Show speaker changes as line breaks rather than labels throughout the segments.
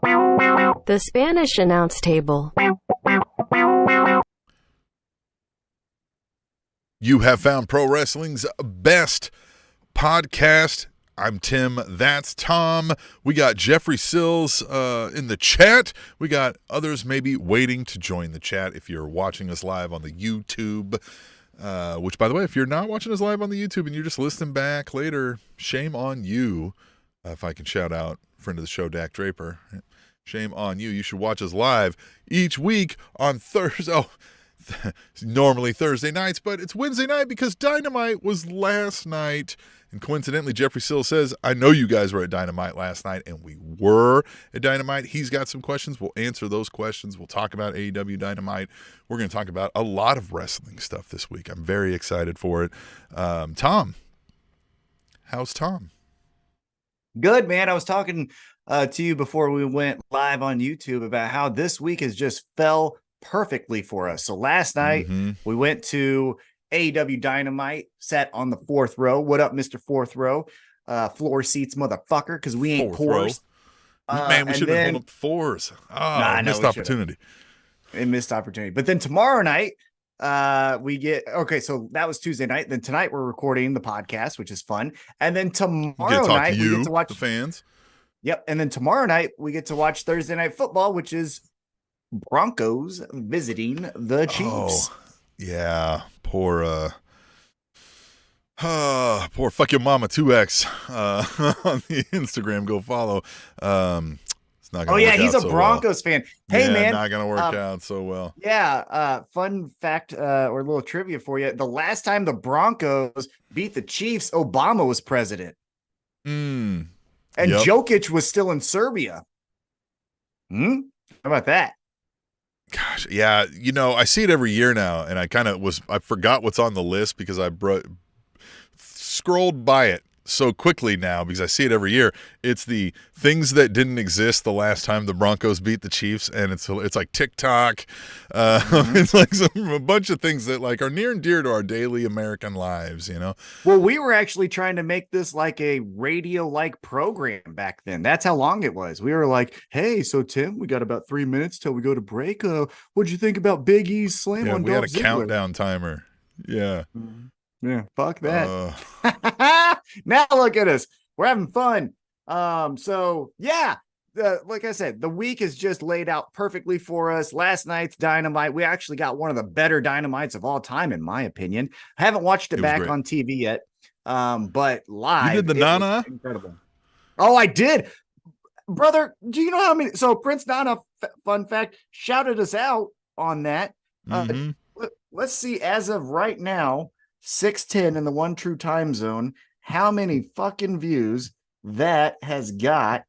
The Spanish announce table.
You have found pro wrestling's best podcast. I'm Tim. That's Tom. We got Jeffrey Sills in the chat. We got others maybe waiting to join the chat if you're watching us live on the YouTube. Which, by the way, if you're not watching us live on the YouTube and you're just listening back later, shame on you. If I can shout out friend of the show, Dak Draper. Shame on you. You should watch us live each week on Thursday. Oh, normally Thursday nights, but it's Wednesday night because Dynamite was last night. And coincidentally, Jeffrey Sill says, I know you guys were at Dynamite last night, and we were at Dynamite. He's got some questions. We'll answer those questions. We'll talk about AEW Dynamite. We're going to talk about a lot of wrestling stuff this week. I'm very excited for it. Tom, how's Tom?
Good, man. I was talking to you before we went live on YouTube about how this week has just fell perfectly for us. So last night we went to AEW Dynamite, sat on the fourth row. What up, Mr. Fourth Row? Floor seats, motherfucker, because we ain't poors.
Man, we should have been up fours. Missed opportunity.
A missed opportunity. But then tomorrow night, we get so that was Tuesday night. Then tonight we're recording the podcast, which is fun. And then tomorrow night we get to watch
the fans.
Yep. And then tomorrow night we get to watch Thursday Night Football, which is Broncos visiting the Chiefs.
Oh, yeah. Poor fuck your mama 2X on the Instagram. Go follow. It's not gonna work
he's
out
a Broncos fan. Hey, man,
not gonna work out so well.
Yeah, fun fact or a little trivia for you. The last time the Broncos beat the Chiefs, Obama was president. And Jokic was still in Serbia. How about that?
Gosh, yeah. You know, I see it every year now, and I forgot what's on the list because I scrolled by it so quickly now because I see it every year. It's the things that didn't exist the last time the Broncos beat the Chiefs, and it's like TikTok. It's like a bunch of things that like are near and dear to our daily American lives, you know?
Well, we were actually trying to make this like a radio-like program back then. That's how long it was. We were like, hey, so Tim, we got about 3 minutes till we go to break. What'd you think about Big E's slam on
we
Dolph
had a
Ziggler?
countdown timer. Yeah.
Yeah, fuck that. Now look at us. We're having fun. So yeah, like I said, the week is just laid out perfectly for us. Last night's Dynamite, we actually got one of the better Dynamites of all time, in my opinion. I haven't watched it back on TV yet, but live.
You did the Nana?
Incredible. Oh, I did. Brother, do you know how many? So Prince Nana, fun fact, shouted us out on that. Let's see, as of right now, 6:10 in the One True Time Zone, how many fucking views that has got.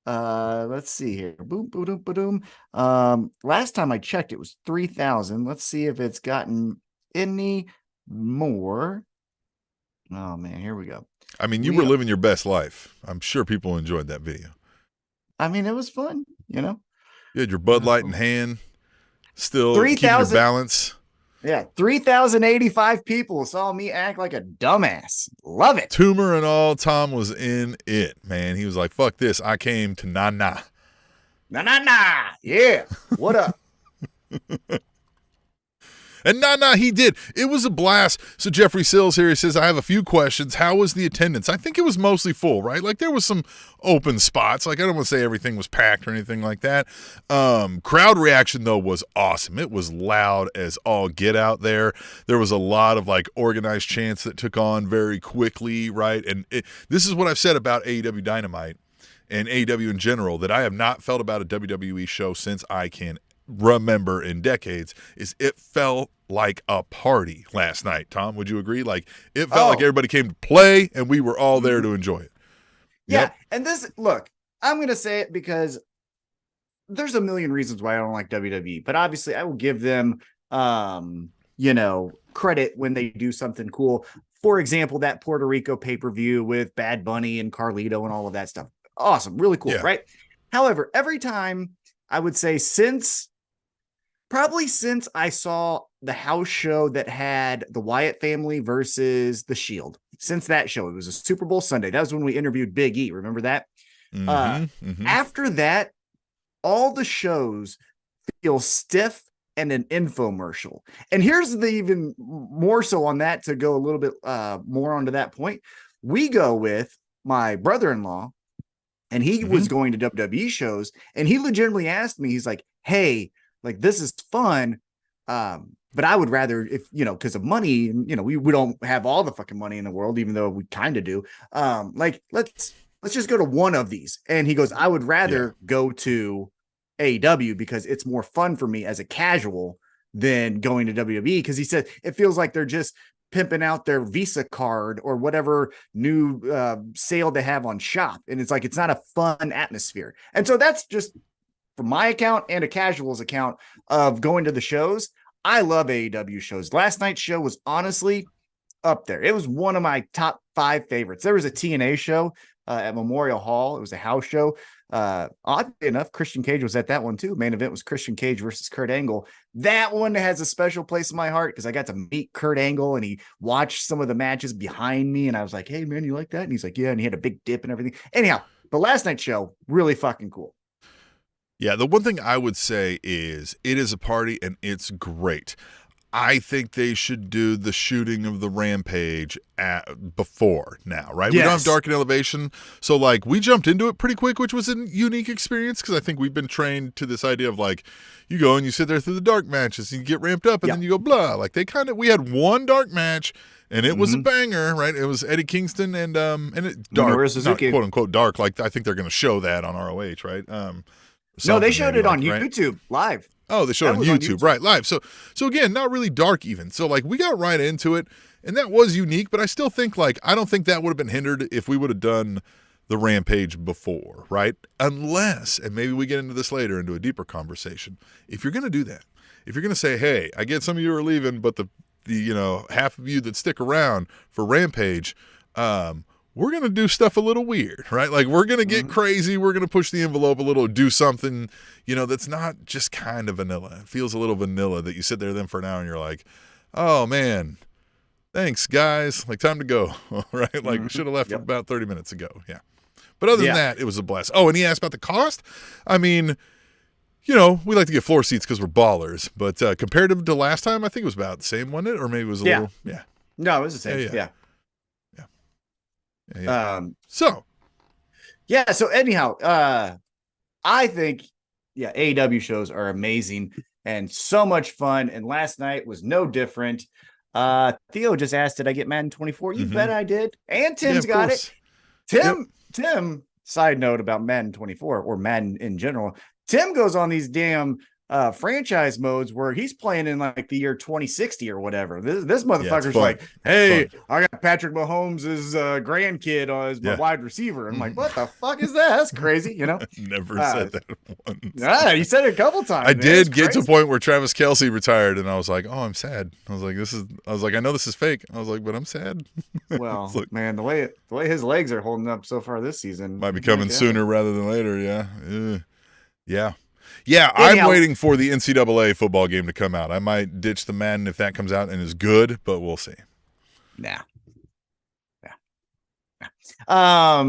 Let's see here. Boom, boom, boom, boom. Last time I checked, it was 3,000. Let's see if it's gotten any more. Oh man, here we go.
I mean, you were living your best life. I'm sure people enjoyed that video.
I mean, it was fun, you know.
You had your Bud Light in hand, still keeping your balance.
Yeah, 3,085 people saw me act like a dumbass. Love it.
Tumor and all, Tom was in it, man. He was like, fuck this. I came to na-na.
Na-na-na. Yeah. What up?
And nah, he did. It was a blast. So Jeffrey Sills here, he says, I have a few questions. How was the attendance? I think it was mostly full, right? Like there was some open spots. Like I don't want to say everything was packed or anything like that. Crowd reaction though was awesome. It was loud as all get out there. There was a lot of like organized chants that took on very quickly, right? And this is what I've said about AEW Dynamite and AEW in general that I have not felt about a WWE show since I can remember in decades, is it felt like a party last night. Tom, would you agree? Like it felt like everybody came to play and we were all there to enjoy it.
Yeah.
Yep.
And this, look, I'm going to say it because there's a million reasons why I don't like WWE, but obviously I will give them, credit when they do something cool. For example, that Puerto Rico pay-per-view with Bad Bunny and Carlito and all of that stuff. Awesome. Really cool. Yeah. Right. However, every time I would say since I saw the house show that had the Wyatt family versus the Shield, since that show, it was a Super Bowl Sunday. That was when we interviewed Big E. Remember that? After that, all the shows feel stiff and an infomercial. And here's the even more so on that, to go a little bit more onto that point. We go with my brother-in-law, and he was going to WWE shows, and he legitimately asked me, he's like, hey, like, this is fun. But I would rather, if, because of money, we don't have all the fucking money in the world, even though we kind of do. Like, let's just go to one of these. And he goes, I would rather go to AEW because it's more fun for me as a casual than going to WWE. Because he said it feels like they're just pimping out their Visa card or whatever new sale they have on shop. And it's like, it's not a fun atmosphere. And so that's just from my account and a casual's account of going to the shows. I love AEW shows. Last night's show was honestly up there. It was one of my top 5 favorites. There was a TNA show at Memorial Hall. It was a house show. Oddly enough, Christian Cage was at that one too. Main event was Christian Cage versus Kurt Angle. That one has a special place in my heart because I got to meet Kurt Angle and he watched some of the matches behind me. And I was like, hey man, you like that? And he's like, yeah. And he had a big dip and everything. Anyhow, the last night's show, really fucking cool.
Yeah, the one thing I would say is it is a party and it's great. I think they should do the shooting of the Rampage before now, right? Yes. We don't have Dark and Elevation. So, like, we jumped into it pretty quick, which was a unique experience because I think we've been trained to this idea of, like, you go and you sit there through the dark matches and you get ramped up and then you go blah. Like, we had one dark match and it was a banger, right? It was Eddie Kingston and it dark, not quote unquote dark. Like, I think they're going to show that on ROH, right?
No, they showed it on YouTube live.
Oh, they showed it on YouTube, right, live. So again, not really dark even. So, like, we got right into it, and that was unique, but I still think, like, I don't think that would have been hindered if we would have done the Rampage before, right? Unless, and maybe we get into this later, into a deeper conversation, if you're going to do that, if you're going to say, hey, I get some of you are leaving, but the half of you that stick around for Rampage, we're going to do stuff a little weird, right? Like, we're going to get crazy. We're going to push the envelope a little, do something, that's not just kind of vanilla. It feels a little vanilla that you sit there then for an hour and you're like, oh, man, thanks, guys. Like, time to go, right? Like, we should have left about 30 minutes ago. Yeah. But other than that, it was a blast. Oh, and he asked about the cost. I mean, we like to get floor seats because we're ballers. But comparative to last time, I think it was about the same, wasn't it? Or maybe it was a little,
No, it was the same. Yeah. So anyhow, I think AEW shows are amazing and so much fun, and last night was no different. Theo just asked, did I get Madden 24? You bet I did. And Tim's got it. Tim, side note about Madden 24 or Madden in general, Tim goes on these damn franchise modes where he's playing in like the year 2060 or whatever. This motherfucker's like, hey, I got Patrick Mahomes' grandkid as my wide receiver. I'm like, what the fuck is that? That's crazy,
Never said that once.
Yeah, you said it a couple times.
I did get to a point where Travis Kelce retired, and I was like, oh, I'm sad. I was like, I know this is fake. I was like, but I'm sad.
Well, like, man, the way his legs are holding up so far this season
might be coming sooner rather than later. Yeah. Yeah, anyhow, I'm waiting for the NCAA football game to come out. I might ditch the Madden if that comes out and is good, but we'll see.
Nah. I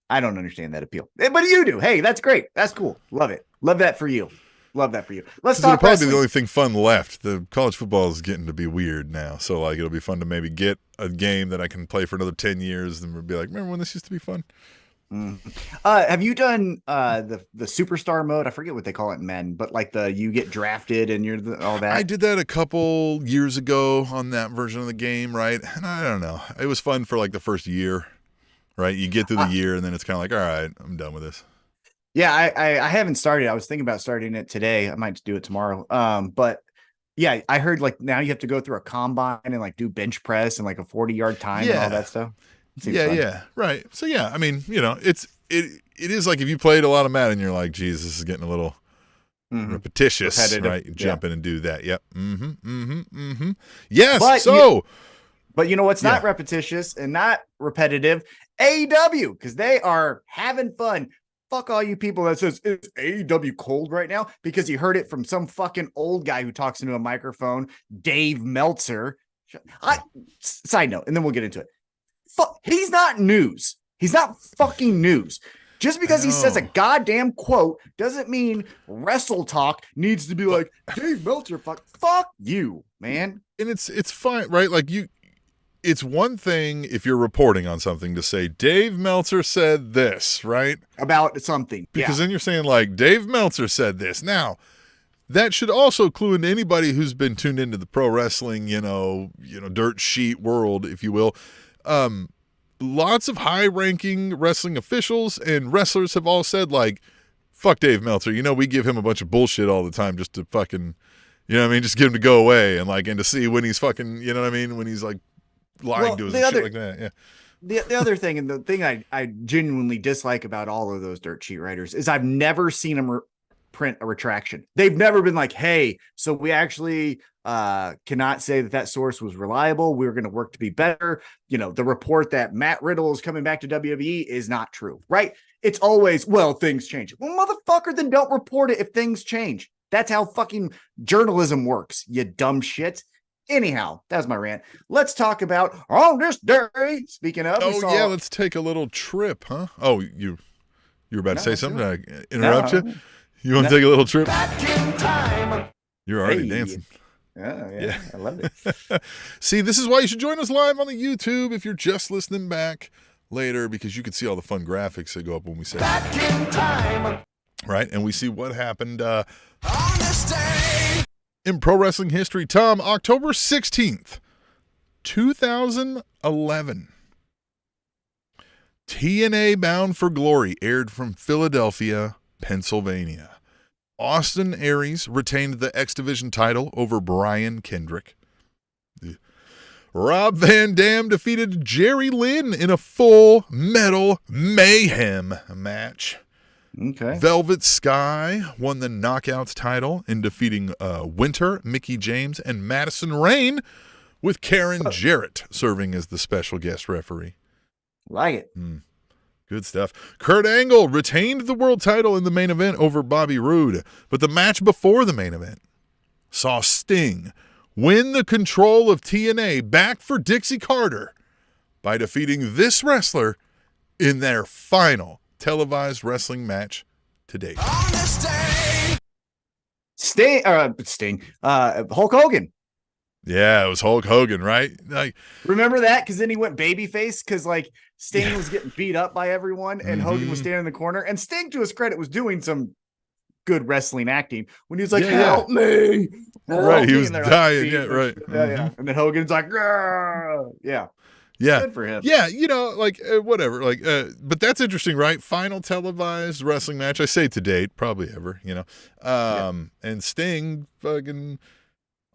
don't understand that appeal, but you do. Hey, that's great. That's cool. Love it. Love that for you. Let's talk.
It'll probably be the only thing fun left. The college football is getting to be weird now, so like it'll be fun to maybe get a game that I can play for another 10 years, and we'll be like, remember when this used to be fun?
Have you done the superstar mode? I forget what they call it in Madden, but like you get drafted and you're all that.
I did that a couple years ago on that version of the game, right? And I don't know, it was fun for like the first year, right? You get through the year and then it's kind of like, all right, I'm done with this.
Yeah, I haven't started. I was thinking about starting it today. I might do it tomorrow. But yeah, I heard like now you have to go through a combine and like do bench press and like a 40-yard time and all that stuff.
Yeah, right. So yeah, I mean, it is like if you played a lot of Madden, you're like, geez, this is getting a little repetitious, repetitive, right? You jump in and do that. Yep. Yes.
But you know what's not repetitious and not repetitive? AEW, because they are having fun. Fuck all you people that says it's AEW cold right now because you heard it from some fucking old guy who talks into a microphone, Dave Meltzer. Side note, and then we'll get into it. He's not news. He's not fucking news. Just because he says a goddamn quote doesn't mean Wrestle Talk needs to be like, Dave Meltzer, fuck you, man.
And it's fine, right? Like it's one thing if you're reporting on something to say Dave Meltzer said this, right?
About something.
Because then you're saying like Dave Meltzer said this. Now, that should also clue into anybody who's been tuned into the pro wrestling, dirt sheet world, if you will. Lots of high-ranking wrestling officials and wrestlers have all said, like, fuck Dave Meltzer. We give him a bunch of bullshit all the time just to fucking, just get him to go away and to see when he's fucking, when he's, like, lying to us and shit like that. Yeah.
The other thing, and the thing I genuinely dislike about all of those dirt sheet writers is I've never seen them print a retraction. They've never been like, hey, so we actually cannot say that source was reliable. We're going to work to be better. The report that Matt Riddle is coming back to WWE is not true, right? It's always, well, things change. Well, motherfucker, then don't report it if things change. That's how fucking journalism works, you dumb shit. Anyhow, that was my rant. Let's talk about on this day. Speaking of,
let's take a little trip, huh? Oh, you were about to say something? Did I interrupt you? You want to take a little trip? Back in time. You're already dancing.
Oh, yeah. I love it.
See, this is why you should join us live on the YouTube if you're just listening back later, because you can see all the fun graphics that go up when we say back in time. Right? And we see what happened on this day in pro wrestling history. Tom, October 16th, 2011. TNA Bound for Glory aired from Philadelphia, Pennsylvania. Austin Aries retained the X Division title over Brian Kendrick. Rob Van Dam defeated Jerry Lynn in a Full Metal Mayhem match.
Okay.
Velvet Sky won the Knockouts title in defeating Winter, Mickey James, and Madison Rayne, with Karen Jarrett serving as the special guest referee.
Like it.
Good stuff. Kurt Angle retained the world title in the main event over Bobby Roode, but the match before the main event saw Sting win the control of TNA back for Dixie Carter by defeating this wrestler in their final televised wrestling match to date.
Sting, Hulk Hogan.
Yeah, it was Hulk Hogan, right?
Remember that? Because then he went babyface because Sting was getting beat up by everyone and Hogan was standing in the corner. And Sting, to his credit, was doing some good wrestling acting when he was like, help me.
Right, he was dying. Yeah, right.
Yeah. And then Hogan's like, yeah.
Yeah.
Good for him.
Yeah, whatever. But that's interesting, right? Final televised wrestling match, I say to date, probably ever, And Sting fucking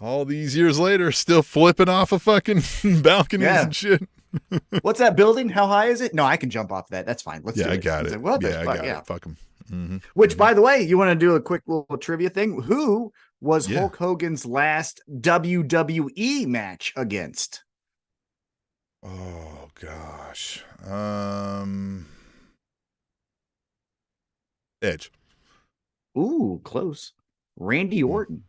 all these years later still flipping off of fucking balconies and shit.
What's that building? How high is it? No, I can jump off that. That's fine. Let's do it.
I got it.
Like,
I got it. Fuck him. Mm-hmm.
Which, by the way, you want to do a quick little trivia thing? Who was Hulk Hogan's last WWE match against?
Oh gosh. Edge.
Ooh, close. Randy Orton.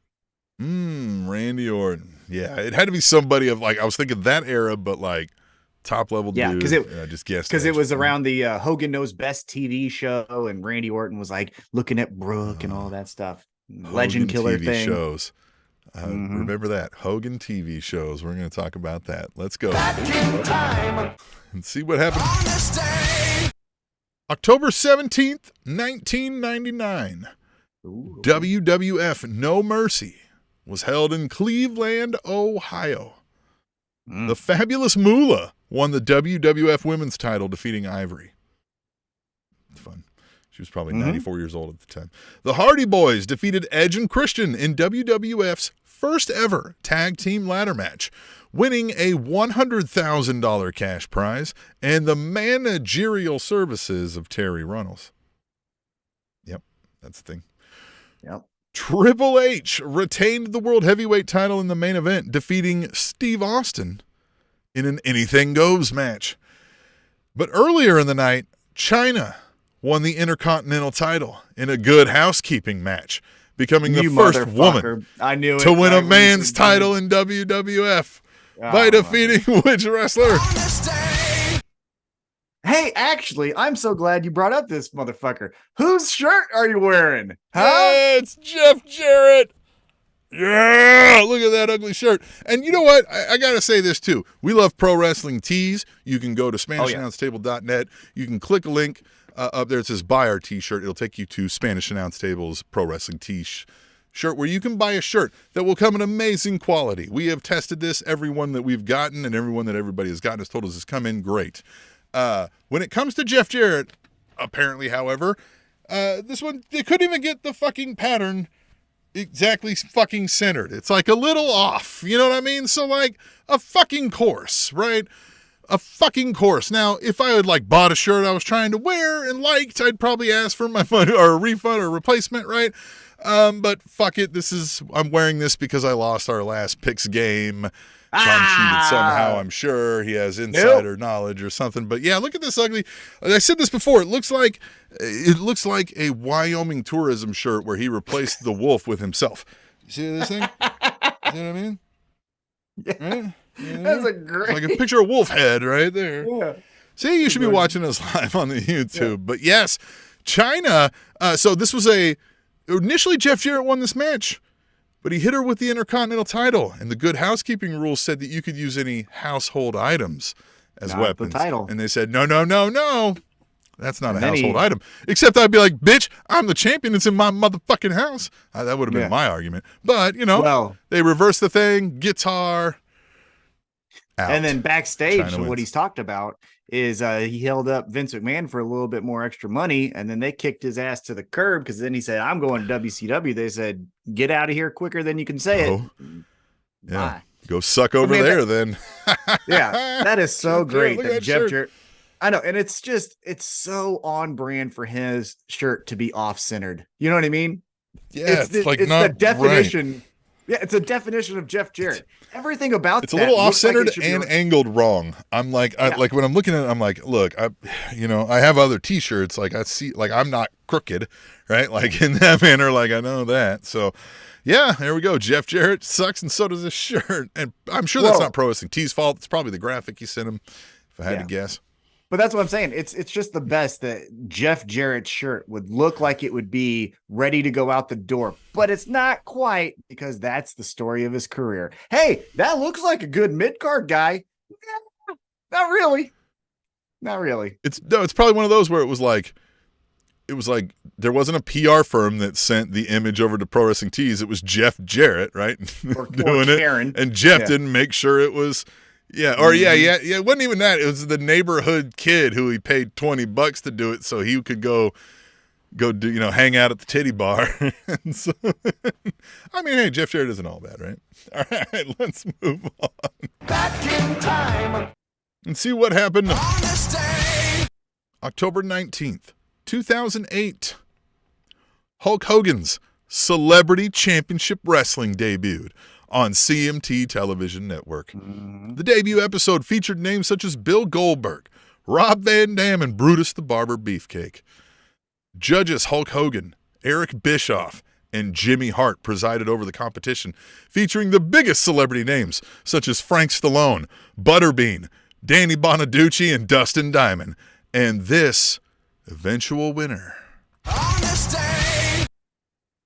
Randy Orton. Yeah, it had to be somebody of I was thinking that era, but top level dude.
Yeah, because
I just guessed
because it was around the Hogan Knows Best TV show, and Randy Orton was looking at Brooke and all that stuff. Legend Killer
TV
thing.
Shows. Remember that Hogan TV shows. We're going to talk about that. Let's go and see what happened. On this day, October 17th, 1999.
Ooh.
WWF No Mercy was held in Cleveland, Ohio. The Fabulous Moolah won the WWF Women's title, defeating Ivory. It's fun. She was probably 94 years old at the time. The Hardy Boys defeated Edge and Christian in WWF's first ever tag team ladder match, winning a $100,000 cash prize and the managerial services of Terry Runnels. Yep, that's the thing.
Yep.
Triple H retained the World Heavyweight title in the main event, defeating Steve Austin in an Anything Goes match. But earlier in the night, Chyna won the Intercontinental title in a Good Housekeeping match, becoming the first woman to win a man's title in WWF by defeating which wrestler?
Hey, actually, I'm so glad you brought up this motherfucker. Whose shirt are you wearing? Huh?
Yeah, it's Jeff Jarrett. Yeah, look at that ugly shirt. And you know what? I got to say this too. We love pro wrestling tees. You can go to SpanishAnnounceTable.net. You can click a link up there. It says buy our t-shirt. It'll take you to Spanish Announce Table's pro wrestling shirt where you can buy a shirt that will come in amazing quality. We have tested this. Everyone that we've gotten and everyone that everybody has gotten has told us it's come in great. When it comes to Jeff Jarrett, apparently, however, this one, they couldn't even get the fucking pattern exactly fucking centered. It's like a little off, you know what I mean? So like a fucking course, right? A fucking course. Now, if I had like bought a shirt I was trying to wear and liked, I'd probably ask for my money or a refund or a replacement, right? But fuck it. I'm wearing this because I lost our last picks game. Tom cheated somehow, I'm sure. He has insider knowledge or something. But yeah, look at this ugly. I said this before. It looks like a Wyoming tourism shirt where he replaced the wolf with himself. You see this thing? You know what I mean?
Yeah.
Right? Yeah.
That's a great.
It's like a picture of wolf head right there.
Yeah.
See, you should be watching us live on the YouTube. Yeah. But yes, China. So this was initially Jeff Jarrett won this match. But he hit her with the Intercontinental title, and the Good Housekeeping rules said that you could use any household items as weapons.
The title.
And they said, no. That's not a household item. Except I'd be like, bitch, I'm the champion. It's in my motherfucking house. That would have been my argument. But, they reversed the thing, guitar, out.
And then backstage, what he's talked about is he held up Vince McMahon for a little bit more extra money, and then they kicked his ass to the curb because then he said, I'm going to WCW. They said, get out of here quicker than you can say it.
Yeah.
Bye.
Go suck over there then.
Yeah, that is so great.
That
Jeff Jarrett. I know, and it's so on brand for his shirt to be off-centered. You know what I mean?
Yeah, it's not
the definition.
Right.
Yeah, it's a definition of Jeff Jarrett. Everything about
it's a little off-centered and angled wrong. I'm like, like when I'm looking at it, I'm like, look, I have other T-shirts. Like I see, like I'm not crooked, right? Like in that manner, like I know that. So, yeah, there we go. Jeff Jarrett sucks, and so does his shirt. And I'm sure that's not Pro Wrestling Tee's fault. It's probably the graphic he sent him, if I had to guess.
But that's what I'm saying. It's just the best that Jeff Jarrett's shirt would look like it would be ready to go out the door, but it's not quite because that's the story of his career. Hey, that looks like a good mid-card guy. Yeah, not really. It's
probably one of those where it was like there wasn't a PR firm that sent the image over to Pro Wrestling Tees. It was Jeff Jarrett, right? Doing it. And Jeff didn't make sure it was. Yeah, or it wasn't even that. It was the neighborhood kid who he paid $20 to do it so he could go do, hang out at the titty bar. And so, I mean, hey, Jeff Jarrett isn't all bad, right? All right, let's move on. Back in time. And see what happened on this day. October 19th, 2008. Hulk Hogan's Celebrity Championship Wrestling debuted on CMT Television Network. Mm-hmm. The debut episode featured names such as Bill Goldberg, Rob Van Dam, and Brutus the Barber Beefcake. Judges Hulk Hogan, Eric Bischoff, and Jimmy Hart presided over the competition, featuring the biggest celebrity names such as Frank Stallone, Butterbean, Danny Bonaducci, and Dustin Diamond. And this eventual winner. On this day,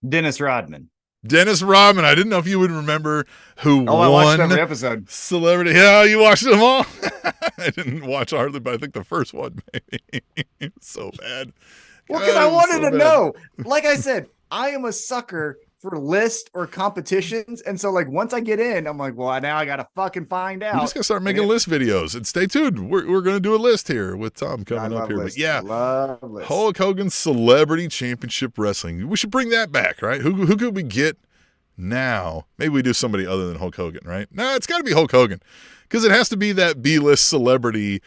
Dennis Rodman.
I didn't know if you would remember who won.
I watched every episode.
Celebrity. Yeah, you watched them all? I didn't watch hardly, but I think the first one, maybe. So bad.
Well, because I wanted to know. Like I said, I am a sucker for lists or competitions. And so, like, once I get in, I'm like, well, now I got to fucking find out.
We just got to start making list videos. And stay tuned. We're going to do a list here with Tom coming up here.
Lists.
But yeah,
love lists.
Hulk Hogan's Celebrity Championship Wrestling. We should bring that back, right? Who could we get now? Maybe we do somebody other than Hulk Hogan, right? No, it's got to be Hulk Hogan because it has to be that B-list celebrity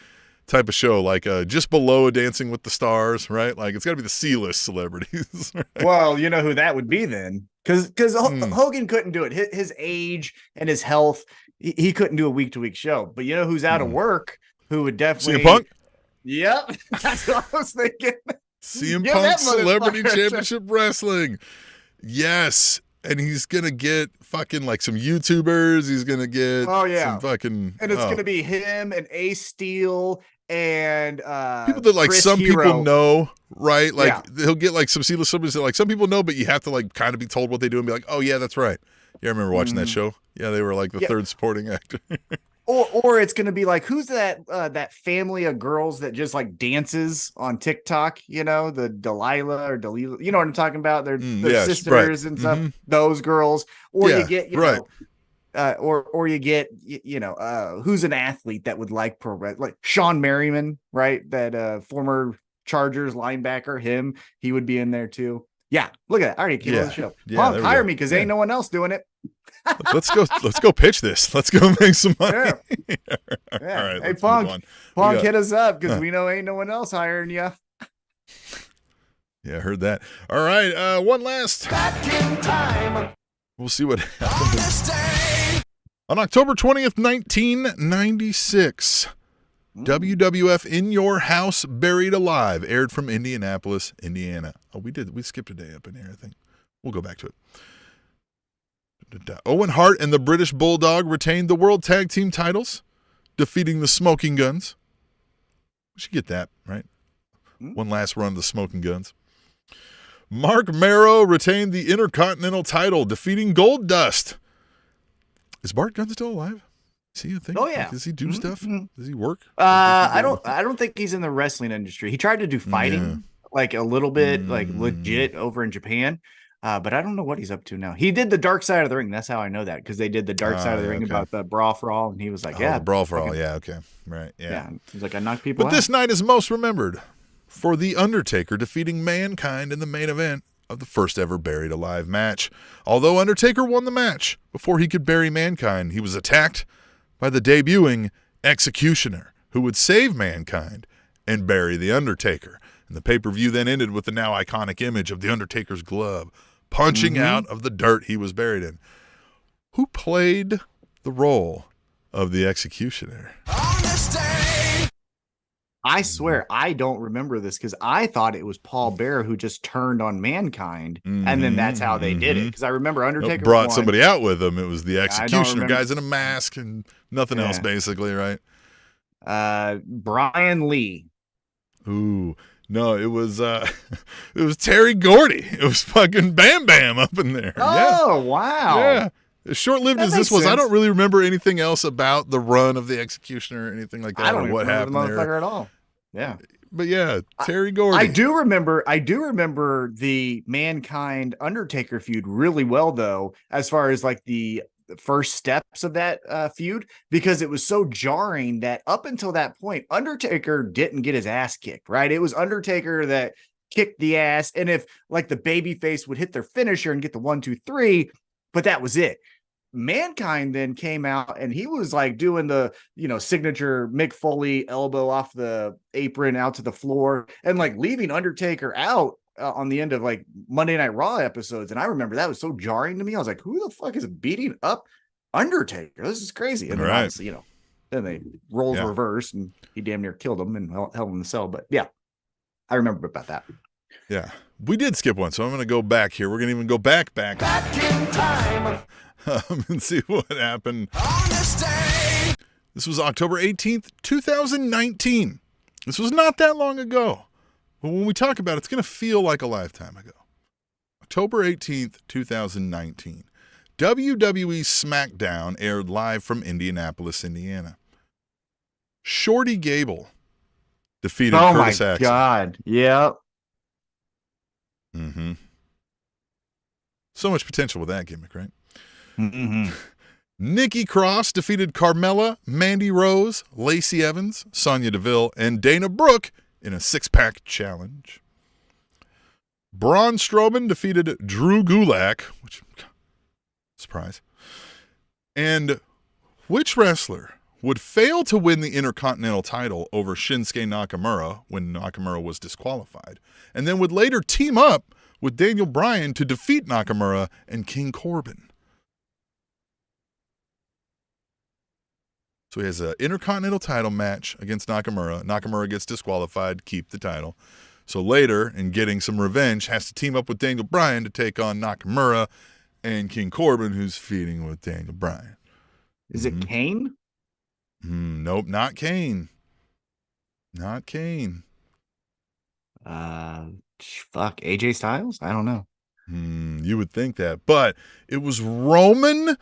type of show, like just below Dancing with the Stars, right? Like it's got to be the C-list celebrities. Right?
Well, you know who that would be then, because Hogan couldn't do it. His age and his health, he couldn't do a week-to-week show. But you know who's out of work? Who would definitely
CM Punk?
Yep, that's what I was thinking.
CM Punk Celebrity Championship Wrestling. Yes. and he's going to get fucking like some YouTubers. He's going to get some fucking...
And it's going to be him and Ace Steel and
people that like
Chris
some
Hero.
people know, right? Like he'll get like some celebrities that like some people know, but you have to like kind of be told what they do and be like, oh yeah, that's right. Yeah, I remember watching that show. Yeah, they were like the third supporting actor.
Or it's going to be like, who's that family of girls that just like dances on TikTok, the Delilah or Delilah, you know what I'm talking about? They're sisters and stuff, those girls. Or you get, know, or you get, who's an athlete that would like pro wrestling, like Sean Merriman, right? That former Chargers linebacker, he would be in there too. Yeah, look at that. I already came on the show. Punk, hire me because ain't no one else doing it.
Let's go pitch this. Let's go make some money.
Yeah.
All right,
hey, Punk, hit us up because we know ain't no one else hiring you.
Yeah, I heard that. All right, one last. Back in time. We'll see what happens. On October 20th, 1996, WWF In Your House Buried Alive aired from Indianapolis, Indiana. Oh, we skipped a day up in here, I think. We'll go back to it. Owen Hart and the British Bulldog retained the World Tag Team titles, defeating the Smoking Guns. We should get that, right? One last run of the Smoking Guns. Mark Marrow retained the Intercontinental title, defeating Goldust. Is Bart Gunn still alive? Is he a thing?
Oh yeah.
Like, does he do stuff? Does he work?
I don't think he's in the wrestling industry. He tried to do fighting, like a little bit, like legit over in Japan. But I don't know what he's up to now. He did the Dark Side of the Ring. That's how I know that, because they did the Dark Side of the Ring about the Brawl for All, and he was like,
the Brawl for All. Yeah, okay. Right, yeah.
He's like, I knocked people out.
But this night is most remembered for The Undertaker defeating Mankind in the main event of the first ever Buried Alive match. Although Undertaker won the match, before he could bury Mankind, he was attacked by the debuting Executioner, who would save Mankind and bury The Undertaker. And the pay-per-view then ended with the now iconic image of The Undertaker's glove punching out of the dirt he was buried in. Who played the role of the Executioner?
I swear, I don't remember this because I thought it was Paul Bearer who just turned on Mankind, and then that's how they did it. Because I remember Undertaker
brought somebody out with him. It was the Executioner, guys in a mask and nothing else, basically, right?
Brian Lee.
Ooh. No, it was Terry Gordy. It was fucking Bam Bam up in there.
Oh, wow.
Yeah. As short-lived as this was, I don't really remember anything else about the run of the Executioner or anything like that.
I don't
or what happened
remember the motherfucker
there
at all. Yeah.
But yeah, Terry Gordy.
I do remember the Mankind Undertaker feud really well, though, as far as like the first steps of that feud, because it was so jarring that up until that point, Undertaker didn't get his ass kicked, right? It was Undertaker that kicked the ass, and if like the babyface would hit their finisher and get the 1, 2, 3, but that was it. Mankind then came out and he was like doing the, signature Mick Foley elbow off the apron out to the floor and like leaving Undertaker out on the end of like Monday Night Raw episodes. And I remember that was so jarring to me. I was like, who the fuck is beating up Undertaker? This is crazy. And then obviously, then they roles reversed and he damn near killed him and held him in the cell. But yeah, I remember about that.
Yeah, we did skip one, so I'm going to go back here. We're going to even go back in time and see what happened. On this day. This was October 18th, 2019. This was not that long ago. But when we talk about it, it's going to feel like a lifetime ago. October 18th, 2019. WWE SmackDown aired live from Indianapolis, Indiana. Shorty Gable defeated Curtis Axel.
Oh my God. Yep.
Mm-hmm. So much potential with that gimmick, right?
Mm-hmm.
Nikki Cross defeated Carmella, Mandy Rose, Lacey Evans, Sonya Deville, and Dana Brooke in a 6-pack challenge. Braun Strowman defeated Drew Gulak, which, surprise. And which wrestler would fail to win the Intercontinental title over Shinsuke Nakamura when Nakamura was disqualified, and then would later team up with Daniel Bryan to defeat Nakamura and King Corbin? So he has an Intercontinental title match against Nakamura. Nakamura gets disqualified, keep the title. So later, in getting some revenge, has to team up with Daniel Bryan to take on Nakamura and King Corbin, who's feuding with Daniel Bryan.
Is it Kane?
Nope, not Kane. Not Kane.
Fuck, AJ Styles? I don't know.
You would think that, but it was Roman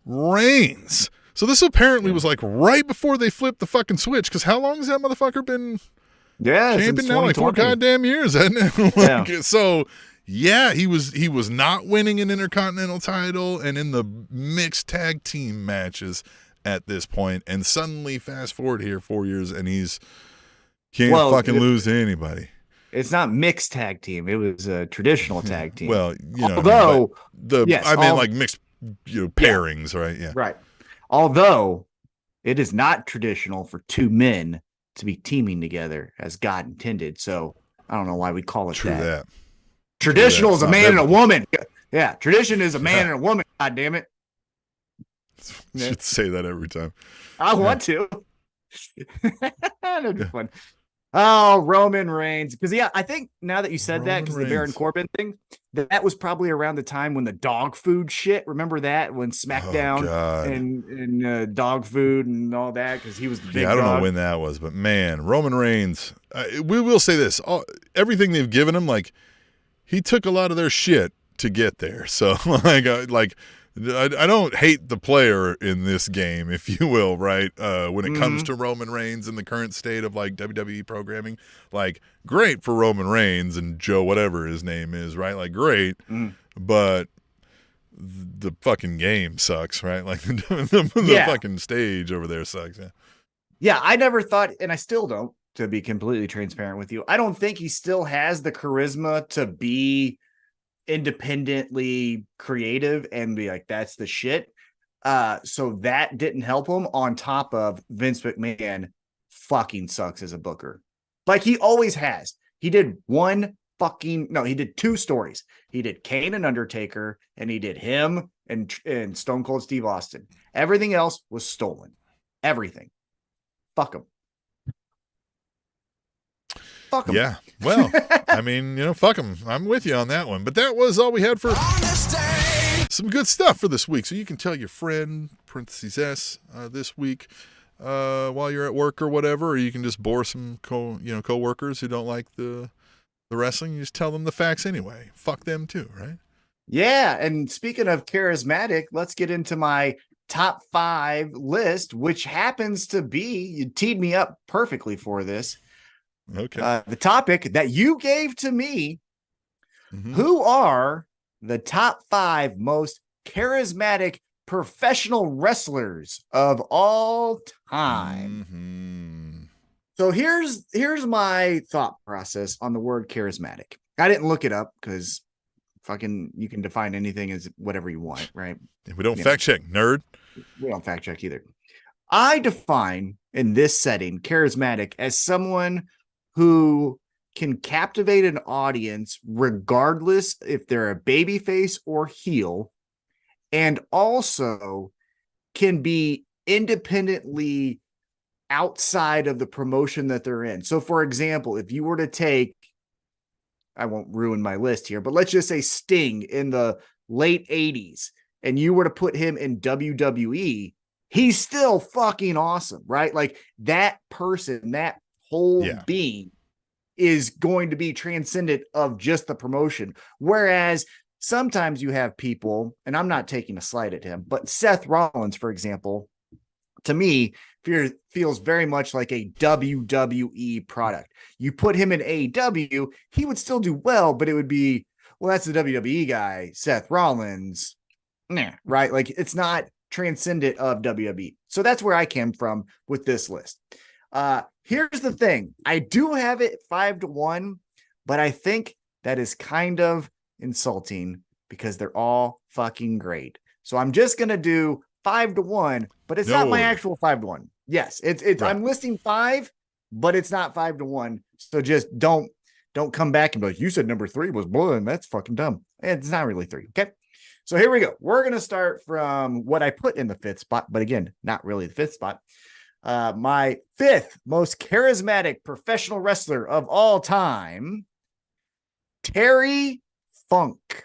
Reigns. So this apparently was like right before they flipped the fucking switch. Because how long has that motherfucker been champion now? Like 4 goddamn years, hasn't it? So yeah, he was not winning an Intercontinental title and in the mixed tag team matches at this point. And suddenly, fast forward here 4 years, and he's can't fucking lose to anybody.
It's not mixed tag team. It was a traditional tag team.
Well, you know,
although
I mean, like mixed, pairings, right? Yeah,
right. Although it is not traditional for 2 men to be teaming together as God intended. So I don't know why we call it that. Traditional is a man and a woman. Yeah, tradition is a man and a woman. God damn it!
You should say that every time.
I want to. That'd be fun. Oh, Roman Reigns. Because, I think now that you said that, because the Baron Corbin thing, that was probably around the time when the dog food shit, remember that? When SmackDown and dog food and all that, because he was the big
I don't know when that was, but man, Roman Reigns, we will say this, everything they've given him, like, he took a lot of their shit to get there. So, I don't hate the player in this game, if you will, right? When it comes to Roman Reigns in the current state of like WWE programming, like great for Roman Reigns and Joe, whatever his name is, right? Like great, but the fucking game sucks, right? Like the fucking stage over there sucks.
Yeah, I never thought, and I still don't, to be completely transparent with you, I don't think he still has the charisma to be independently creative and be like, that's the shit. So that didn't help him, on top of Vince McMahon fucking sucks as a booker. Like he always has. He did he did 2 stories. He did Kane and Undertaker, and he did him and Stone Cold Steve Austin. Everything else was stolen. Everything. Fuck him. Fuck 'em.
Yeah, well, I mean, fuck them. I'm with you on that one. But that was all we had for some good stuff for this week. So you can tell your friend, parentheses S, this week while you're at work or whatever, or you can just bore some co-workers who don't like the wrestling. You just tell them the facts anyway. Fuck them too, right?
Yeah, and speaking of charismatic, let's get into my top 5 list, which happens to be, you teed me up perfectly for this.
Okay.
The topic that you gave to me, who are the top 5 most charismatic professional wrestlers of all time? So here's my thought process on the word charismatic. I didn't look it up because fucking you can define anything as whatever you want, right?
We don't fact check, nerd.
We don't fact check either. I define in this setting charismatic as someone who can captivate an audience regardless if they're a babyface or heel, and also can be independently outside of the promotion that they're in. So, for example, if you were to take, I won't ruin my list here, but let's just say Sting in the late 80s, and you were to put him in WWE, he's still fucking awesome, right? Like that person, that whole being is going to be transcendent of just the promotion. Whereas sometimes you have people, and I'm not taking a slight at him, but Seth Rollins, for example, to me, feels very much like a WWE product. You put him in AEW, he would still do well, but it would be, well, that's the WWE guy, Seth Rollins, right? Like it's not transcendent of WWE. So that's where I came from with this list. Here's the thing. I do have it 5-1, but I think that is kind of insulting because they're all fucking great. So I'm just going to do 5-1, but it's not my actual 5-1. Yes, it's right. I'm listing 5, but it's not 5-1. So just don't come back and be like, you said number 3 was blue, and that's fucking dumb. It's not really 3. Okay. So here we go. We're going to start from what I put in the 5th spot, but again, not really the 5th spot. My 5th most charismatic professional wrestler of all time, Terry Funk.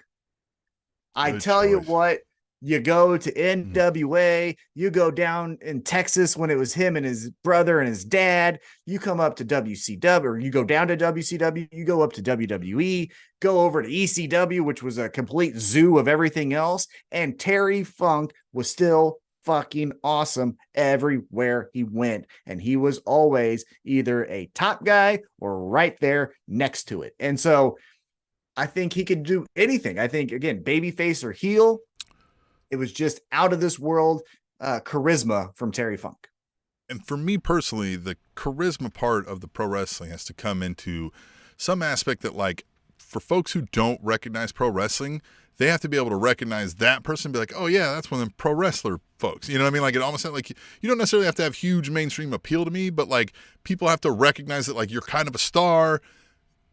I
Good
tell you
choice.
what, you go to NWA, you go down in Texas when it was him and his brother and his dad, you come up to WCW, or you go down to WCW, you go up to WWE, go over to ECW, which was a complete zoo of everything else. And Terry Funk was still fucking awesome everywhere he went. And he was always either a top guy or right there next to it. And so I think he could do anything. I think, again, babyface or heel, it was just out of this world charisma from Terry Funk.
And for me personally, the charisma part of the pro wrestling has to come into some aspect that, like, for folks who don't recognize pro wrestling, they have to be able to recognize that person and be like, oh, yeah, that's one of them pro wrestler folks. You know what I mean? Like, it almost sounds like you don't necessarily have to have huge mainstream appeal to me, but, like, people have to recognize that, like, you're kind of a star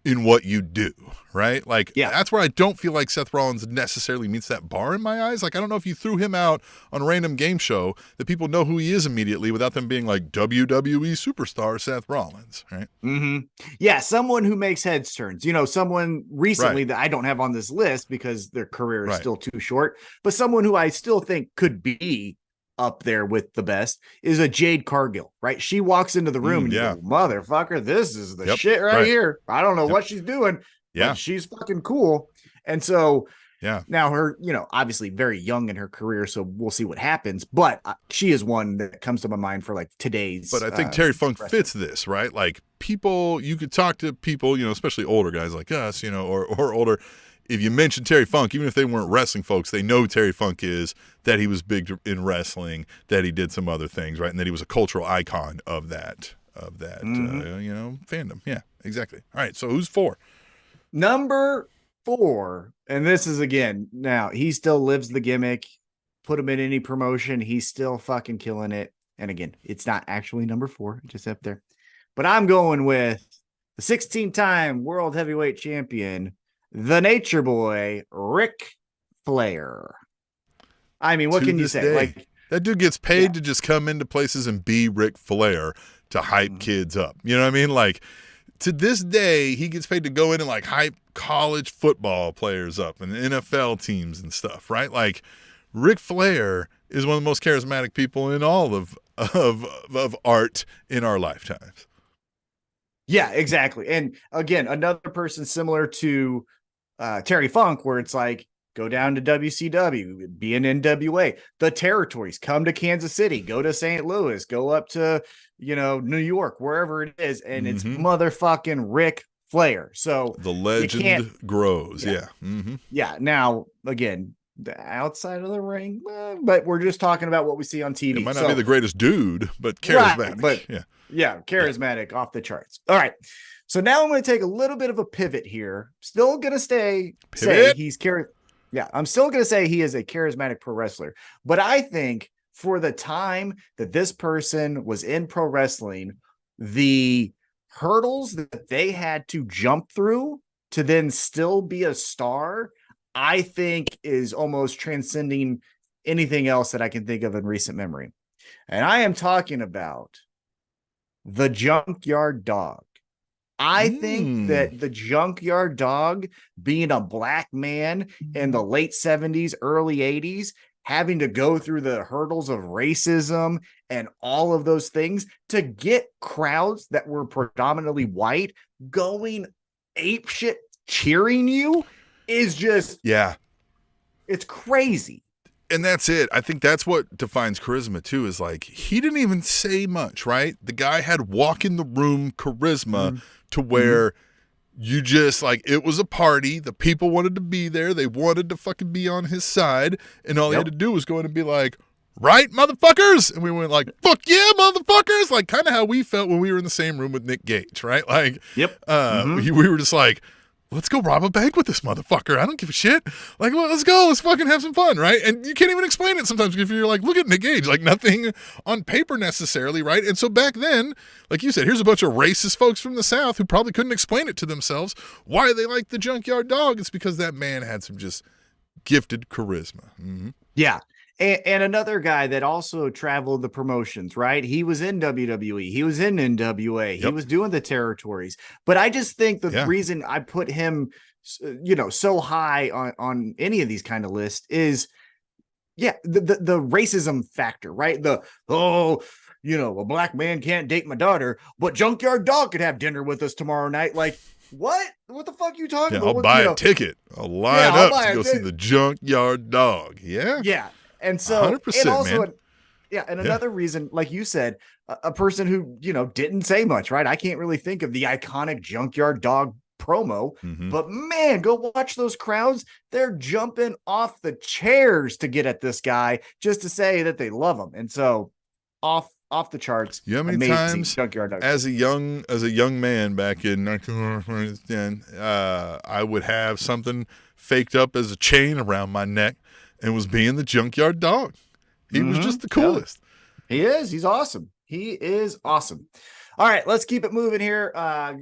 in what you do, right? Like, that's where I don't feel like Seth Rollins necessarily meets that bar in my eyes. Like, I don't know if you threw him out on a random game show that people know who he is immediately without them being like WWE superstar Seth Rollins, right?
Mm-hmm. Yeah, someone who makes heads turns. Someone recently that I don't have on this list because their career is still too short, but someone who I still think could be up there with the best is a Jade Cargill, right? She walks into the room and you go, motherfucker, this is the shit right here. I don't know what she's doing, but she's fucking cool. And so now her, obviously very young in her career, so we'll see what happens, but she is one that comes to my mind for like today's.
But I think Terry Funk fits this, right? Like, people, you could talk to people, especially older guys like us, or older. If you mention Terry Funk, even if they weren't wrestling folks, they know Terry Funk is, that he was big in wrestling, that he did some other things, right? And that he was a cultural icon of that, fandom. Yeah, exactly. All right, so who's 4?
Number 4, and this is, again, now he still lives the gimmick. Put him in any promotion, he's still fucking killing it. And again, it's not actually number 4, just up there. But I'm going with the 16-time World Heavyweight Champion, the Nature Boy, Ric Flair. I mean, what can you say? Like,
that dude gets paid to just come into places and be Ric Flair to hype kids up. You know what I mean? Like, to this day, he gets paid to go in and like hype college football players up and NFL teams and stuff, right? Like, Ric Flair is one of the most charismatic people in all of art in our lifetimes.
Yeah, exactly. And again, another person similar to Terry Funk, where it's like, go down to WCW, be an NWA, the territories, come to Kansas City, go to St. Louis, go up to, New York, wherever it is. And it's motherfucking Ric Flair. So
the legend grows. Yeah. Mm-hmm.
Yeah. Now, again, the outside of the ring, but we're just talking about what we see on TV.
It might not be the greatest dude, but charismatic.
Right, but charismatic off the charts. All right. So now I'm going to take a little bit of a pivot here. Still going to say he's I'm still going to say he is a charismatic pro wrestler. But I think for the time that this person was in pro wrestling, the hurdles that they had to jump through to then still be a star, I think is almost transcending anything else that I can think of in recent memory. And I am talking about the Junkyard Dog. I think that the Junkyard Dog, being a black man in the late 70s, early 80s, having to go through the hurdles of racism and all of those things to get crowds that were predominantly white going apeshit cheering you is just, it's crazy.
And that's it. I think that's what defines charisma too, is like, he didn't even say much, right? The guy had walk in the room charisma to where you just like, it was a party. The people wanted to be there. They wanted to fucking be on his side. And all he had to do was go in and be like, right, motherfuckers? And we went like, fuck yeah, motherfuckers. Like, kind of how we felt when we were in the same room with Nick Gage, right? Like, we were just like, let's go rob a bank with this motherfucker. I don't give a shit. Like, well, let's go. Let's fucking have some fun, right? And you can't even explain it sometimes if you're like, look at Nick Gage. Like, nothing on paper necessarily, right? And so back then, like you said, here's a bunch of racist folks from the South who probably couldn't explain it to themselves why they like the Junkyard Dog. It's because that man had some just gifted charisma.
Yeah. And another guy that also traveled the promotions, right? He was in WWE, he was in NWA, he was doing the territories. But I just think the reason I put him, so high on any of these kind of lists is, the racism factor, right? A black man can't date my daughter, but Junkyard Dog could have dinner with us tomorrow night. Like, what the fuck are you talking about?
I'll buy a ticket. I'll line up to go see the Junkyard Dog.
Yeah. And so,
100%,
and also,
man.
Another reason, like you said, a person who, didn't say much, right? I can't really think of the iconic Junkyard Dog promo, but man, go watch those crowds. They're jumping off the chairs to get at this guy just to say that they love him. And so off the charts.
You know how many times as a young man back in 1910, I would have something faked up as a chain around my neck and was being the Junkyard Dog. He was just the coolest.
He is. He's awesome. He is awesome. All right, let's keep it moving here.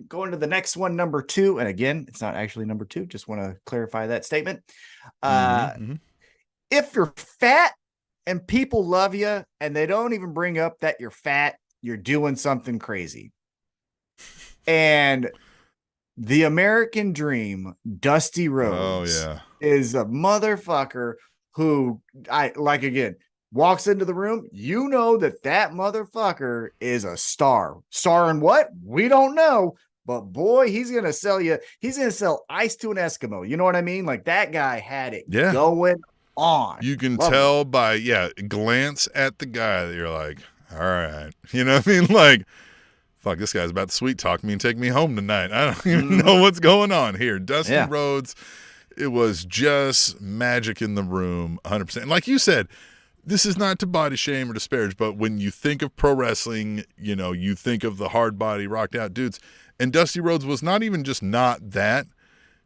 Going to the next one, number 2. And again, it's not actually number 2. Just want to clarify that statement. If you're fat and people love you and they don't even bring up that you're fat, you're doing something crazy. And the American Dream, Dusty Rhodes, is a motherfucker who walks into the room. You know that motherfucker is a star. Star in what? We don't know. But boy, he's going to sell you. He's going to sell ice to an Eskimo. You know what I mean? Like, that guy had it going on.
You can tell by, glance at the guy that you're like, all right. You know what I mean? Like, fuck, this guy's about to sweet talk me and take me home tonight. I don't even know what's going on here. Dusty Rhodes, it was just magic in the room, 100%. And like you said, this is not to body shame or disparage, but when you think of pro wrestling, you think of the hard body, rocked out dudes. And Dusty Rhodes was not even just not that.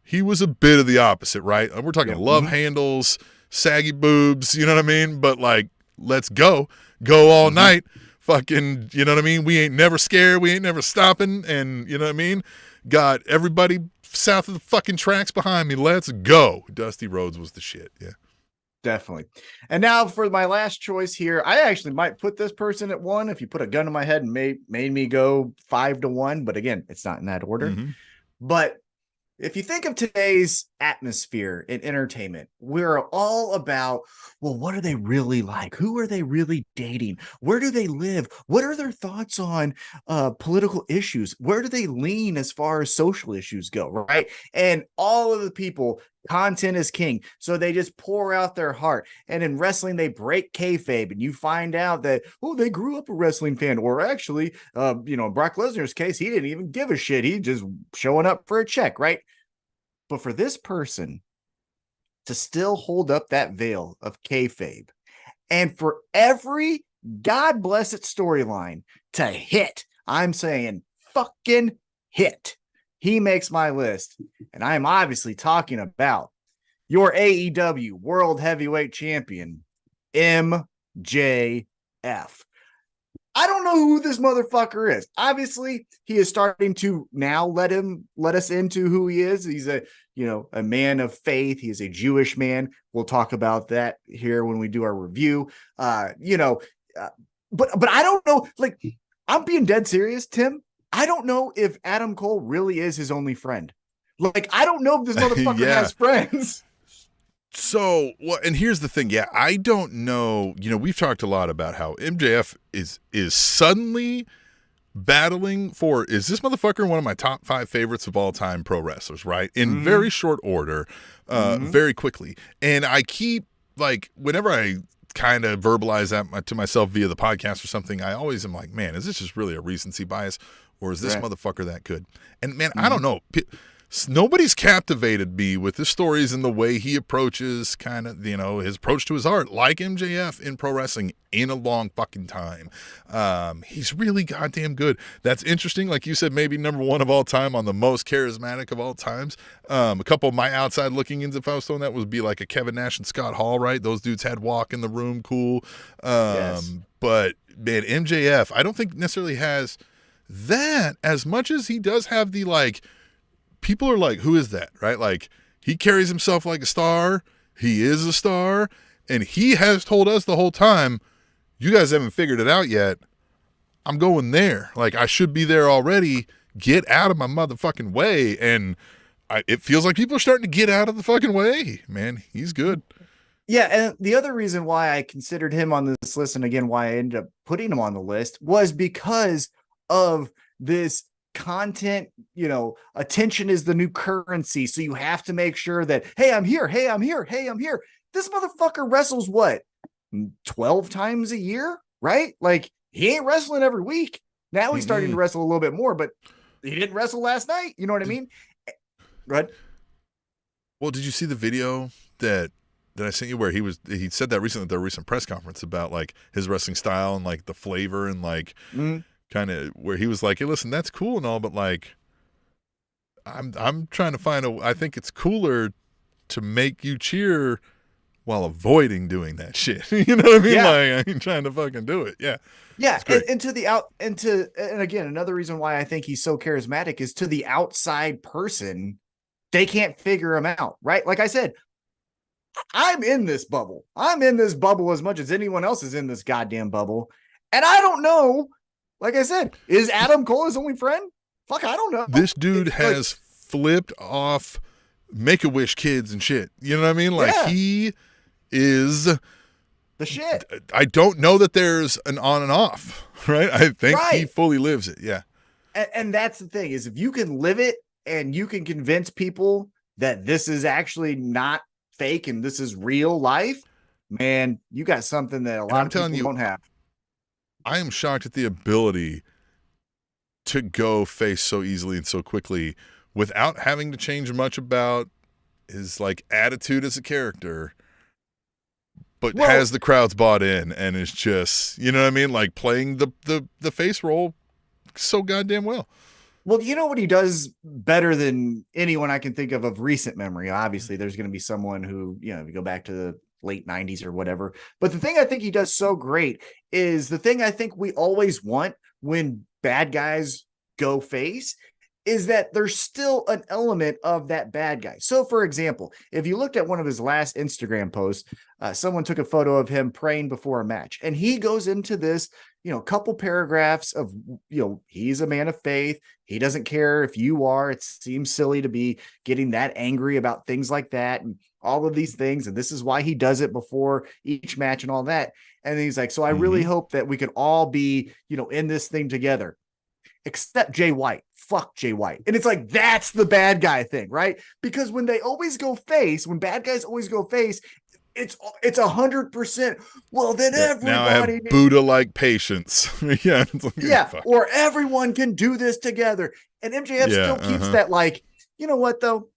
He was a bit of the opposite, right? We're talking love handles, saggy boobs, you know what I mean? But like, let's go all night. Fucking, you know what I mean? We ain't never scared. We ain't never stopping. And you know what I mean? Got everybody south of the fucking tracks behind me. Let's go. Dusty Rhodes was the shit. Yeah.
Definitely. And now for my last choice here, I actually might put this person at 1 if you put a gun to my head and made me go 5-1. But again, it's not in that order. But if you think of today's atmosphere in entertainment, we're all about, well, what are they really like? Who are they really dating? Where do they live? What are their thoughts on political issues? Where do they lean as far as social issues go, right? And all of the people, content is king. So they just pour out their heart. And in wrestling, they break kayfabe. And you find out that, they grew up a wrestling fan. Or actually, Brock Lesnar's case, he didn't even give a shit. He just showing up for a check, right? But for this person to still hold up that veil of kayfabe, and for every God bless it storyline to hit, I'm saying fucking hit, he makes my list. And I'm obviously talking about your AEW World Heavyweight Champion, MJF. I don't know who this motherfucker is. Obviously, he is starting to now let us into who he is. He's a man of faith. He is a Jewish man. We'll talk about that here when we do our review. But I don't know. Like, I'm being dead serious, Tim. I don't know if Adam Cole really is his only friend. Like, I don't know if this motherfucker has friends.
So, and here's the thing. Yeah, I don't know. We've talked a lot about how MJF is suddenly battling for, is this motherfucker one of my top 5 favorites of all time pro wrestlers, right? In very short order, very quickly. And I keep, like, whenever I kind of verbalize that to myself via the podcast or something, I always am like, man, is this just really a recency bias, or is this motherfucker that good? And man, I don't know. Nobody's captivated me with his stories and the way he approaches kind of, his approach to his art, like MJF in pro wrestling, in a long fucking time. He's really goddamn good. That's interesting. Like you said, maybe number 1 of all time on the most charismatic of all times. A couple of my outside looking ins, if I was throwing that, would be like a Kevin Nash and Scott Hall, right? Those dudes had walk in the room, cool. But man, MJF, I don't think necessarily has that as much as he does have the, like, people are like, who is that, right? Like, he carries himself like a star. He is a star. And he has told us the whole time, you guys haven't figured it out yet. I'm going there. Like, I should be there already. Get out of my motherfucking way. And it feels like people are starting to get out of the fucking way. Man, he's good.
Yeah, and the other reason why I considered him on this list, and again, why I ended up putting him on the list, was because of this content. Attention is the new currency. So you have to make sure that, hey, I'm here. Hey, I'm here. Hey, I'm here. This motherfucker wrestles what? 12 times a year, right? Like, he ain't wrestling every week. Now he's starting to wrestle a little bit more, but he didn't wrestle last night. You know what I mean? Go ahead.
Well, did you see the video that I sent you where he said that recently at their recent press conference about like his wrestling style and like the flavor and like kind of where he was like, hey, listen, that's cool and all, but like I'm trying to find I think it's cooler to make you cheer while avoiding doing that shit. You know what I mean?
Yeah.
Like, I ain't trying to fucking do it. Yeah.
Yeah. And again, another reason why I think he's so charismatic is to the outside person, they can't figure him out, right? Like I said, I'm in this bubble. I'm in this bubble as much as anyone else is in this goddamn bubble. And I don't know, like I said, is Adam Cole his only friend? Fuck, I don't know.
This dude has flipped off Make-A-Wish kids and shit. You know what I mean? Like, he is
the shit.
I don't know that there's an on and off, right? I think he fully lives it. Yeah.
And that's the thing, is if you can live it and you can convince people that this is actually not fake and this is real life, man, you got something that a lot of people don't have.
I am shocked at the ability to go face so easily and so quickly without having to change much about his like attitude as a character, but has the crowds bought in and is just, you know what I mean? Like playing the face role so goddamn well.
Well, you know what he does better than anyone I can think of recent memory? Obviously, there's going to be someone who, if you go back to the late 90s or whatever. But the thing I think he does so great is the thing I think we always want when bad guys go face is that there's still an element of that bad guy. So, for example, if you looked at one of his last Instagram posts, someone took a photo of him praying before a match, and he goes into this, couple paragraphs of, he's a man of faith. He doesn't care if you are. It seems silly to be getting that angry about things like that and all of these things. And this is why he does it before each match and all that. And he's like, so I really hope that we could all be, in this thing together, except Jay White. Fuck Jay White. And it's like, that's the bad guy thing, right? Because when they always go face, when bad guys always go face, it's 100%. Well, then everybody
now I have Buddha-like patience. Yeah.
Or everyone can do this together. And MJF still keeps that like, you know what though?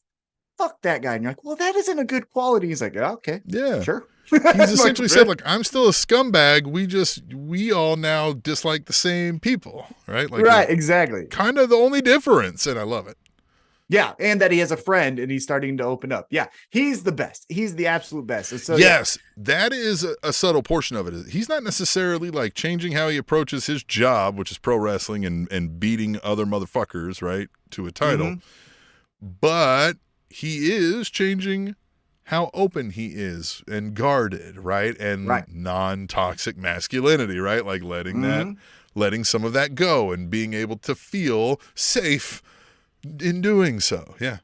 Fuck that guy. And you're like, well, that isn't a good quality. He's like, oh, okay.
Yeah.
Sure.
He's essentially said, like, I'm still a scumbag. We all now dislike the same people, right? Like,
right, exactly.
Kind of the only difference, and I love it.
Yeah, and that he has a friend and he's starting to open up. Yeah, he's the best. He's the absolute best. And so,
yes, that is a subtle portion of it. He's not necessarily like changing how he approaches his job, which is pro wrestling and beating other motherfuckers, right, to a title. But he is changing how open he is and guarded, right? And non-toxic masculinity, right? Like letting some of that go and being able to feel safe in doing so. Yeah.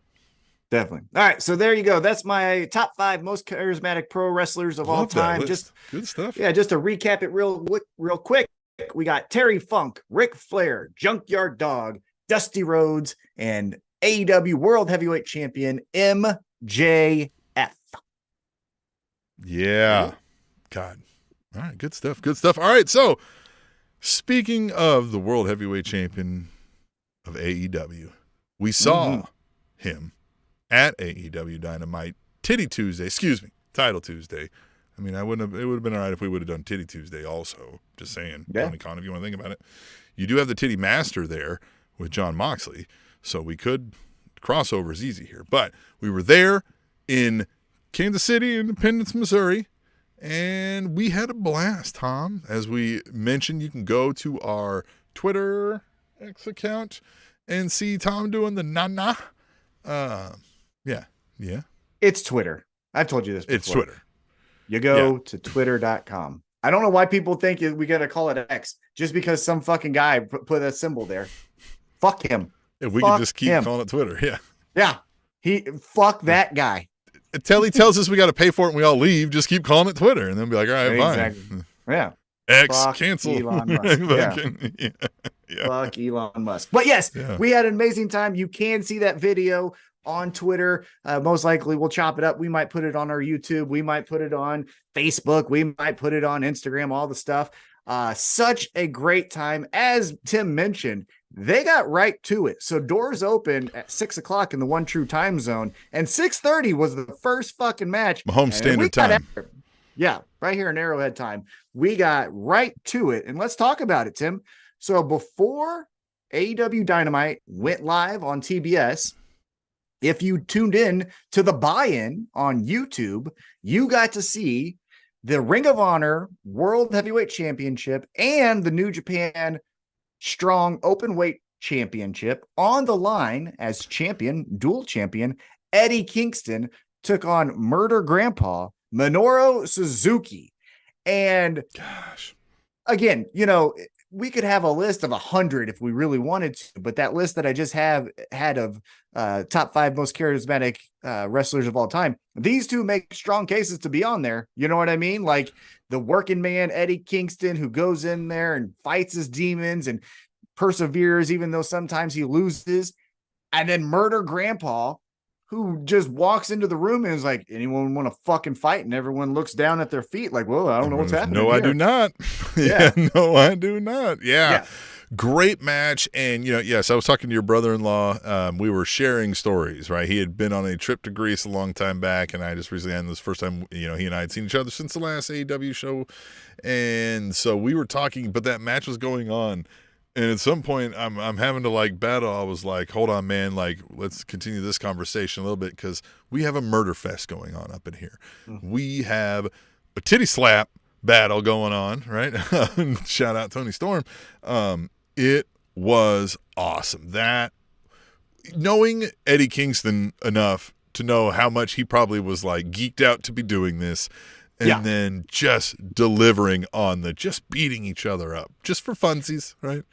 Definitely. All right. So there you go. That's my top 5 most charismatic pro wrestlers of all time. Just
good stuff.
Yeah. Just to recap it real quick. We got Terry Funk, Ric Flair, Junkyard Dog, Dusty Rhodes, and AEW World Heavyweight Champion MJF.
Yeah. God. All right. Good stuff. Good stuff. All right. So speaking of the World Heavyweight Champion of AEW, we saw him at AEW Dynamite Title Tuesday. I mean, it would have been all right if we would have done Titty Tuesday also. Just saying. Tony Khan, if you want to think about it. You do have the Titty Master there with Jon Moxley, so we could crossover is easy here. But we were there in Kansas City, Independence, Missouri, and we had a blast, Tom. As we mentioned, you can go to our Twitter X account and see Tom doing the na-na. Yeah.
It's Twitter. I've told you this before.
It's Twitter.
You go to twitter.com. I don't know why people think we got to call it X just because some fucking guy put a symbol there. Fuck him.
If we could just keep calling it Twitter. Yeah.
Yeah. Fuck that guy.
Until he tells us we got to pay for it and we all leave, just keep calling it Twitter and then be like, all right,
exactly.
fine.
Yeah.
X,
Fuck
cancel.
Elon Musk. Yeah. Fuck Elon Musk. But yes, we had an amazing time. You can see that video on Twitter. Most likely we'll chop it up. We might put it on our YouTube. We might put it on Facebook. We might put it on Instagram, all the stuff. Such a great time. As Tim mentioned, they got right to it. So doors open at 6:00 in the One True time zone, and 6:30 was the first fucking match.
Home standard time.
Yeah, right here in Arrowhead time. We got right to it. And let's talk about it, Tim. So before AEW Dynamite went live on TBS, if you tuned in to the buy-in on YouTube, you got to see the Ring of Honor World Heavyweight Championship and the New Japan Strong Openweight Championship on the line as dual champion, Eddie Kingston took on Murder Grandpa Minoru Suzuki. And again, we could have a list of 100 if we really wanted to, but that list that I just had of top 5 most charismatic wrestlers of all time, these two make strong cases to be on there. You know what I mean? Like the working man, Eddie Kingston, who goes in there and fights his demons and perseveres, even though sometimes he loses. And then Murder Grandpa, who just walks into the room and is like, anyone want to fucking fight? And everyone looks down at their feet like, well, I don't know what's happening.
No, I do not. No, I do not. Yeah. Great match. And, yes, I was talking to your brother-in-law. We were sharing stories, right? He had been on a trip to Greece a long time back, and I just recently had this first time, he and I had seen each other since the last AEW show. And so we were talking, but that match was going on. And at some point, I'm having to battle. I was like, hold on, man. Let's continue this conversation a little bit because we have a murder fest going on up in here. Mm-hmm. We have a titty slap battle going on, right? Shout out Tony Storm. It was awesome. That knowing Eddie Kingston enough to know how much he probably was geeked out to be doing this. And then just delivering on just beating each other up just for funsies, right?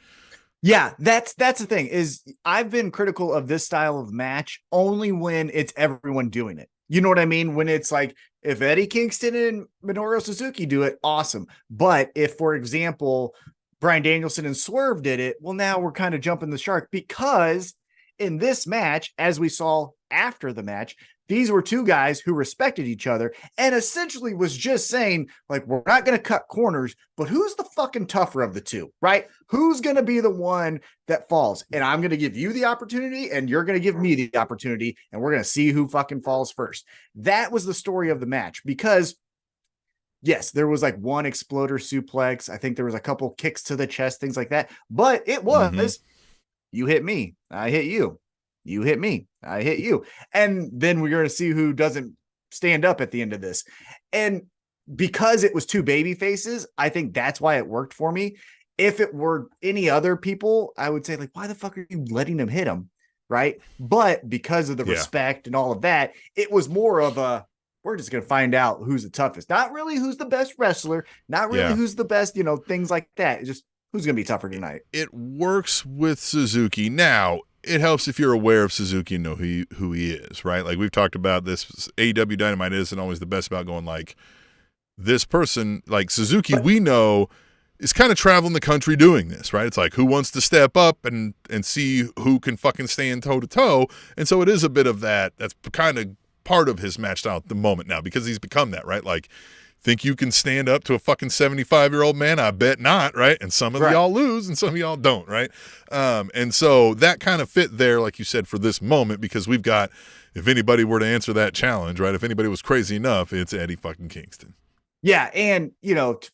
Yeah, that's the thing is I've been critical of this style of match only when it's everyone doing it. You know what I mean? When it's if Eddie Kingston and Minoru Suzuki do it, awesome. But if, for example, Bryan Danielson and Swerve did it, well, now we're kind of jumping the shark because in this match, as we saw after the match, these were two guys who respected each other and essentially was just saying, we're not going to cut corners, but who's the fucking tougher of the two, right? Who's going to be the one that falls? And I'm going to give you the opportunity and you're going to give me the opportunity and we're going to see who fucking falls first. That was the story of the match because, yes, there was one exploder suplex. I think there was a couple kicks to the chest, things like that. But it was, you hit me, I hit you. You hit me, I hit you. And then we're going to see who doesn't stand up at the end of this. And because it was two baby faces, I think that's why it worked for me. If it were any other people, I would say why the fuck are you letting him hit him? Right. But because of the respect and all of that, it was more of we're just going to find out who's the toughest. Not really who's the best wrestler, not really who's the best, things like that. It's just who's going to be tougher tonight.
It works with Suzuki. Now, it helps if you're aware of Suzuki and know who he is, right? We've talked about this. AEW Dynamite isn't always the best about going this person, Suzuki, we know is kind of traveling the country doing this, right? It's who wants to step up and see who can fucking stand toe to toe. And so it is a bit of that. That's kind of part of his match style at the moment now because he's become that, right? Think you can stand up to a fucking 75-year-old man? I bet not, right? And some of y'all lose and some of y'all don't, right? And so that kind of fit there, like you said, for this moment because we've got, if anybody were to answer that challenge, right? If anybody was crazy enough, it's Eddie fucking Kingston.
Yeah, and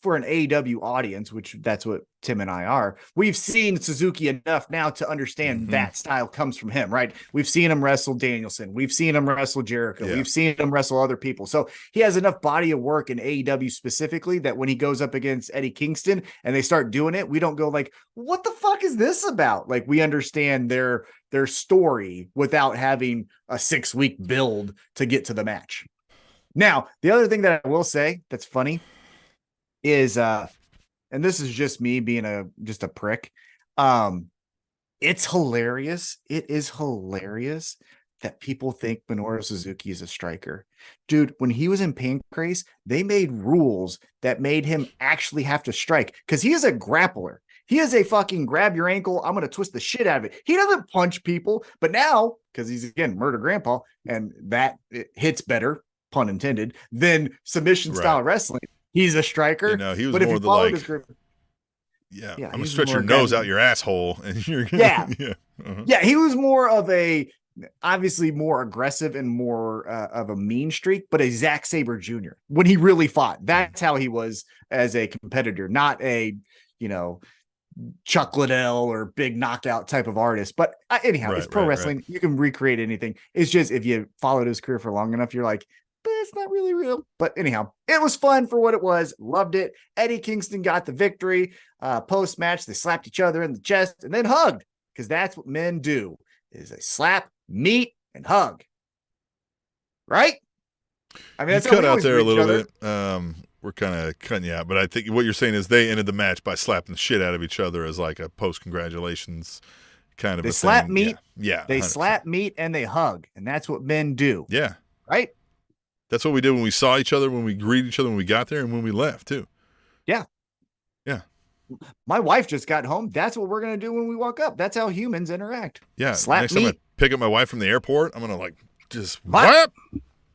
for an AEW audience, which that's what Tim and I are, we've seen Suzuki enough now to understand that style comes from him, right? We've seen him wrestle Danielson, we've seen him wrestle Jericho, we've seen him wrestle other people. So he has enough body of work in AEW specifically that when he goes up against Eddie Kingston and they start doing it, we don't go what the fuck is this about? We understand their story without having a 6-week build to get to the match. Now, the other thing that I will say that's funny is, and this is just me being just a prick. It's hilarious. It is hilarious that people think Minoru Suzuki is a striker. Dude, when he was in Pancrase, they made rules that made him actually have to strike because he is a grappler. He is a fucking grab your ankle. I'm going to twist the shit out of it. He doesn't punch people, but now, because he's, again, murder grandpa, and that it hits better, pun intended, than submission style wrestling. He's a striker.
You know, he was
but
more
if
the like,
yeah,
I'm going to stretch your nose out your asshole. And you're gonna,
yeah.
Yeah. Uh-huh.
Yeah, he was more of obviously more aggressive and more of a mean streak, but a Zack Sabre Jr. when he really fought. That's how he was as a competitor, not a, Chuck Liddell or big knockout type of artist. But anyhow, it's pro wrestling. Right. You can recreate anything. It's just if you followed his career for long enough, you're like, but it's not really real. But anyhow, it was fun for what it was. Loved it. Eddie Kingston got the victory. Post-match, they slapped each other in the chest and then hugged, because that's what men do, is they slap, meet, and hug. Right? I mean, that's
you cut out there a little bit. We're kind of cutting you out, but I think what you're saying is they ended the match by slapping the shit out of each other as like a post-congratulations kind of
they
a
slap,
thing.
Meet.
Yeah.
They
100%.
slap, meet, and they hug. And that's what men do.
Yeah.
Right?
That's what we did when we saw each other, when we greeted each other, when we got there, and when we left, too.
Yeah.
Yeah.
My wife just got home. That's what we're going to do when we walk up. That's how humans interact.
Yeah.
Slap,
next
meet.
time I pick up my wife from the airport, I'm going to like just whap.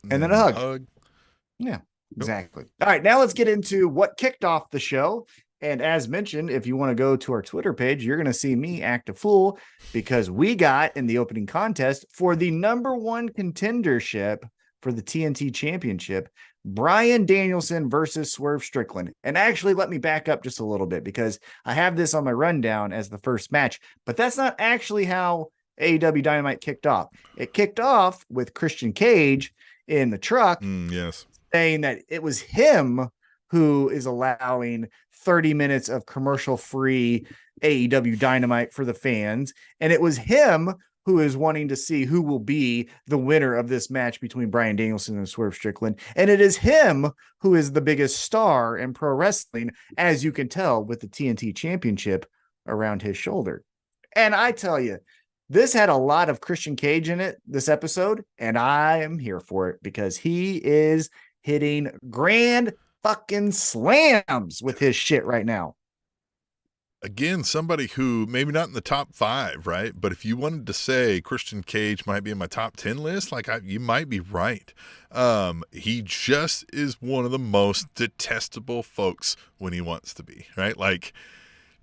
And then a hug. Yeah. Exactly. All right, now let's get into what kicked off the show. And as mentioned, if you want to go to our Twitter page, you're going to see me act a fool because we got in the opening contest for the #1 contendership for the TNT Championship, Bryan Danielson versus Swerve Strickland. And actually, let me back up just a little bit because I have this on my rundown as the first match, but that's not actually how AEW Dynamite kicked off. It kicked off with Christian Cage in the truck.
Yes.
Saying that it was him who is allowing 30 minutes of commercial-free AEW Dynamite for the fans. And it was him who is wanting to see who will be the winner of this match between Bryan Danielson and Swerve Strickland. And it is him who is the biggest star in pro wrestling, as you can tell with the TNT Championship around his shoulder. And I tell you, this had a lot of Christian Cage in it, this episode, and I am here for it because he is hitting grand fucking slams with his shit right now.
Again, somebody who maybe not in the top 5, right? But if you wanted to say Christian Cage might be in my top 10 list, you might be right. He just is one of the most detestable folks when he wants to be, right? Like,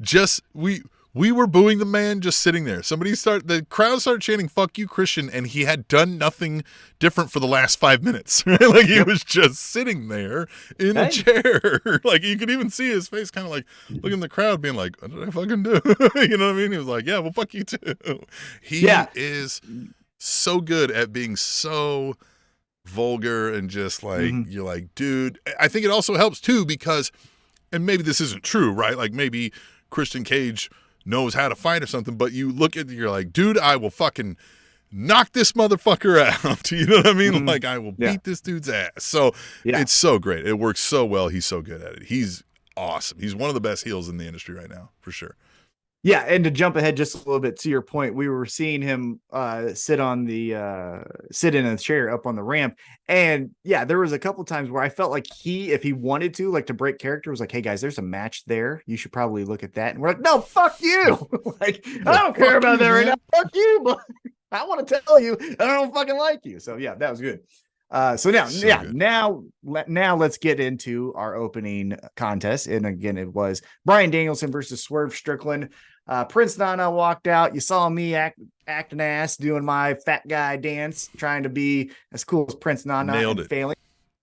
just we were booing the man just sitting there. The crowd started chanting, "Fuck you, Christian," and he had done nothing different for the last 5 minutes. Right? Like he was just sitting there in a chair. Like you could even see his face kind of like looking at the crowd being like, "What did I fucking do?" You know what I mean? He was like, "Yeah, well, fuck you too." He is so good at being so vulgar and just like, you're like, dude. I think it also helps too because, and maybe this isn't true, right? Like maybe Christian Cage knows how to fight or something, but you look at it, you're like, dude, I will fucking knock this motherfucker out. You know what I mean? Like I will beat this dude's ass. So it's so great. It works so well. He's so good at it. He's awesome. He's one of the best heels in the industry right now, for sure.
Yeah, and to jump ahead just a little bit to your point, we were seeing him sit in a chair up on the ramp, and there was a couple times where I felt like if he wanted to, like to break character, was like, "Hey guys, there's a match there. You should probably look at that." And we're like, "No, fuck you! Like I don't care about that right now. Fuck you, but I want to tell you I don't fucking like you." So that was good. Now let's get into our opening contest. And again, it was Bryan Danielson versus Swerve Strickland. Prince Nana walked out. You saw me acting ass, doing my fat guy dance, trying to be as cool as Prince Nana.
Nailed
and
it.
Failing.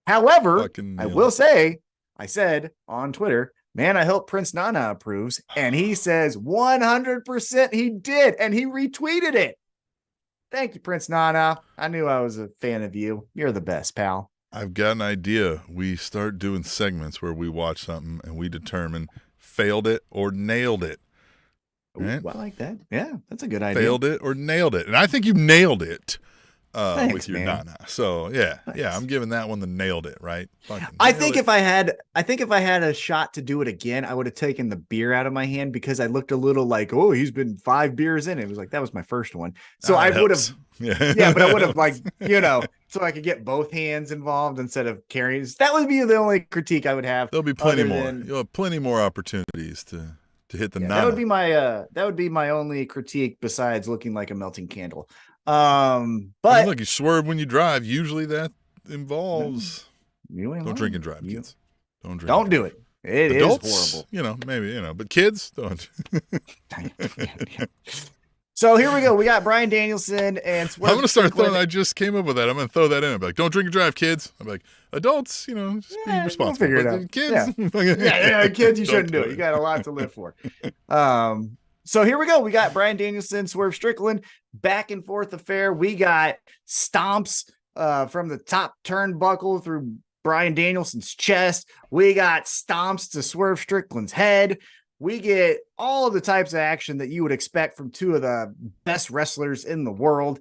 However, I will say, I said on Twitter, man, I hope Prince Nana approves. And he says 100% he did. And he retweeted it. Thank you, Prince Nana. I knew I was a fan of you. You're the best, pal.
I've got an idea. We start doing segments where we watch something and we determine failed it or nailed it. Right?
Ooh, I like that. Yeah, that's a good idea.
Failed it or nailed it. And I think you nailed it.
Thanks,
with your
man.
Nana. So yeah,
Thanks.
I'm giving that one the nailed it, right? Fucking
I
nailed
think
it.
if I had a shot to do it again, I would have taken the beer out of my hand because I looked a little like, oh, he's been 5 beers in. It was like that was my first one. So I
That
would have,
helps. Yeah.
yeah, but I would have like, so I could get both hands involved instead of carrying. That would be the only critique I would have.
There'll be plenty
other
more.
than-
You'll have plenty more opportunities to hit the
Yeah,
Nana.
that would be my only critique besides looking like a melting candle. But
I mean, look, you swerve when you drive. Usually that involves don't drink and drive, kids. Don't drink.
Don't do it. It
Adults,
is horrible.
Maybe, but kids don't.
So here we go. We got Bryan Danielson and Swerve
I'm going to start
Strickland.
throwing, I just came up with that. I'm going to throw that in. I'm like, don't drink and drive, kids. I'm like, adults, just be responsible.
We'll figure it
But
out.
Kids.
Yeah, kids, you
Don't
shouldn't do it. You got a lot to live for. So here we go. We got Bryan Danielson, Swerve Strickland, back and forth affair. We got stomps from the top turnbuckle through Bryan Danielson's chest. We got stomps to Swerve Strickland's head. We get all of the types of action that you would expect from two of the best wrestlers in the world.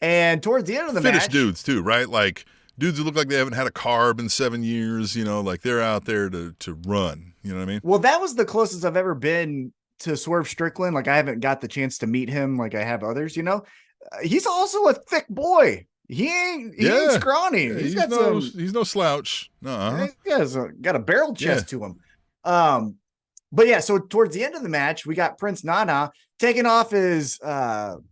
And towards the end of the
Finished
match,
dudes too, right? Like dudes who look like they haven't had a carb in 7 years, like they're out there to run. You know what I mean?
well, that was the closest I've ever been to Swerve Strickland. Like I haven't got the chance to meet him like I have others, he's also a thick boy. He ain't scrawny.
Yeah,
he's
no slouch.
He's got a barrel chest to him. But yeah, so towards the end of the match, we got Prince Nana taking off his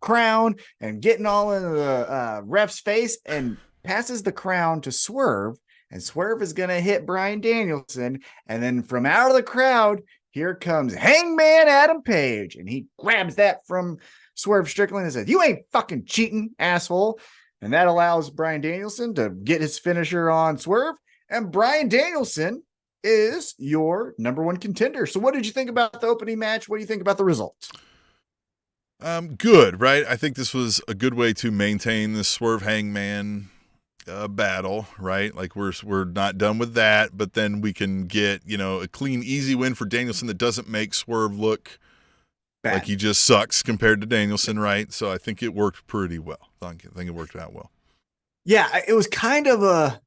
crown and getting all in the ref's face and passes the crown to Swerve. And Swerve is going to hit Bryan Danielson. And then from out of the crowd, here comes Hangman Adam Page. And he grabs that from Swerve Strickland and says, "You ain't fucking cheating, asshole." And that allows Bryan Danielson to get his finisher on Swerve. And Bryan Danielson is your number one contender. So what did you think about the opening match? What do you think about the results?
Good, right? I think this was a good way to maintain the Swerve Hangman battle, right? Like we're not done with that, but then we can get, a clean, easy win for Danielson that doesn't make Swerve look
Bad.
like he just sucks compared to Danielson, right? So I think it worked pretty well. I think it worked out well.
Yeah, it was kind of a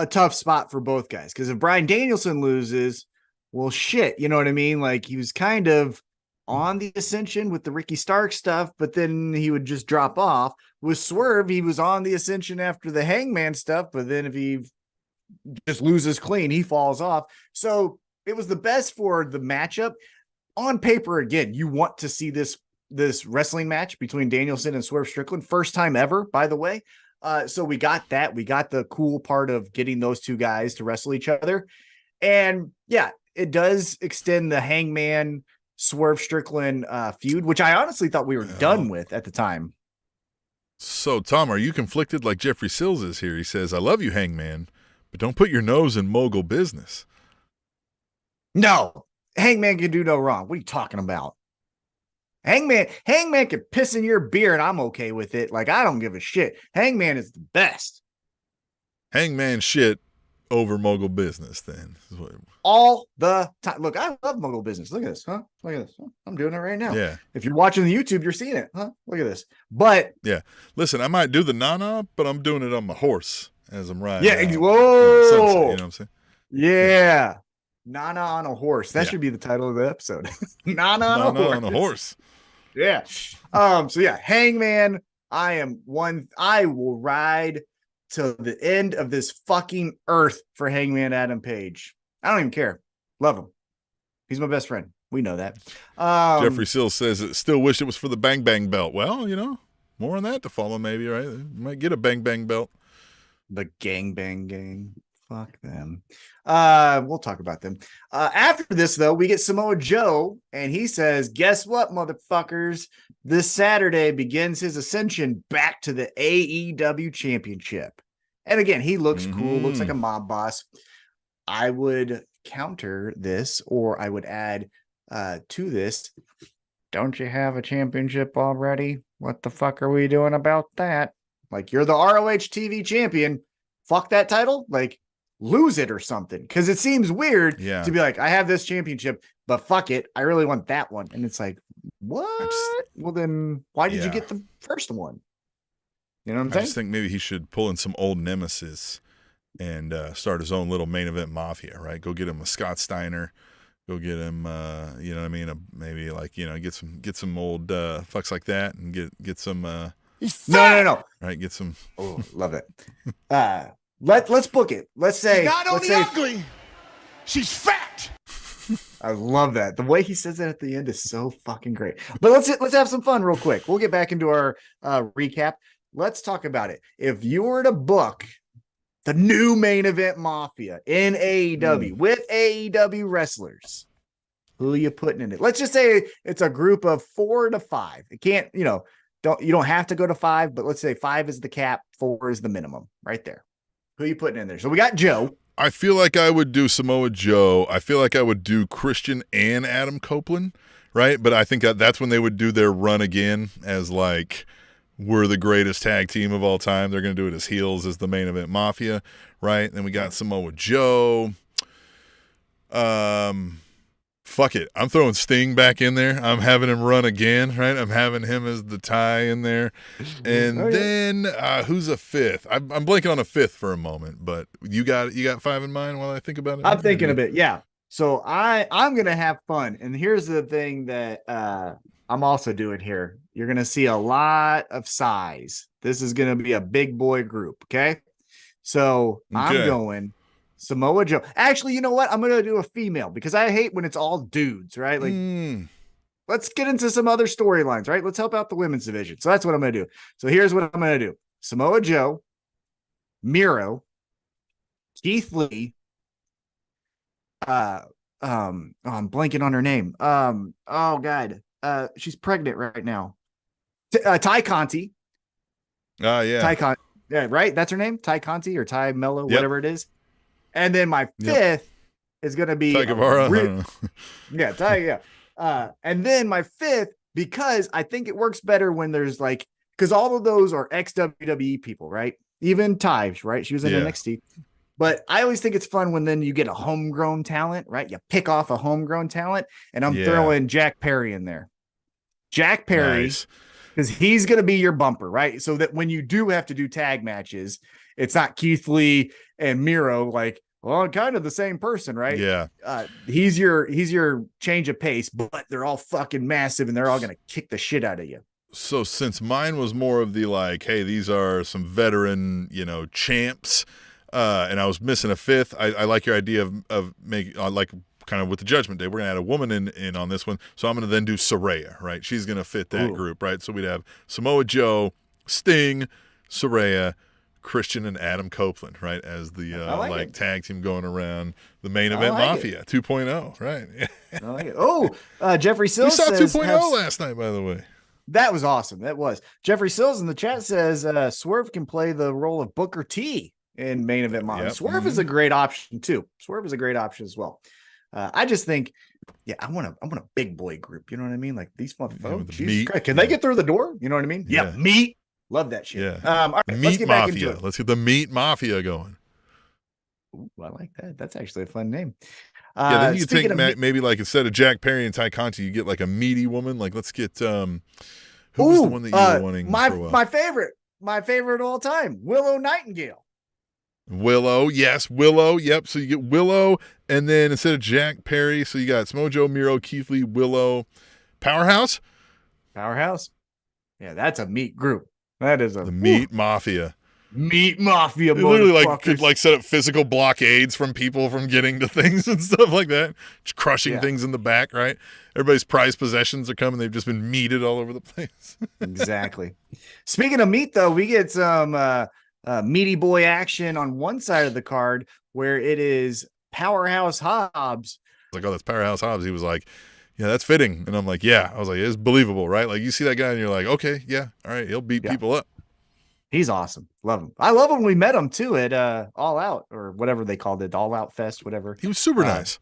tough spot for both guys because if Bryan Danielson loses, well, shit, you know what I mean? Like he was kind of on the ascension with the Ricky Stark stuff, but then he would just drop off. With Swerve, he was on the ascension after the Hangman stuff, but then if he just loses clean, he falls off. So it was the best for the matchup. On paper, again, you want to see this wrestling match between Danielson and Swerve Strickland. First time ever, by the way. So we got that. We got the cool part of getting those two guys to wrestle each other. And yeah, it does extend the Hangman Swerve Strickland feud, which I honestly thought we were done with at the time.
So, Tom, are you conflicted like Jeffrey Sills is here? He says, "I love you, Hangman, but don't put your nose in mogul business."
No, Hangman can do no wrong. What are you talking about? Hangman can piss in your beer and I'm okay with it. Like, I don't give a shit. Hangman is the best.
Hangman shit over mogul business, then.
All the time. Look, I love mogul business. Look at this, huh? Look at this. Huh? I'm doing it right now.
Yeah.
If you're watching the YouTube, you're seeing it, huh? Look at this. But
yeah, listen, I might do the Nana, but I'm doing it on my horse as I'm riding.
Yeah, whoa.
Sunset, you know what I'm saying?
Yeah. Nana on a horse. That should be the title of the episode. Nana on a horse. Yeah. So yeah, Hangman, I will ride to the end of this fucking earth for Hangman Adam Page. I don't even care. Love him. He's my best friend. We know that.
Jeffrey Sills says, "Still wish it was for the Bang Bang belt." Well, more on that to follow maybe, right? You might get a Bang Bang belt.
The Gang Bang Gang. Fuck them. We'll talk about them. After this, though, we get Samoa Joe, and he says, "Guess what, motherfuckers? This Saturday begins his ascension back to the AEW Championship." And again, he looks cool, looks like a mob boss. I would counter this, or I would add to this. Don't you have a championship already? What the fuck are we doing about that? Like, you're the ROH TV champion. Fuck that title. Like, lose it or something. Because it seems weird to be like, I have this championship, but fuck it. I really want that one. And it's like, what? Well, then why did you get the first one? You know what I'm
I
saying?
just think maybe he should pull in some old nemesis and start his own little main event mafia, right? Go get him a Scott Steiner. Go get him, you know what I mean? Maybe like, get some old fucks like that and get some.
No.
Right, get some.
Oh, love it. Let's book it. Let's say
Not only ugly, she's fat.
I love that. The way he says it at the end is so fucking great. But let's have some fun real quick. We'll get back into our recap. Let's talk about it. If you were to book the new main event mafia in AEW with AEW wrestlers, who are you putting in it? Let's just say it's a group of 4 to 5. It can't, you don't have to go to 5, but let's say 5 is the cap, 4 is the minimum, right there. Who are you putting in there? So we got Joe.
I feel like I would do Samoa Joe. I feel like I would do Christian and Adam Copeland, right? But I think that's when they would do their run again as like, we're the greatest tag team of all time. They're going to do it as heels as the main event mafia, right? Then we got Samoa Joe. Fuck it. I'm throwing Sting back in there. I'm having him run again, right? I'm having him as the tie in there. And then who's a fifth? I'm blanking on a fifth for a moment, but you got 5 in mind while I think about it?
I'm thinking a bit, yeah. So I'm going to have fun. And here's the thing that I'm also doing here. You're going to see a lot of size. This is going to be a big boy group, okay? So I'm going Samoa Joe. Actually, you know what? I'm going to do a female because I hate when it's all dudes, right? Like, let's get into some other storylines, right? Let's help out the women's division. So that's what I'm going to do. So here's what I'm going to do. Samoa Joe, Miro, Keith Lee. I'm blanking on her name. Oh God. She's pregnant right now. Ty Conti.
Yeah.
Ty Conti. Yeah, right? That's her name? Ty Conti or Ty Mello, whatever it is. And then my fifth is going to be
Ty Guevara.
And then my fifth, because I think it works better when there's like, because all of those are ex-WWE people, right? Even Ty, right? She was in NXT. But I always think it's fun when then you get a homegrown talent, right? You pick off a homegrown talent, and I'm throwing Jack Perry in there. Jack Perry, because he's going to be your bumper, right? So that when you do have to do tag matches, it's not Keith Lee and Miro, like, well, kind of the same person, right?
Yeah.
He's your change of pace, but they're all fucking massive and they're all going to kick the shit out of you.
So since mine was more of the like, hey, these are some veteran, champs, and I was missing a fifth, I like your idea of making like kind of with the Judgment Day, we're going to add a woman in on this one. So I'm going to then do Saraya, right? She's going to fit that group, right? So we'd have Samoa Joe, Sting, Saraya, Christian, and Adam Copeland, right? As the tag team going around the main event Mafia 2.0, right?
I like it. Jeffrey Sills
we saw 2.0 last night, by the way.
That was awesome. That was. Jeffrey Sills in the chat says Swerve can play the role of Booker T in main event Mafia. Yep. Swerve is a great option too. Swerve is a great option as well. I just think, I want a big boy group. You know what I mean? Like these motherfuckers. Can they get through the door? You know what I mean? Yeah. Meat. Love that shit.
Yeah.
All right, let's get back into it.
Let's get the Meat Mafia going.
Ooh, I like that. That's actually a fun name.
Then you think maybe like instead of Jack Perry and Ty Conti, you get like a meaty woman. Like let's get who was the one that you were wanting?
My favorite of all time, Willow Nightingale.
Willow, yes, Willow. Yep. So you get Willow, and then instead of Jack Perry, so you got Samoa Joe, Miro, Keith Lee, Willow, Powerhouse.
Yeah, that's a meat group. That is the
Meat Mafia.
Meat Mafia.
It literally could set up physical blockades from people from getting to things and stuff like that, just crushing things in the back. Right. Everybody's prized possessions are coming. They've just been meated all over the place.
Exactly. Speaking of meat, though, we get some meaty boy action on one side of the card where it is Powerhouse Hobbs.
Like, oh, that's Powerhouse Hobbs. He was like, yeah, that's fitting. And I'm like, yeah. I was like, it's believable, right? Like you see that guy and you're like, okay, yeah, all right, he'll beat people up.
He's awesome. Love him. I love when we met him too at All Out or whatever they called it, All Out Fest, whatever.
He was super nice.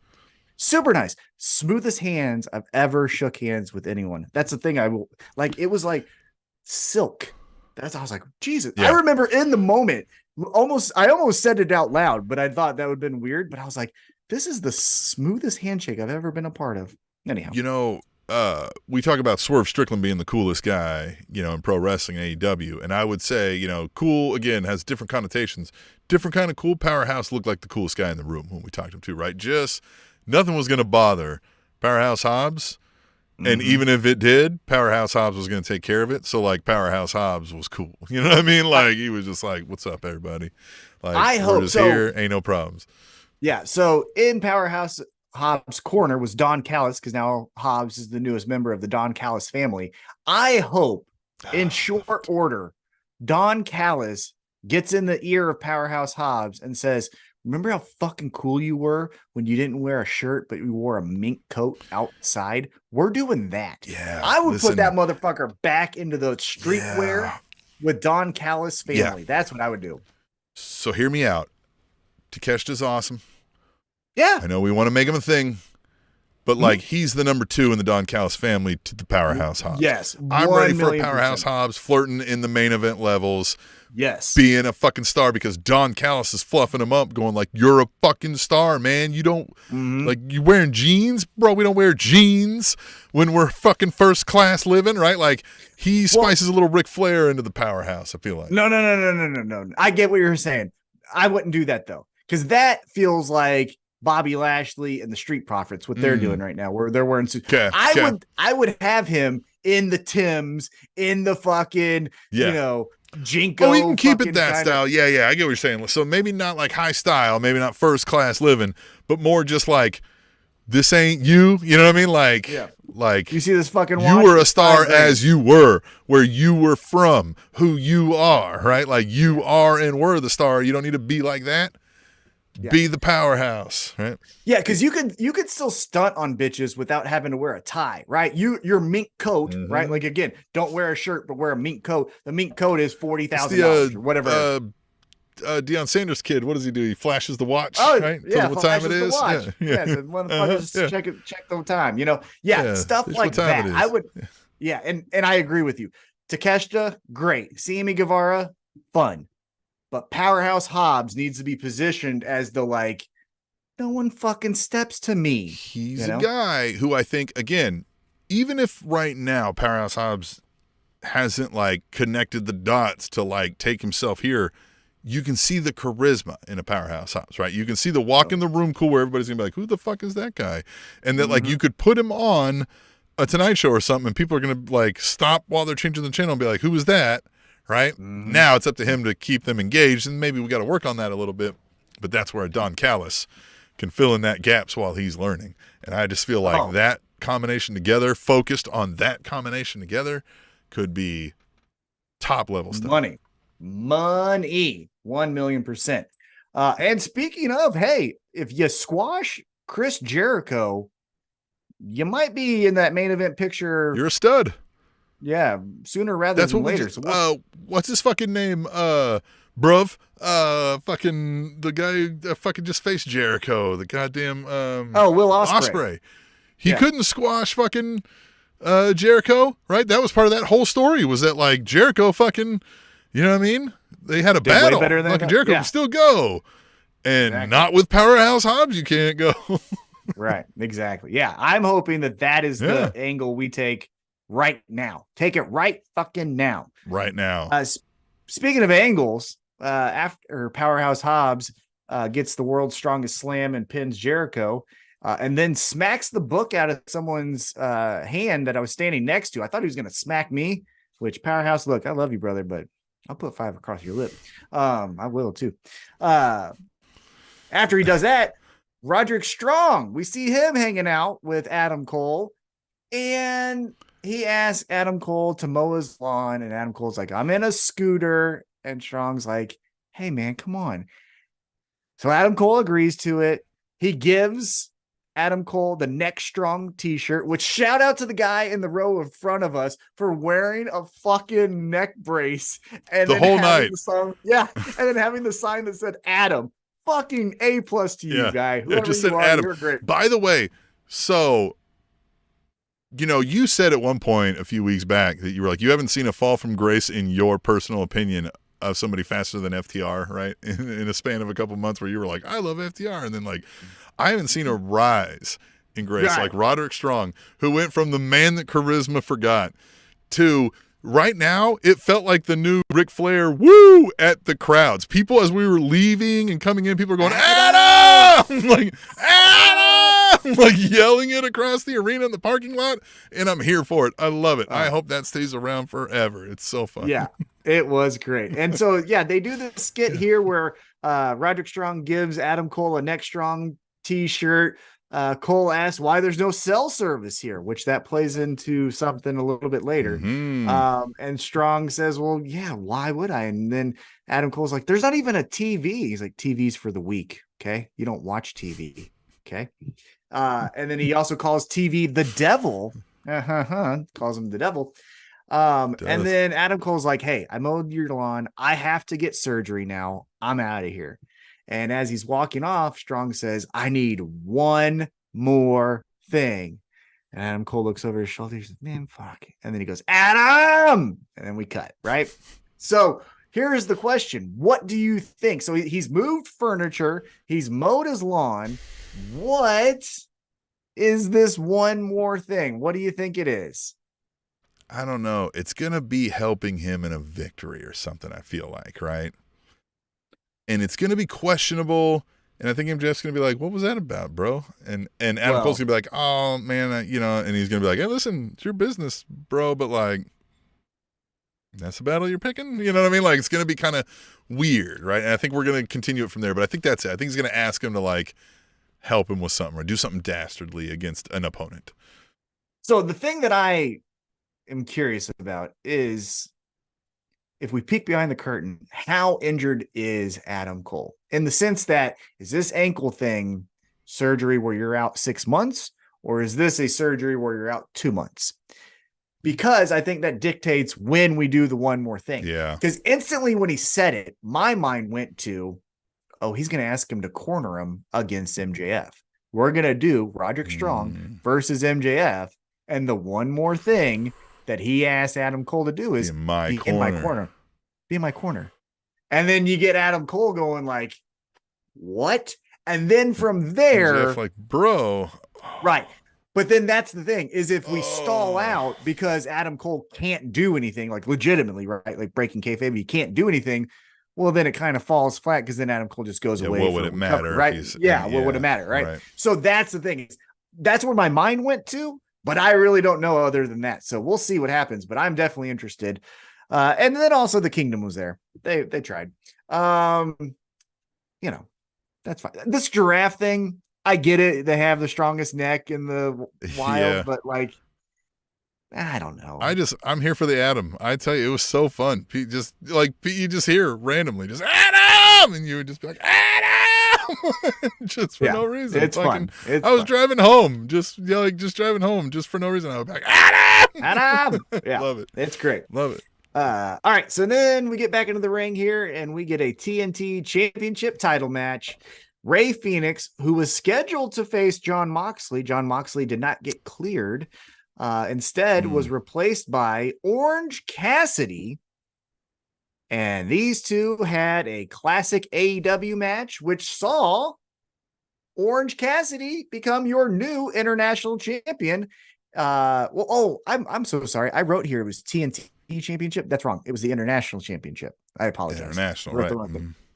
Super nice. Smoothest hands I've ever shook hands with anyone. That's the thing. It was like silk. I was like, Jesus. Yeah. I remember in the moment, I almost said it out loud, but I thought that would have been weird. But I was like, this is the smoothest handshake I've ever been a part of. Anyhow.
we talk about Swerve Strickland being the coolest guy, in pro wrestling AEW, and I would say, cool again has different connotations. Different kind of cool. Powerhouse looked like the coolest guy in the room when we talked to him too, right? Just nothing was going to bother Powerhouse Hobbs, and even if it did, Powerhouse Hobbs was going to take care of it. So like Powerhouse Hobbs was cool. You know what I mean? Like he was just like, "What's up, everybody?" Like
I
we're
hope
just
so.
here, ain't no problems.
Yeah. So in Powerhouse Hobbs' corner was Don Callis, because now Hobbs is the newest member of the Don Callis family. I hope, in short order, Don Callis gets in the ear of Powerhouse Hobbs and says, "Remember how fucking cool you were when you didn't wear a shirt, but you wore a mink coat outside? We're doing that."
Yeah,
I would put that motherfucker back into the streetwear with Don Callis family. That's what I would do.
So hear me out. Takeshita's awesome.
Yeah.
I know we want to make him a thing, but like he's the number 2 in the Don Callis family to the Powerhouse Hobbs.
Yes.
I'm ready for a Powerhouse Hobbs flirting in the main event levels.
Yes.
Being a fucking star because Don Callis is fluffing him up, going like, "You're a fucking star, man. You don't like you wearing jeans, bro. We don't wear jeans when we're fucking first class living, right?" Like he spices a little Ric Flair into the Powerhouse. I feel like
no. I get what you're saying. I wouldn't do that though, because that feels like Bobby Lashley and the Street Profits, what they're doing right now, where they're wearing suits. I would have him in the Timbs, in the fucking, Jinko.
Oh, we can keep it that style. Yeah, I get what you're saying. So maybe not like high style, maybe not first class living, but more just like, this ain't you. You know what I mean? Like
you see this fucking watch?
You were a star as you were, where you were from, who you are, right? Like you are and were the star. You don't need to be like that. Yeah. Be the Powerhouse, right?
Yeah, because you could still stunt on bitches without having to wear a tie, right? Your mink coat, right? Like again, don't wear a shirt, but wear a mink coat. The mink coat is $40,000 or whatever.
Deion Sanders' kid, what does he do? He flashes the watch, right?
Yeah,
what time it is.
Yeah, so motherfuckers check the time. Stuff like that. I would, and I agree with you. Takeshita, great. Sammy Guevara, fun. But Powerhouse Hobbs needs to be positioned as the no one fucking steps to me.
He's a guy who I think, again, even if right now Powerhouse Hobbs hasn't connected the dots to take himself here, you can see the charisma in a Powerhouse Hobbs, right? You can see the walk in the room cool where everybody's gonna be like, "Who the fuck is that guy?" And that you could put him on a Tonight Show or something, and people are gonna stop while they're changing the channel and be like, "Who is that?" Right? Now it's up to him to keep them engaged, and maybe we got to work on that a little bit, but that's where Don Callis can fill in that gaps while he's learning. And I just feel like that combination together, focused on that combination together, could be top level stuff.
Money, 1,000,000%. And speaking of, hey, if you squash Chris Jericho, you might be in that main event picture.
You're a stud.
Yeah, sooner rather than later.
What's his fucking name? Bruv. Fucking the guy fucking just faced Jericho. The goddamn
Will Ospreay.
He couldn't squash fucking Jericho, right? That was part of that whole story, was that Jericho fucking, you know what I mean? They had a battle.
Way better than
Jericho can still go. And not with Powerhouse Hobbs, you can't go.
Right, exactly. Yeah, I'm hoping that is the angle we take right now. Take it right fucking now.
Right now.
Speaking of angles, after Powerhouse Hobbs gets the world's strongest slam and pins Jericho, and then smacks the book out of someone's hand that I was standing next to. I thought he was going to smack me, which Powerhouse, look, I love you, brother, but I'll put 5 across your lip. I will too. After he does that, Roderick Strong, we see him hanging out with Adam Cole, and he asks Adam Cole to mow his lawn, and Adam Cole's like, "I'm in a scooter," and Strong's like, "Hey man, come on." So Adam Cole agrees to it. He gives Adam Cole the Neck Strong t-shirt, which shout out to the guy in the row in front of us for wearing a fucking neck brace and
the whole night.
And then having the sign that said Adam. Fucking A+ to you, guy.
Yeah, just said Adam.
You're great.
By the way, so you said at one point a few weeks back that you were like, you haven't seen a fall from grace in your personal opinion of somebody faster than FTR, right? In a span of a couple months, where you were like, I love FTR, and then I haven't seen a rise in grace,
Right.
like Roderick Strong, who went from the man that charisma forgot to right now, it felt like the new Ric Flair woo at the crowds. People, as we were leaving and coming in, people are going, Adam! Like, Adam! Like yelling it across the arena in the parking lot. And I'm here for it. I love it. I hope that stays around forever. It's so fun.
Yeah, it was great. And so, yeah, they do this skit here where Roderick Strong gives Adam Cole a Neck Strong t-shirt. Cole asks why there's no cell service here, which that plays into something a little bit later. And Strong says, well, yeah, why would I? And then Adam Cole's like, there's not even a TV. He's like, TV's for the weak. Okay. You don't watch TV. Okay. And then he also calls TV the devil. Calls him the devil. And then Adam Cole's like, hey, I mowed your lawn. I have to get surgery now. I'm out of here. And as he's walking off, Strong says, I need one more thing. And Adam Cole looks over his shoulder. He says, man, fuck. And then he goes, Adam. And then we cut, right? So here's the question. What do you think? So he's moved furniture. He's mowed his lawn. What is this one more thing? What do you think it is?
I don't know. It's going to be helping him in a victory or something, I feel like, right? And it's going to be questionable. And I think MJF's going to be like, what was that about, bro? And Adam Cole's going to be like, oh, man, and he's going to be like, hey, listen, it's your business, bro. But, like, that's the battle you're picking? You know what I mean? Like, it's going to be kind of weird, right? And I think we're going to continue it from there. But I think that's it. I think he's going to ask him to, like, help him with something or do something dastardly against an opponent.
So the thing that I am curious about is, if we peek behind the curtain, how injured is Adam Cole? In the sense that, is this ankle thing surgery where you're out 6 months, or is this a surgery where you're out 2 months? Because I think that dictates when we do the one more thing.
Yeah.
Because instantly when he said it, my mind went to, oh, he's going to ask him to corner him against MJF. We're going to do Roderick Strong versus MJF. And the one more thing that he asked Adam Cole to do is
in my
corner. Be in my corner. And then you get Adam Cole going like, what? And then from there,
MJF like, bro.
Right. But then that's the thing, is if we stall out because Adam Cole can't do anything, like legitimately, right? Like breaking kayfabe, he can't do anything. Well, then it kind of falls flat because then Adam Cole just goes away.
What would it matter?
Right. What would it matter? Right. So that's the thing. That's where my mind went to, but I really don't know other than that. So we'll see what happens, but I'm definitely interested. And then also the Kingdom was there. They tried. That's fine. This giraffe thing, I get it. They have the strongest neck in the wild, but like, I don't know. I'm here for the Adam. I tell you, it was so fun. You just hear randomly, just Adam, and you would just be like, Adam, just for no reason. It's fun.
I was driving home, just driving home, just for no reason. I would be like, Adam.
Yeah,
love it.
It's great.
Love it.
All right, so then we get back into the ring here, and we get a TNT Championship title match. Rey Fenix, who was scheduled to face Jon Moxley. Jon Moxley did not get cleared. Instead was replaced by Orange Cassidy. And these two had a classic AEW match, which saw Orange Cassidy become your new international champion. I'm so sorry. I wrote here it was TNT Championship. That's wrong. It was the International Championship. I apologize.
International, right?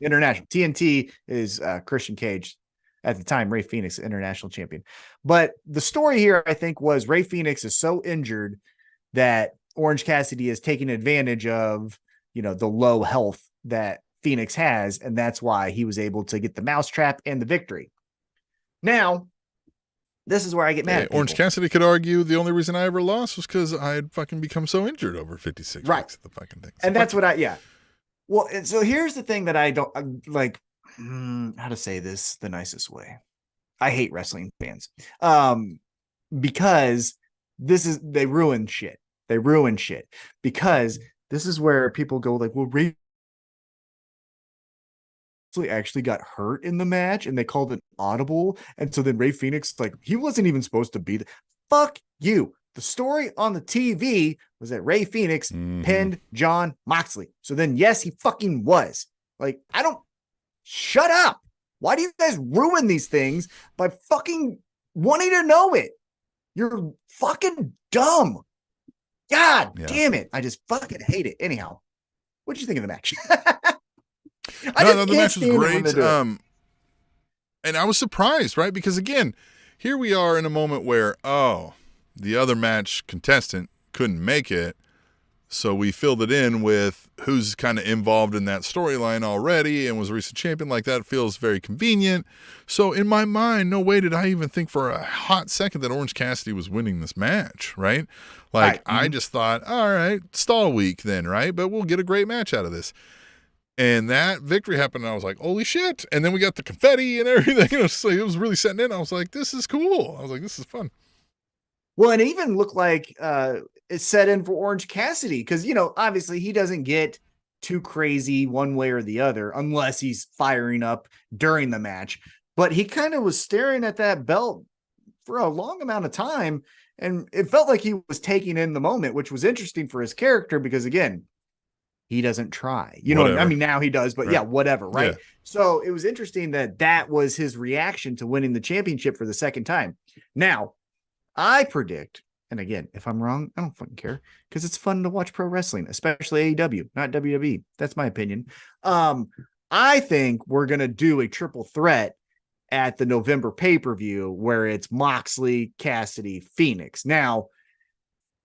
International. TNT is Christian Cage. At the time, Rey Fenix, international champion. But the story here, I think, was Rey Fenix is so injured that Orange Cassidy is taking advantage of, the low health that Phoenix has. And that's why he was able to get the mousetrap and the victory. Now, this is where I get mad at people.
Orange Cassidy could argue the only reason I ever lost was because I had fucking become so injured over 56 weeks of the fucking thing.
And that's what Well, and so here's the thing that I don't like. How to say this the nicest way. I hate wrestling fans. Because they ruin shit. Because this is where people go like, well, Rey actually got hurt in the match and they called it audible. And so then Rey Fenix, like, he wasn't even supposed to be fuck you. The story on the TV was that Rey Fenix pinned Jon Moxley. So then, yes, he fucking was. Like, shut up. Why do you guys ruin these things by fucking wanting to know it. You're fucking dumb. God damn it. I just fucking hate it. Anyhow, what'd you think of the match?
The match was great. And I was surprised, right? Because again, here we are in a moment where, the other match contestant couldn't make it. So we filled it in with who's kind of involved in that storyline already and was a recent champion. Like, that feels very convenient. So in my mind, no way did I even think for a hot second that Orange Cassidy was winning this match, right? Like, I just thought, all right, stall week then, right? But we'll get a great match out of this. And that victory happened, and I was like, holy shit. And then we got the confetti and everything. It was really setting in. I was like, this is cool. I was like, this is fun.
Well, and it even looked like it's set in for Orange Cassidy because, obviously he doesn't get too crazy one way or the other unless he's firing up during the match. But he kind of was staring at that belt for a long amount of time, and it felt like he was taking in the moment, which was interesting for his character because, again, he doesn't try. You know what I mean? Now he does, but whatever, right? Yeah. So it was interesting that was his reaction to winning the championship for the second time. Now, I predict, and again, if I'm wrong, I don't fucking care because it's fun to watch pro wrestling, especially AEW, not WWE. That's my opinion. I think we're going to do a triple threat at the November pay-per-view where it's Moxley, Cassidy, Phoenix. Now,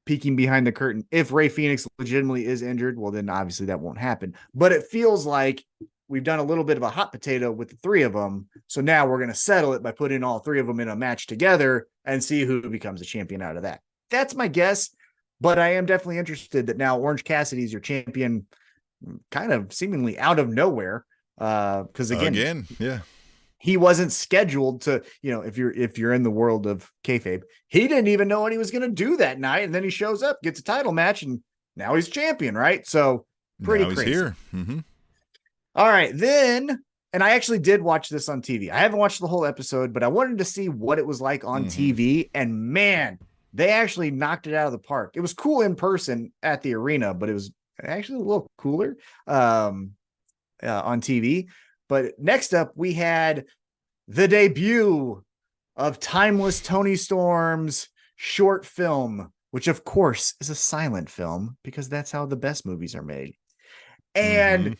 peeking behind the curtain, if Rey Fenix legitimately is injured, well, then obviously that won't happen. But it feels like we've done a little bit of a hot potato with the three of them. So now we're going to settle it by putting all three of them in a match together and see who becomes a champion out of that. That's my guess. But I am definitely interested that now Orange Cassidy is your champion kind of seemingly out of nowhere. Because again, he wasn't scheduled to, if you're in the world of kayfabe, he didn't even know what he was going to do that night. And then he shows up, gets a title match, and now he's champion, right? So pretty crazy. He's here. Mm-hmm. All right, then, and I actually did watch this on TV. I haven't watched the whole episode, but I wanted to see what it was like on TV. And man, they actually knocked it out of the park. It was cool in person at the arena, but it was actually a little cooler on TV. But next up, we had the debut of Timeless Tony Storm's short film, which of course is a silent film because that's how the best movies are made. And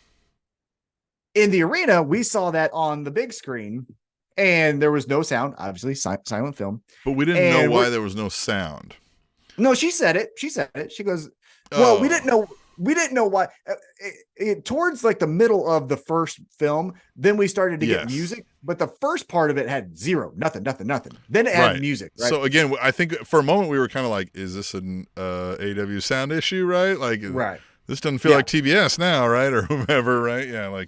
in the arena, we saw that on the big screen and there was no sound, obviously silent film.
But we didn't know why there was no sound.
No, she said it. She goes, well, we didn't know why. Towards like the middle of the first film, then we started to get music, but the first part of it had nothing. Then it had music. Right?
So again, I think for a moment we were kind of like, is this an AEW sound issue, right? Like, this doesn't feel like TBS now, right? Or whomever, right? Yeah.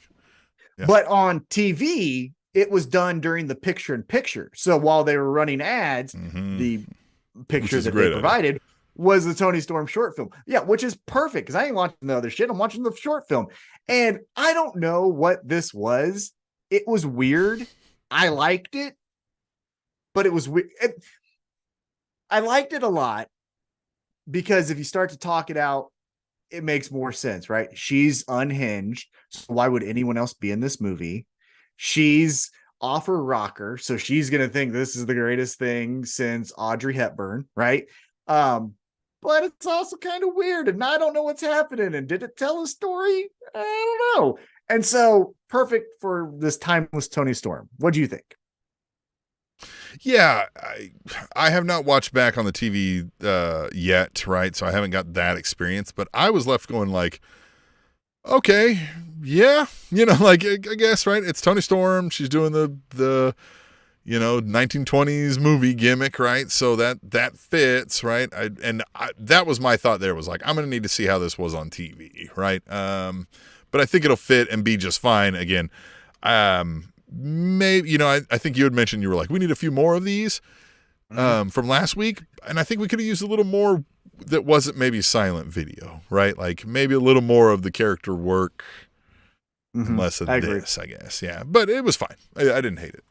But on TV, it was done during the picture-in-picture. So while they were running ads, the picture that they provided was the Tony Storm short film. Yeah, which is perfect because I ain't watching the other shit. I'm watching the short film. And I don't know what this was. It was weird. I liked it, but it was weird. I liked it a lot because if you start to talk it out, it makes more sense, right? She's unhinged. So why would anyone else be in this movie? She's off her rocker. So she's going to think this is the greatest thing since Audrey Hepburn, right? But it's also kind of weird and I don't know what's happening. And did it tell a story? I don't know. And so perfect for this Timeless Tony Storm. What do you think?
Yeah, I have not watched back on the TV yet, right? So I haven't got that experience, but I was left going like, okay, yeah, like I guess, right? It's Tony Storm. She's doing the 1920s movie gimmick, right? So that fits, right? That was my thought there was like, I'm going to need to see how this was on TV, right? But I think it'll fit and be just fine. Again, maybe, I think you had mentioned, you were like, we need a few more of these from last week. And I think we could have used a little more that wasn't maybe silent video, right? Like maybe a little more of the character work and less of this, I guess. Yeah. But it was fine. I didn't hate it.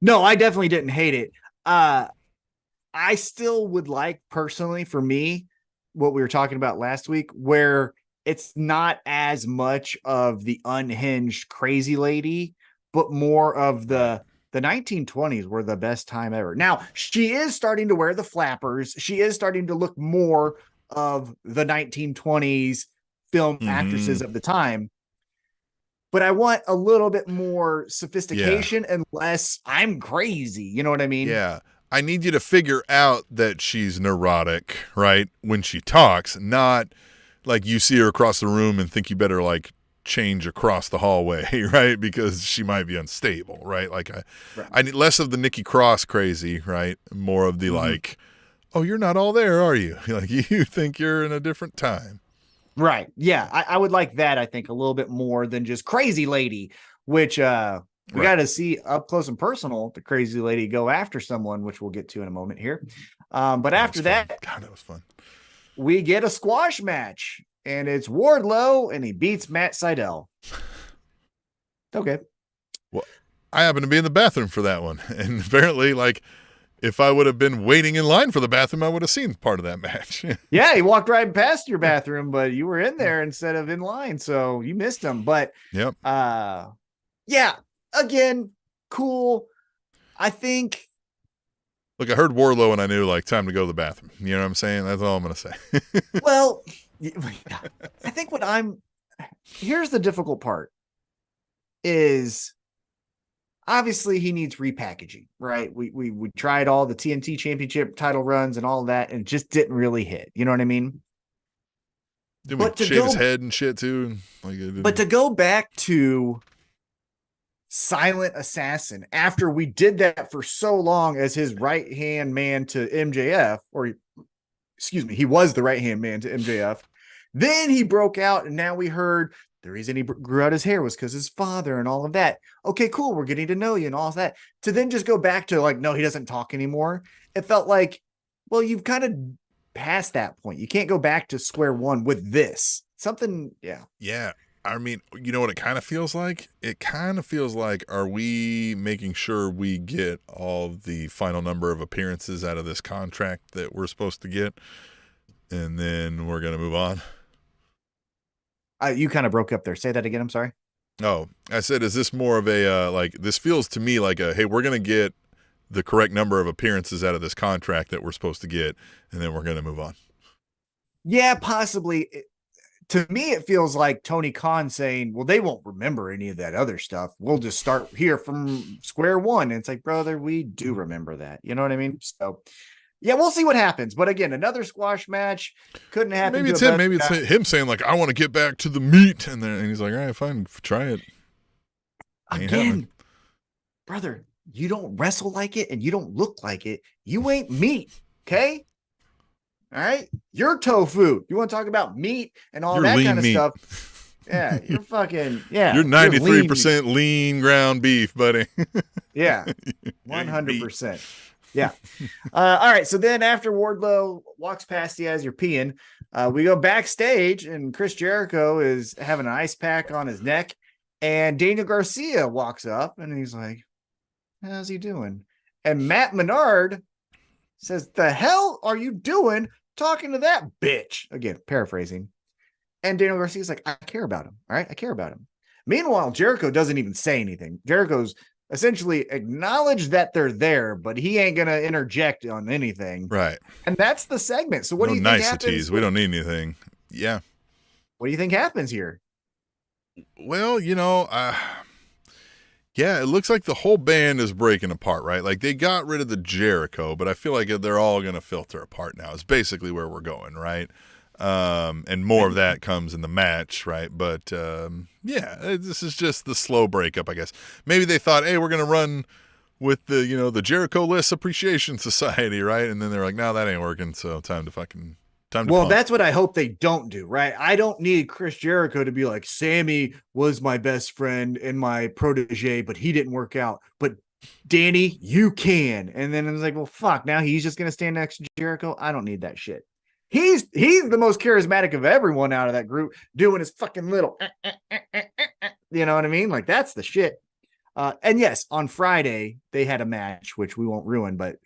No, I definitely didn't hate it. I still would like personally for me, what we were talking about last week, where it's not as much of the unhinged crazy lady, but more of the the 1920s were the best time ever. Now, she is starting to wear the flappers. She is starting to look more of the 1920s film actresses of the time. But I want a little bit more sophistication and less I'm crazy. You know what I mean?
Yeah. I need you to figure out that she's neurotic, right? When she talks, not like you see her across the room and think you better like change across the hallway, right? Because she might be unstable, right? Like I need less of the Nikki Cross crazy, right? More of the like, oh, you're not all there, are you? Like you think you're in a different time.
Right. Yeah. I would like that, I think, a little bit more than just crazy lady, which we got to see up close and personal the crazy lady go after someone, which we'll get to in a moment here. But after that,
God, that was fun.
We get a squash match, and it's Wardlow, and he beats Matt Sydal. Okay.
Well, I happen to be in the bathroom for that one. And apparently, like, if I would have been waiting in line for the bathroom, I would have seen part of that match.
Yeah, he walked right past your bathroom, but you were in there instead of in line, so you missed him. But
yep.
Yeah, again, cool. I think.
Look, I heard Wardlow and I knew, like, time to go to the bathroom. You know what I'm saying? That's all I'm going to say.
Well, I think here's the difficult part is obviously he needs repackaging, right? We tried all the TNT championship title runs and all that, and it just didn't really hit. You know what I mean?
Didn't we shave his head and shit too?
But to go back to Silent Assassin, after we did that for so long as his right-hand man to MJF, or excuse me, he was the right-hand man to MJF. Then he broke out, and now we heard the reason he grew out his hair was because his father and all of that. Okay, cool. We're getting to know you and all of that. To then just go back to like, no, he doesn't talk anymore. It felt like, well, you've kind of passed that point. You can't go back to square one with this. Something, yeah.
Yeah. I mean, you know what it kind of feels like? It kind of feels like, are we making sure we get all the final number of appearances out of this contract that we're supposed to get? And then we're going to move on.
You kind of broke up there. Say that again. I'm sorry.
Oh, I said, is this more of a, like, this feels to me like hey, we're going to get the correct number of appearances out of this contract that we're supposed to get, and then we're going to move on.
Yeah, possibly. To me, it feels like Tony Khan saying, well, they won't remember any of that other stuff. We'll just start here from square one. And it's like, brother, we do remember that. You know what I mean? So, yeah, we'll see what happens. But again, another squash match couldn't happen.
Maybe it's him. Maybe it's him saying, like, I want to get back to the meat. And he's like, all right, fine, try it.
Again, brother, you don't wrestle like it and you don't look like it. You ain't meat. Okay. All right. You're tofu. You want to talk about meat and all that kind of stuff. Yeah. You're fucking, yeah.
You're 93% lean ground beef, buddy.
Yeah. 100%. Yeah. All right. So then after Wardlow walks past you as you're peeing, we go backstage and Chris Jericho is having an ice pack on his neck. And Daniel Garcia walks up and he's like, how's he doing? And Matt Menard says, the hell are you doing talking to that bitch? Again, paraphrasing. And Daniel Garcia's like, I care about him. All right. I care about him. Meanwhile, Jericho doesn't even say anything. Jericho's essentially acknowledged that they're there, but he ain't going to interject on anything.
Right.
And that's the segment. So what do you think happens?
We don't need anything. Yeah.
What do you think happens here?
Well, yeah, it looks like the whole band is breaking apart, right? Like they got rid of the Jericho, but I feel like they're all going to filter apart now. It's basically where we're going, right? And more of that comes in the match, right? But yeah, this is just the slow breakup, I guess. Maybe they thought, hey, we're going to run with the, the Jericho Less Appreciation Society, right? And then they're like, no, that ain't working. So time to pump.
That's what I hope they don't do, right? I don't need Chris Jericho to be like, Sammy was my best friend and my protege, but he didn't work out. But Danny, you can. And then it's like, well, fuck, now he's just going to stand next to Jericho. I don't need that shit. He's the most charismatic of everyone out of that group, doing his fucking little, you know what I mean? Like that's the shit. And yes, on Friday they had a match, which we won't ruin, but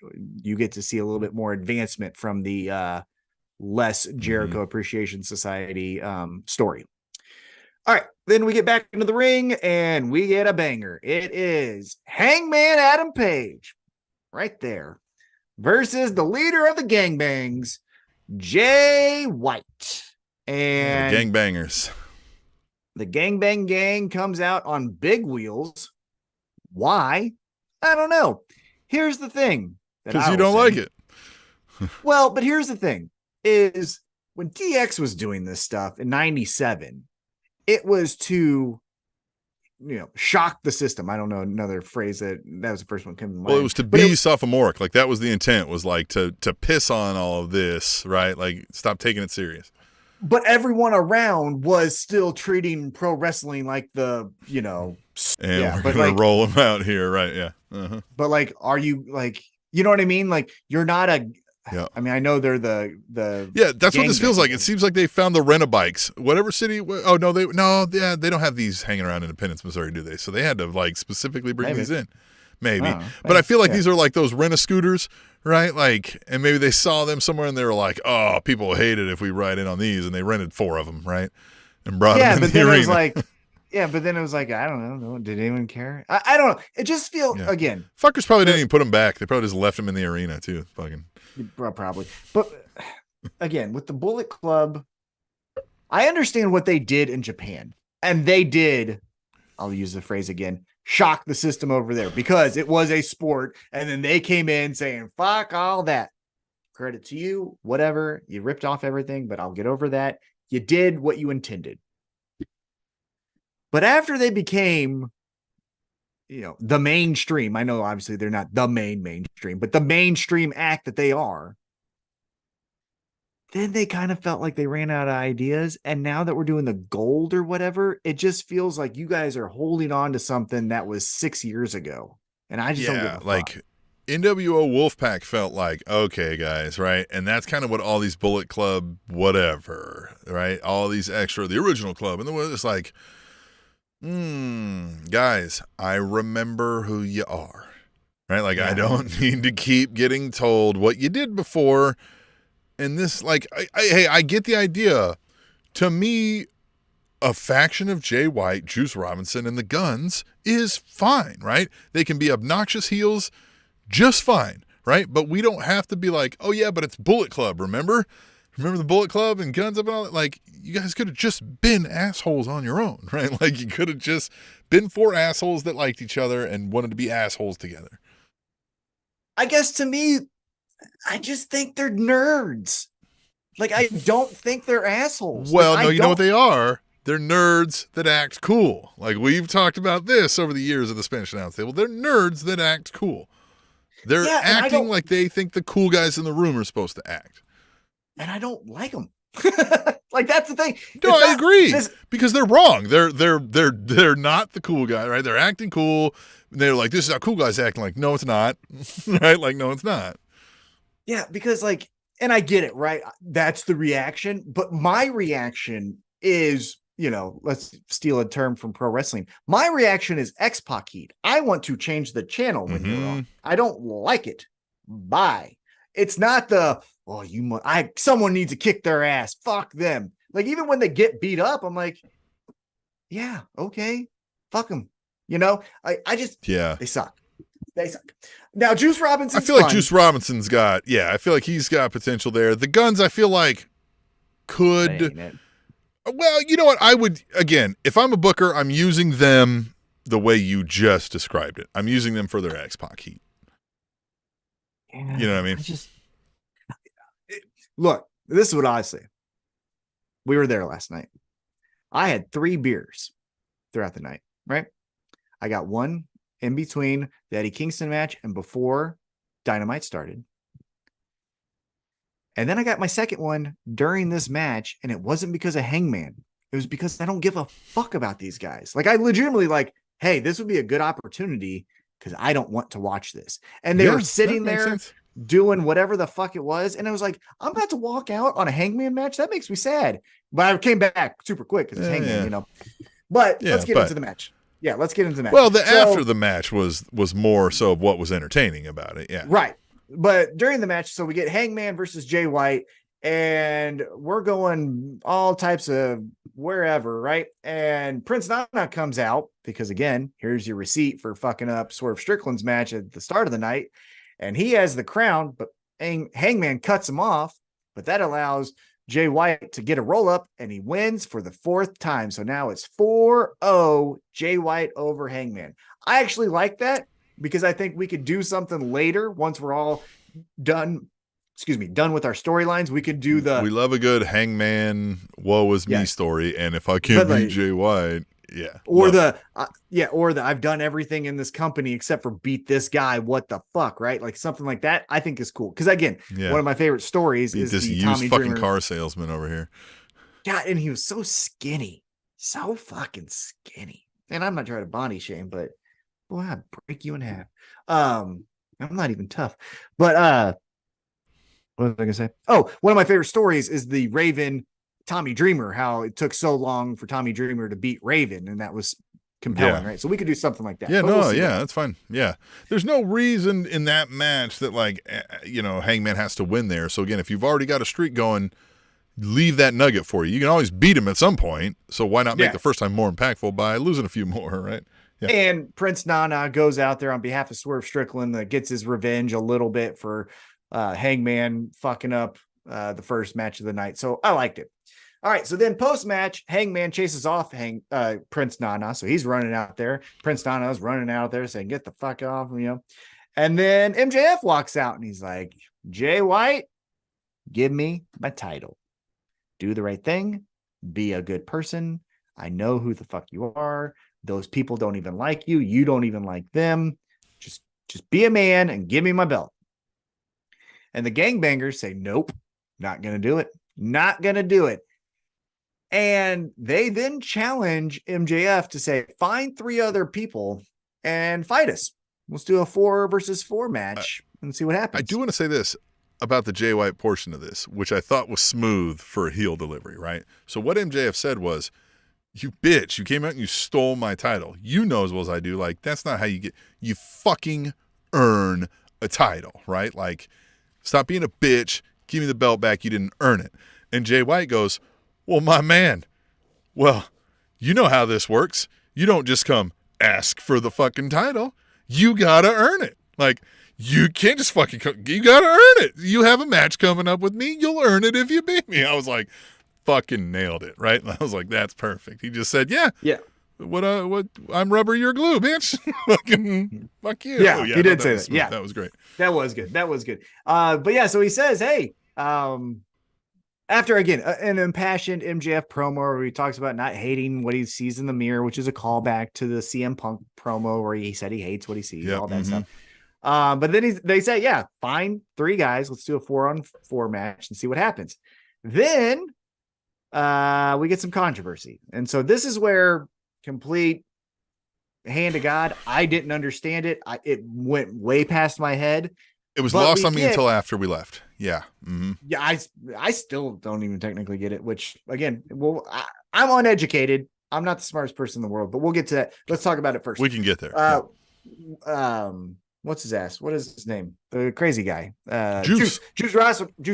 you get to see a little bit more advancement from the Less Jericho Appreciation Society story. All right. Then we get back into the ring and we get a banger. It is Hangman Adam Page right there versus the leader of the gangbangs, Jay White. And
gangbangers.
The gangbang gang comes out on big wheels. Why? I don't know. Here's the thing.
Because you don't like it.
Well, but here's the thing is when DX was doing this stuff in 97, it was to, shock the system. I don't know another phrase that was the first one coming to mind.
Well, it was to be sophomoric. Like that was the intent, was like to piss on all of this, right? Like stop taking it serious.
But everyone around was still treating pro wrestling like the,
And we're going to roll them out here, right? Yeah. Uh-huh.
But like, are you like, you know what I mean? Like you're not a.
Yeah.
I mean, I know they're the
yeah. That's what this feels like. It seems like they found the rent-a-bikes, whatever city. Oh no, they don't have these hanging around Independence, Missouri, do they? So they had to like specifically bring these in, maybe. But I feel like these are like those rent-a-scooters, right? Like, and maybe they saw them somewhere and they were like, oh, people will hate it if we ride in on these, and they rented 4 of them, right? And brought them in the arena.
It was like. Yeah, but then it was like, I don't know. Did anyone care? I don't know. It just feels, again.
Fuckers probably didn't even put them back. They probably just left them in the arena, too. Fucking.
Probably. But, again, with the Bullet Club, I understand what they did in Japan. And they did, I'll use the phrase again, shock the system over there. Because it was a sport. And then they came in saying, fuck all that. Credit to you, whatever. You ripped off everything, but I'll get over that. You did what you intended. But after they became, the mainstream, I know obviously they're not the mainstream, but the mainstream act that they are, then they kind of felt like they ran out of ideas. And now that we're doing the gold or whatever, it just feels like you guys are holding on to something that was 6 years ago. And I just don't give a fuck.
Like NWO Wolfpack felt like, okay, guys, right? And that's kind of what all these Bullet Club, whatever, right? All these extra, the original club. And then it's like, guys, I remember who you are, right? Like, I don't need to keep getting told what you did before. And this, like, I get the idea. To me, a faction of Jay White, Juice Robinson, and the Guns is fine, right? They can be obnoxious heels just fine, right? But we don't have to be like, oh yeah, but it's Bullet Club, remember? Remember the Bullet Club and Guns Up and all that? Like, you guys could have just been assholes on your own, right? Like, you could have just been 4 assholes that liked each other and wanted to be assholes together.
I guess to me, I just think they're nerds. Like, I don't think they're assholes.
Well, like, no, you know what they are? They're nerds that act cool. Like, we've talked about this over the years of the Spanish Announce Table. They're nerds that act cool. They're acting like they think the cool guys in the room are supposed to act. And
I don't like them. Like, that's the thing.
No, I agree. Because they're wrong. They're not the cool guy, right? They're acting cool. They're like, this is how cool guys acting. Like, no, it's not. Right? Like, no, it's not.
Yeah, because like, and I get it, right? That's the reaction. But my reaction is, let's steal a term from pro wrestling. My reaction is X-Pac heat. I want to change the channel when you're on. I don't like it. Bye. It's not the, someone needs to kick their ass. Fuck them. Like, even when they get beat up, I'm like, yeah, okay. Fuck them. They suck. They suck. Now, Juice Robinson.
I feel like Juice Robinson's got, I feel like he's got potential there. The Guns, I feel like could. Well, you know what? I would, again, if I'm a booker, I'm using them the way you just described it. I'm using them for their X-Pac heat.
Yeah,
you know what I mean?
Look, this is what I say. We were there last night. I had 3 beers throughout the night, right? I got one in between the Eddie Kingston match and before Dynamite started. And then I got my second one during this match, and it wasn't because of Hangman. It was because I don't give a fuck about these guys. Like, I legitimately like, hey, this would be a good opportunity because I don't want to watch this. And they were sitting there doing whatever the fuck it was. And I was like, I'm about to walk out on a Hangman match. That makes me sad. But I came back super quick because it's Hangman, But let's get into the match. Yeah, let's get into the match.
Well, after the match was more so of what was entertaining about it. Yeah.
Right. But during the match, so we get Hangman versus Jay White. and we're going all types of wherever, right? And Prince Nana comes out because, again, here's your receipt for fucking up Swerve Strickland's match at the start of the night, and he has the crown, but Hangman cuts him off, but that allows Jay White to get a roll up, and he wins for the 4th time. So now it's 4-0 Jay White over Hangman. I actually like that because I think we could do something later once we're all done with our storylines. We could do
we love a good Hangman woe is me story, and if I can't beat Jay White, or I've done everything in this company except for beat this guy, what the fuck, right? Like something like that I think is cool, because again, one of my favorite stories is this
the
used
Tommy
fucking
Dreamer
car salesman over here.
God, and he was so skinny, so fucking skinny. And I'm not trying to body shame, but boy, I'd break you in half. I'm not even tough, but what was I gonna say? Oh, one of my favorite stories is the Raven Tommy Dreamer, how it took so long for Tommy Dreamer to beat Raven, and that was compelling, right? So we could do something like that.
Yeah, that's fine. Yeah. There's no reason in that match that, like, Hangman has to win there. So again, if you've already got a streak going, leave that nugget for you. You can always beat him at some point. So why not make the first time more impactful by losing a few more, right? Yeah.
And Prince Nana goes out there on behalf of Swerve Strickland that gets his revenge a little bit for Hangman fucking up the first match of the night. So I liked it. All right. So then post-match, Hangman chases off Prince Nana. So he's running out there. Prince Nana is running out there saying, get the fuck off, And then MJF walks out and he's like, Jay White, give me my title. Do the right thing. Be a good person. I know who the fuck you are. Those people don't even like you. You don't even like them. Just be a man and give me my belt. And the gangbangers say, nope, not going to do it. Not going to do it. And they then challenge MJF to say, find 3 other people and fight us. Let's do a 4 versus 4 match and see what happens.
I do want to say this about the Jay White portion of this, which I thought was smooth for a heel delivery, right? So what MJF said was, you bitch, you came out and you stole my title. You know as well as I do, like, that's not how you fucking earn a title, right? Like, stop being a bitch. Give me the belt back. You didn't earn it. And Jay White goes, well, my man, you know how this works. You don't just come ask for the fucking title. You got to earn it. Like, you can't just fucking come. You got to earn it. You have a match coming up with me. You'll earn it if you beat me. I was like, fucking nailed it, right? And I was like, that's perfect. He just said, yeah. What I'm rubber, you're glue, bitch. Fucking fuck you.
Yeah, he did say that.
Smooth. Yeah, that was great.
That was good. But yeah, so he says, hey, after again an impassioned MJF promo where he talks about not hating what he sees in the mirror, which is a callback to the CM Punk promo where he said he hates what he sees, all that stuff. But then they say, yeah, fine, 3 guys, let's do a 4-on-4 match and see what happens. Then we get some controversy, and so this is where complete hand of God, I didn't understand it. It went way past my head.
It was lost on me until after we left. Yeah. Mm-hmm.
Yeah. I still don't even technically get it, which again, I'm uneducated. I'm not the smartest person in the world, but we'll get to that. Let's talk about it first.
We can get there.
What's his ass? What is his name? The crazy guy.
Juice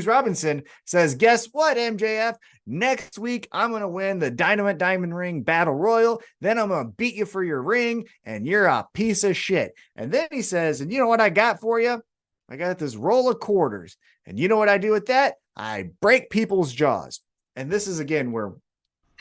Robinson says, guess what, MJF? Next week, I'm going to win the Dynamite Diamond Ring Battle Royal. Then I'm going to beat you for your ring, and you're a piece of shit. And then he says, and you know what I got for you? I got this roll of quarters. And you know what I do with that? I break people's jaws. And this is, again, where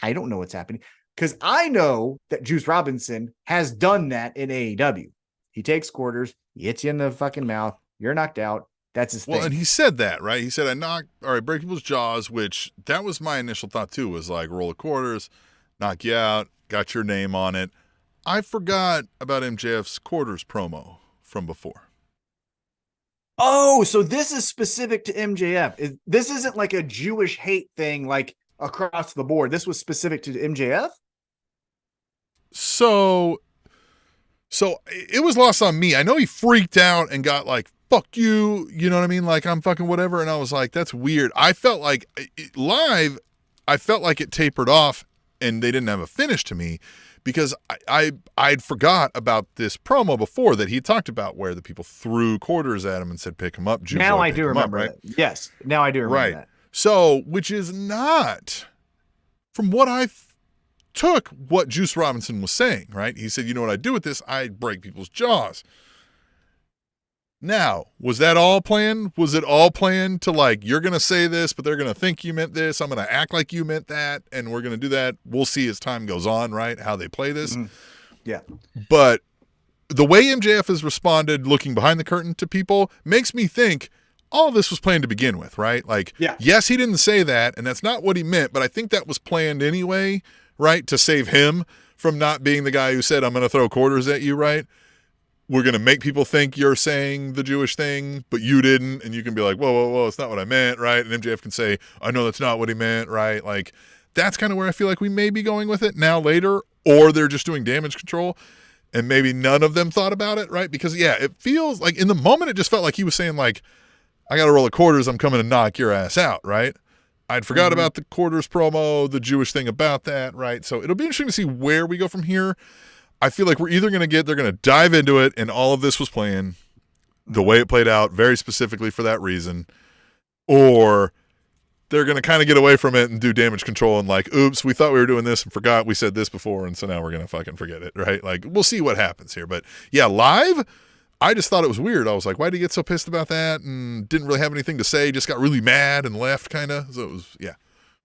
I don't know what's happening, because I know that Juice Robinson has done that in AEW. He takes quarters, he hits you in the fucking mouth, you're knocked out. That's his thing.
Well, and he said that, right? He said, I break people's jaws, which that was my initial thought too, was like roll of quarters, knock you out, got your name on it. I forgot about MJF's quarters promo from before.
Oh, so this is specific to MJF. This isn't like a Jewish hate thing like across the board. This was specific to MJF?
So it was lost on me. I know he freaked out and got like, fuck you, you know what I mean? Like, I'm fucking whatever. And I was like, that's weird. I felt like live, I felt like it tapered off and they didn't have a finish to me because I'd forgot about this promo before that he talked about where the people threw quarters at him and said, pick him up.
Now I do remember that. Yes. Now I do remember that.
So, which is not, from what I took, what Juice Robinson was saying, right? He said, you know what I do with this? I break people's jaws. Now, was that all planned? Was it all planned to like, you're going to say this, but they're going to think you meant this. I'm going to act like you meant that. And we're going to do that. We'll see as time goes on, right? How they play this.
Mm-hmm. Yeah.
But the way MJF has responded looking behind the curtain to people makes me think all of this was planned to begin with, right? Like, yes, he didn't say that, and that's not what he meant, but I think that was planned anyway, right? To save him from not being the guy who said, I'm going to throw quarters at you, right? We're going to make people think you're saying the Jewish thing, but you didn't, and you can be like, whoa, it's not what I meant, right? And MJF can say, I know that's not what he meant, right? Like, that's kind of where I feel like we may be going with it now later, or they're just doing damage control, and maybe none of them thought about it, right? Because, yeah, it feels like in the moment it just felt like he was saying, like, I got to roll the quarters, I'm coming to knock your ass out, right? I'd forgot about the quarters promo, the Jewish thing about that, right? So it'll be interesting to see where we go from here. I feel like we're either going to they're going to dive into it, and all of this was planned the way it played out, very specifically for that reason, or they're going to kind of get away from it and do damage control and like, oops, we thought we were doing this and forgot we said this before, and so now we're going to fucking forget it, right? Like, we'll see what happens here. But, yeah, live, I just thought it was weird. I was like, why did he get so pissed about that and didn't really have anything to say, just got really mad and left kind of. So it was, yeah.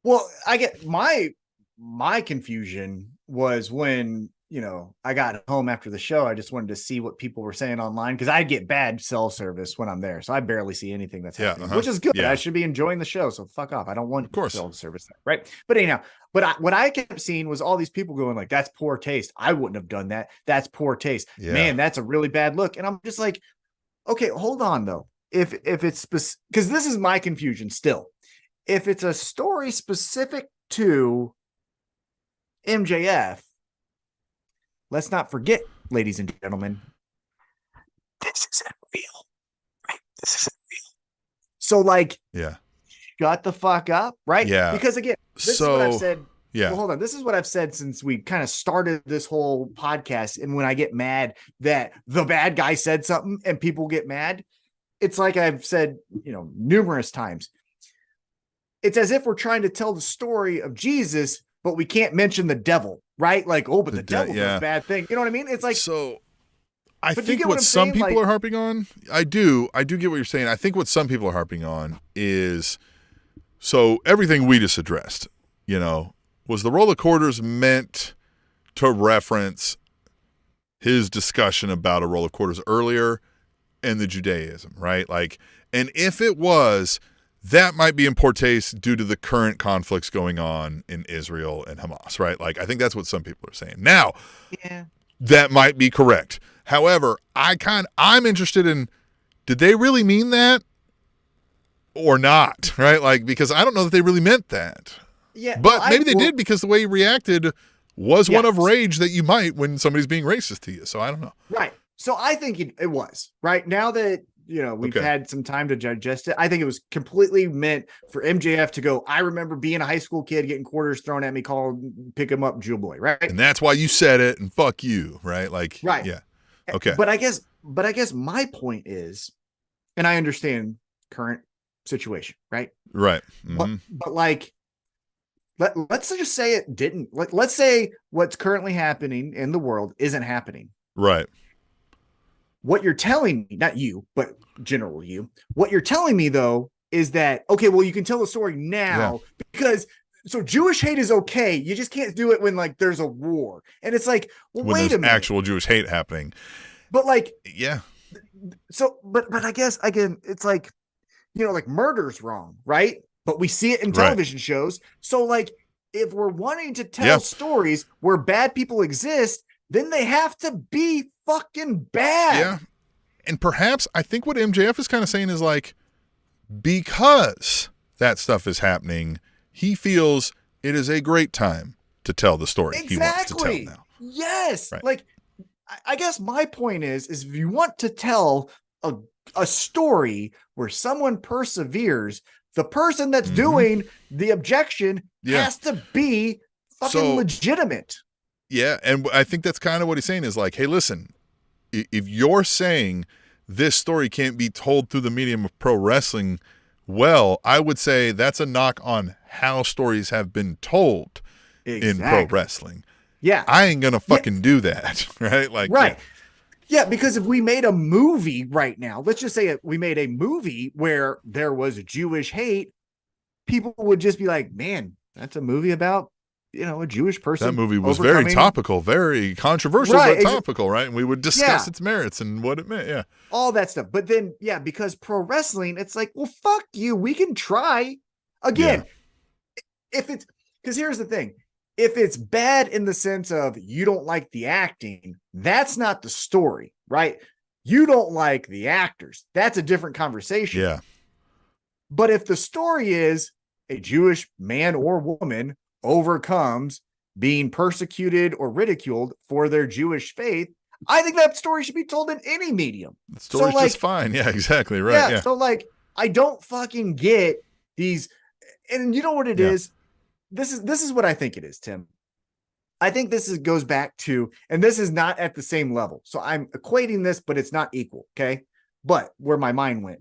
Well, I get my confusion was when, you know, I got home after the show. I just wanted to see what people were saying online because I get bad cell service when I'm there. So I barely see anything that's happening, which is good. Yeah. I should be enjoying the show. So fuck off. I don't want cell service there, right? But anyhow, what I kept seeing was all these people going like, that's poor taste. I wouldn't have done that. That's poor taste. Yeah. Man, that's a really bad look. And I'm just like, okay, hold on though. If it's because this is my confusion still. If it's a story specific to MJF, let's not forget, ladies and gentlemen, this isn't real. Right? This isn't real. So, like, shut the fuck up, right? Yeah. Because again, this is what I've said. Yeah. Well, hold on. This is what I've said since we kind of started this whole podcast. And when I get mad that the bad guy said something and people get mad, it's like I've said, you know, numerous times. It's as if we're trying to tell the story of Jesus, but we can't mention the devil, right? Like, oh, but the devil does a bad thing. You know what I mean? It's like,
so I think what some people are harping on, I do get what you're saying. I think what some people are harping on is, so everything we just addressed, you know, was the roll of quarters meant to reference his discussion about a roll of quarters earlier and the Judaism, right? Like, and if it was, that might be in poor taste due to the current conflicts going on in Israel and Hamas, right? Like, I think that's what some people are saying. Now, that might be correct. However, I'm interested in, did they really mean that or not, right? Like, because I don't know that they really meant that. Yeah, but maybe they did, because the way he reacted was one of rage that you might when somebody's being racist to you. So I don't know.
Right. So I think it was, right? Now that, you know, we've had some time to digest it, I think it was completely meant for MJF to go, I remember being a high school kid getting quarters thrown at me, pick him up, Jewel Boy, right?
And that's why you said it, and fuck you, right? Like, right. Yeah. Okay.
But I guess my point is, and I understand current situation, right?
Right. Mm-hmm.
But like, let's just say it didn't. Like, let's say what's currently happening in the world isn't happening.
Right.
What you're telling me, not you, but general you, what you're telling me though, is that, okay, well, you can tell the story now because so Jewish hate is okay. You just can't do it when like there's a war. And it's like, well,
when
wait a minute.
Actual Jewish hate happening.
But like,
yeah.
So, but I guess again, it's like, you know, like murder's wrong, right? But we see it in television shows. So like, if we're wanting to tell stories where bad people exist, then they have to be fucking bad.
Yeah. And perhaps I think what MJF is kind of saying is like, because that stuff is happening, he feels it is a great time to tell the story he wants to tell now.
Yes. Right. Like, I guess my point is if you want to tell a story where someone perseveres, the person that's doing the objection has to be fucking legitimate.
Yeah, and I think that's kind of what he's saying is like, hey, listen, if you're saying this story can't be told through the medium of pro wrestling, well, I would say that's a knock on how stories have been told in pro wrestling.
Yeah.
I ain't going to fucking do that, right? Like,
right. Yeah, because if we made a movie right now, let's just say we made a movie where there was Jewish hate, people would just be like, man, that's a movie about, a Jewish person.
That movie was very topical, very controversial, but topical, right? And we would discuss its merits and what it meant. Yeah.
All that stuff. But then, because pro wrestling, it's like, well, fuck you. We can try. Again, if it's, because here's the thing. If it's bad in the sense of you don't like the acting, that's not the story, right? You don't like the actors. That's a different conversation.
Yeah.
But if the story is a Jewish man or woman overcomes being persecuted or ridiculed for their Jewish faith, I think that story should be told in any medium.
The story's just fine. Yeah, exactly. Right. Yeah.
So I don't fucking get these. And you know what it is? This is what I think it is, Tim. I think goes back to, and this is not at the same level. So I'm equating this, but it's not equal. Okay. But where my mind went,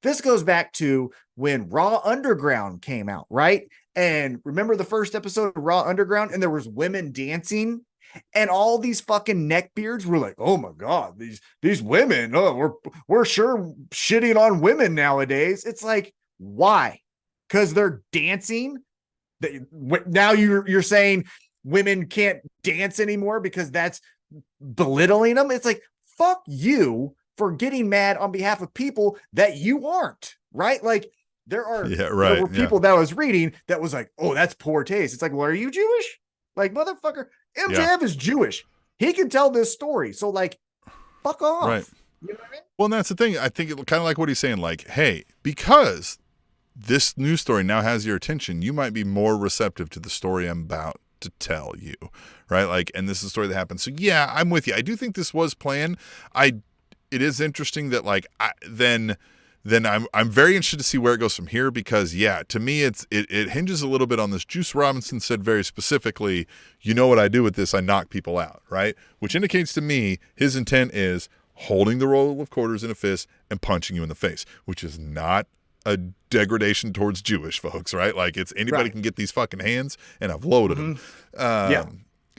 this goes back to when Raw Underground came out, right? And remember the first episode of Raw Underground, and there was women dancing, and all these fucking neckbeards were like, "Oh my god, these women! Oh, we're sure shitting on women nowadays." It's like, why? Because they're dancing. Now you're saying women can't dance anymore because that's belittling them. It's like, fuck you for getting mad on behalf of people that you aren't, right? Like there were people that I was reading that was like, oh, that's poor taste. It's like, well, are you Jewish? Like, motherfucker, MJF is Jewish. He can tell this story. So like, fuck off.
Right.
You know what I mean?
Well, and that's the thing. I think it kind of like what he's saying, like, hey, because this news story now has your attention, you might be more receptive to the story I'm about to tell you, right? Like, and this is a story that happened. So yeah, I'm with you. I do think this was planned. It is interesting that like, then I'm very interested to see where it goes from here, because to me, it hinges a little bit on this. Juice Robinson said very specifically, you know what I do with this? I knock people out, right? Which indicates to me his intent is holding the roll of quarters in a fist and punching you in the face, which is not a degradation towards Jewish folks, right? Like it's anybody can get these fucking hands, and I've loaded them. What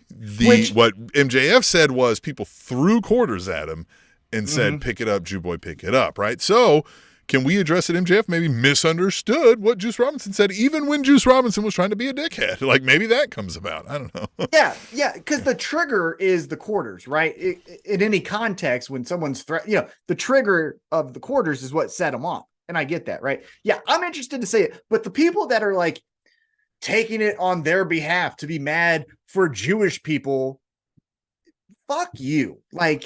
MJF said was people threw quarters at him and said, pick it up, Jew boy, pick it up, right? So can we address that MJF maybe misunderstood what Juice Robinson said, even when Juice Robinson was trying to be a dickhead? Like maybe that comes about. I don't know.
Yeah, because the trigger is the quarters, right? In any context, when someone's the trigger of the quarters is what set them off. And I get that, right? Yeah, I'm interested to say it. But the people that are like taking it on their behalf to be mad for Jewish people, fuck you. Like,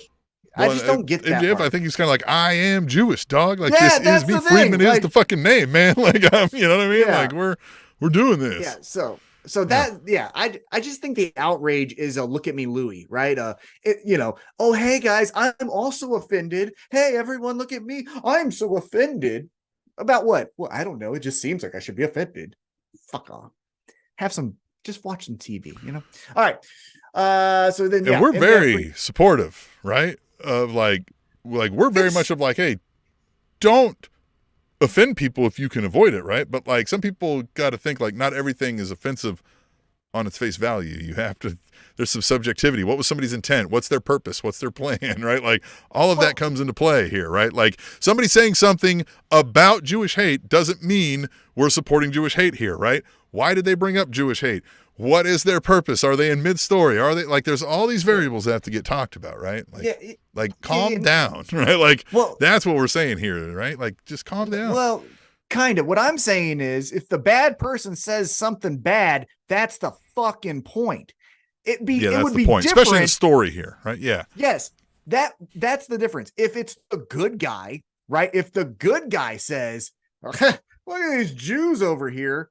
I just don't get that.
MJF, I think he's kind of like, I am Jewish, dog. Like, this is me. Friedman is the fucking name, man. Like, you know what I mean? Yeah. Like, we're doing this.
Yeah. So that, I just think the outrage is a look at me, Louie, right? Oh, hey guys, I'm also offended. Hey, everyone, look at me. I'm so offended. About what? Well, I don't know. It just seems like I should be offended. Fuck off. Just watch some TV, All right. So then,
and we're very supportive, right? Of like we're very much of like, hey, don't offend people if you can avoid it, right? But like some people got to think like not everything is offensive on its face value. You have to, there's some subjectivity. What was somebody's intent? What's their purpose? What's their plan, right? Like all of that comes into play here, right? Like somebody saying something about Jewish hate doesn't mean we're supporting Jewish hate here, right? Why did they bring up Jewish hate? What is their purpose? Are they in mid-story? Are they like, there's all these variables that have to get talked about, right? Like, calm down, right? Like, that's what we're saying here, right? Like, just calm down.
Well, kind of. What I'm saying is, if the bad person says something bad, that's the fucking point. It would be point.
Especially in the story here, right? Yeah.
Yes, that's the difference. If it's the good guy, right? If the good guy says, "Look at these Jews over here,"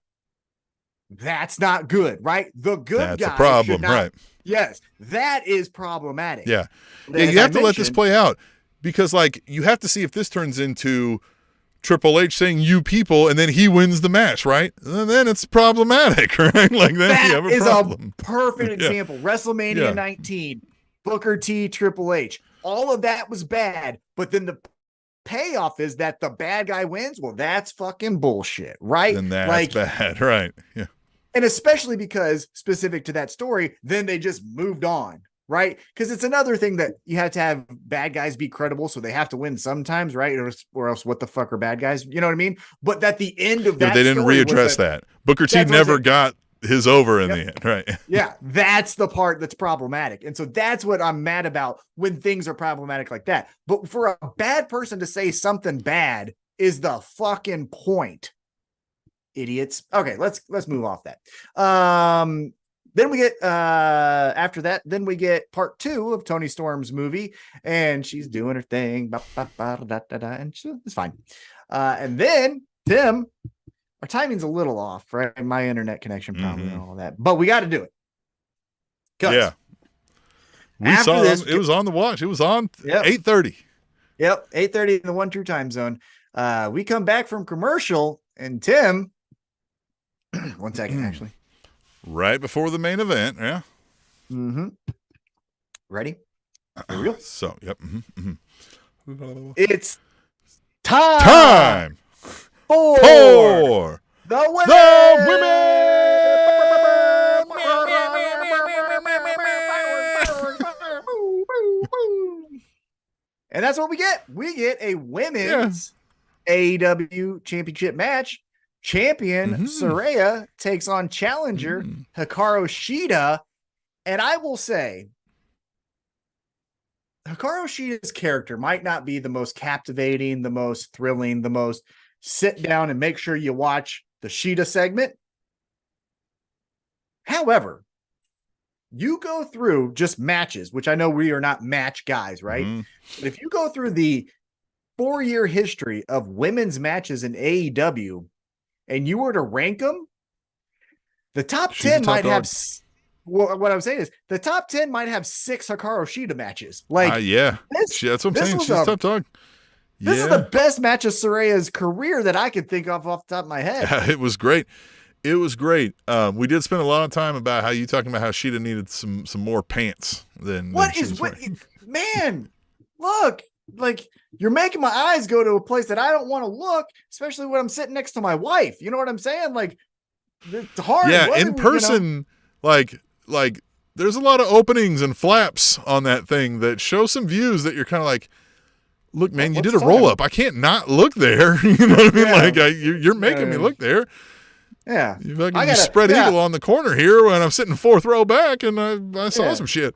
that's not good, right? The good guy.
That's a problem, right?
Yes, that is problematic.
Yeah. You have to let this play out, because like you have to see if this turns into Triple H saying "you people" and then he wins the match, right? And then it's problematic, right? Like then you have a problem.
A perfect example. WrestleMania 19, Booker T, Triple H. All of that was bad, but then the payoff is that the bad guy wins, well, that's fucking bullshit, right?
Then that's bad, right? Yeah.
And especially because specific to that story, then they just moved on, right? Because it's another thing that you have to have bad guys be credible, so they have to win sometimes, right? Or else what the fuck are bad guys? You know what I mean? But at the end of that,
they didn't readdress that. Booker T never got his over in the end, right?
Yeah, that's the part that's problematic. And so that's what I'm mad about when things are problematic like that. But for a bad person to say something bad is the fucking point. Idiots. Okay, let's move off that. Then we get after that, then we get part 2 of Toni Storm's movie, and she's doing her thing, and it's fine. And then Tim, our timing's a little off, right? My internet connection probably and all that, but we got to do it.
Yeah, we saw this. It was on the watch. It was on 8:30.
Yep, 8:30 in the One True Time Zone. We come back from commercial, and Tim. 1 second, actually.
Right before the main event, yeah.
Mm-hmm. Ready? Real?
So, yep.
It's time.
Time for
the women. And that's what we get. We get a women's AEW championship match. Champion Saraya takes on challenger Hikaru Shida. And I will say, Hikaru Shida's character might not be the most captivating, the most thrilling, the most sit down and make sure you watch the Shida segment. However, you go through just matches, which I know we are not match guys, right? But if you go through the 4-year history of women's matches in AEW, and you were to rank them, the top 10 might have. Well, what I'm saying is the top 10 might have 6 Hikaru Shida matches. Like,
that's what I'm saying. She's top dog.
This is the best match of Saraya's career that I could think of off the top of my head.
Yeah, it was great. It was great. We did spend a lot of time about how you talking about how Shida needed some more pants than.
Man, look. Like, you're making my eyes go to a place that I don't want to look, especially when I'm sitting next to my wife. You know what I'm saying? Like, it's hard.
Yeah, in person, like there's a lot of openings and flaps on that thing that show some views that you're kind of like, look, man, you did a roll up. I can't not look there. You know what I mean? Yeah. Like, you're making me look there.
Yeah.
You spread eagle on the corner here when I'm sitting 4th row back, and I saw some shit.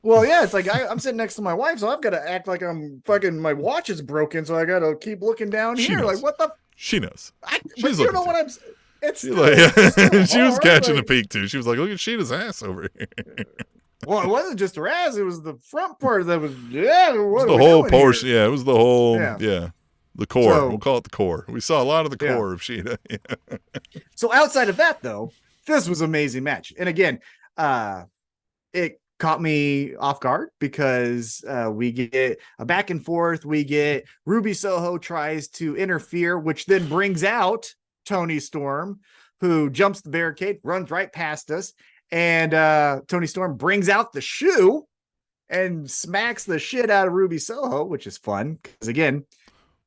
Well, yeah, it's like I'm sitting next to my wife, so I've got to act like I'm fucking, my watch is broken, so I got to keep looking down here. Like, what the?
She knows.
But you know what I'm saying? It's
she was catching a peek, too. She was like, look at Sheila's ass over here.
Well, it wasn't just her ass. It was the front part that was,
it was the whole portion. Yeah, it was the whole, the core. So, we'll call it the core. We saw a lot of the core of Shida.
So outside of that, though, this was an amazing match. And again, it caught me off guard because we get a back and forth. We get Ruby Soho tries to interfere, which then brings out Toni Storm, who jumps the barricade, runs right past us. And Toni Storm brings out the shoe and smacks the shit out of Ruby Soho, which is fun because, again,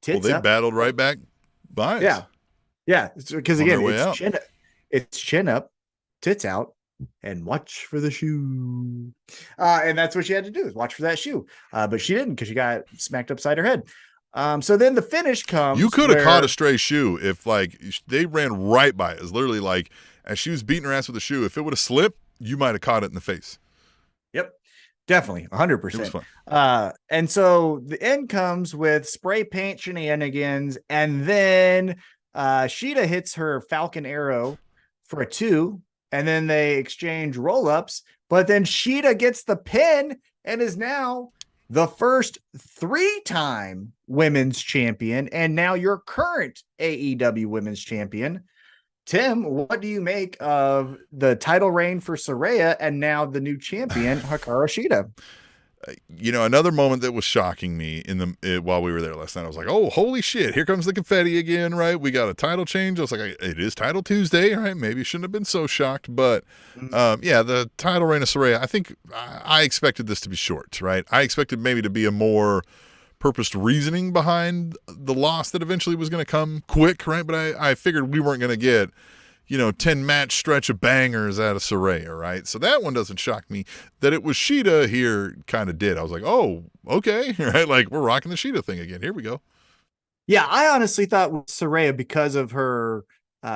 tits up.
Battled right back by us.
Yeah, because again, it's chin up, tits out, and watch for the shoe. And that's what she had to do, is watch for that shoe. But she didn't, because she got smacked upside her head. So then the finish comes.
You could have caught a stray shoe if, like, they ran right by us. Literally, like, as she was beating her ass with the shoe, if it would have slipped, you might have caught it in the face.
Yep. Definitely. 100%.
It was fun.
And so the end comes with spray paint shenanigans. And then Shida hits her Falcon Arrow for a 2. And then they exchange roll-ups. But then Shida gets the pin and is now the first 3-time women's champion. And now your current AEW women's champion. Tim, what do you make of the title reign for Saraya and now the new champion, Hikaru Shida?
You know, another moment that was shocking me while we were there last night, I was like, oh, holy shit, here comes the confetti again, right? We got a title change. I was like, it is Title Tuesday, right? Maybe shouldn't have been so shocked. But, the title reign of Saraya, I think I expected this to be short, right? I expected maybe to be a more purposed reasoning behind the loss that eventually was going to come quick, right? But I figured we weren't going to get, 10 match stretch of bangers out of Saraya, right? So that one doesn't shock me. That it was Sheeta here kind of did. I was like, oh, okay, right? Like, we're rocking the Sheeta thing again. Here we go.
Yeah, I honestly thought with Saraya, because of her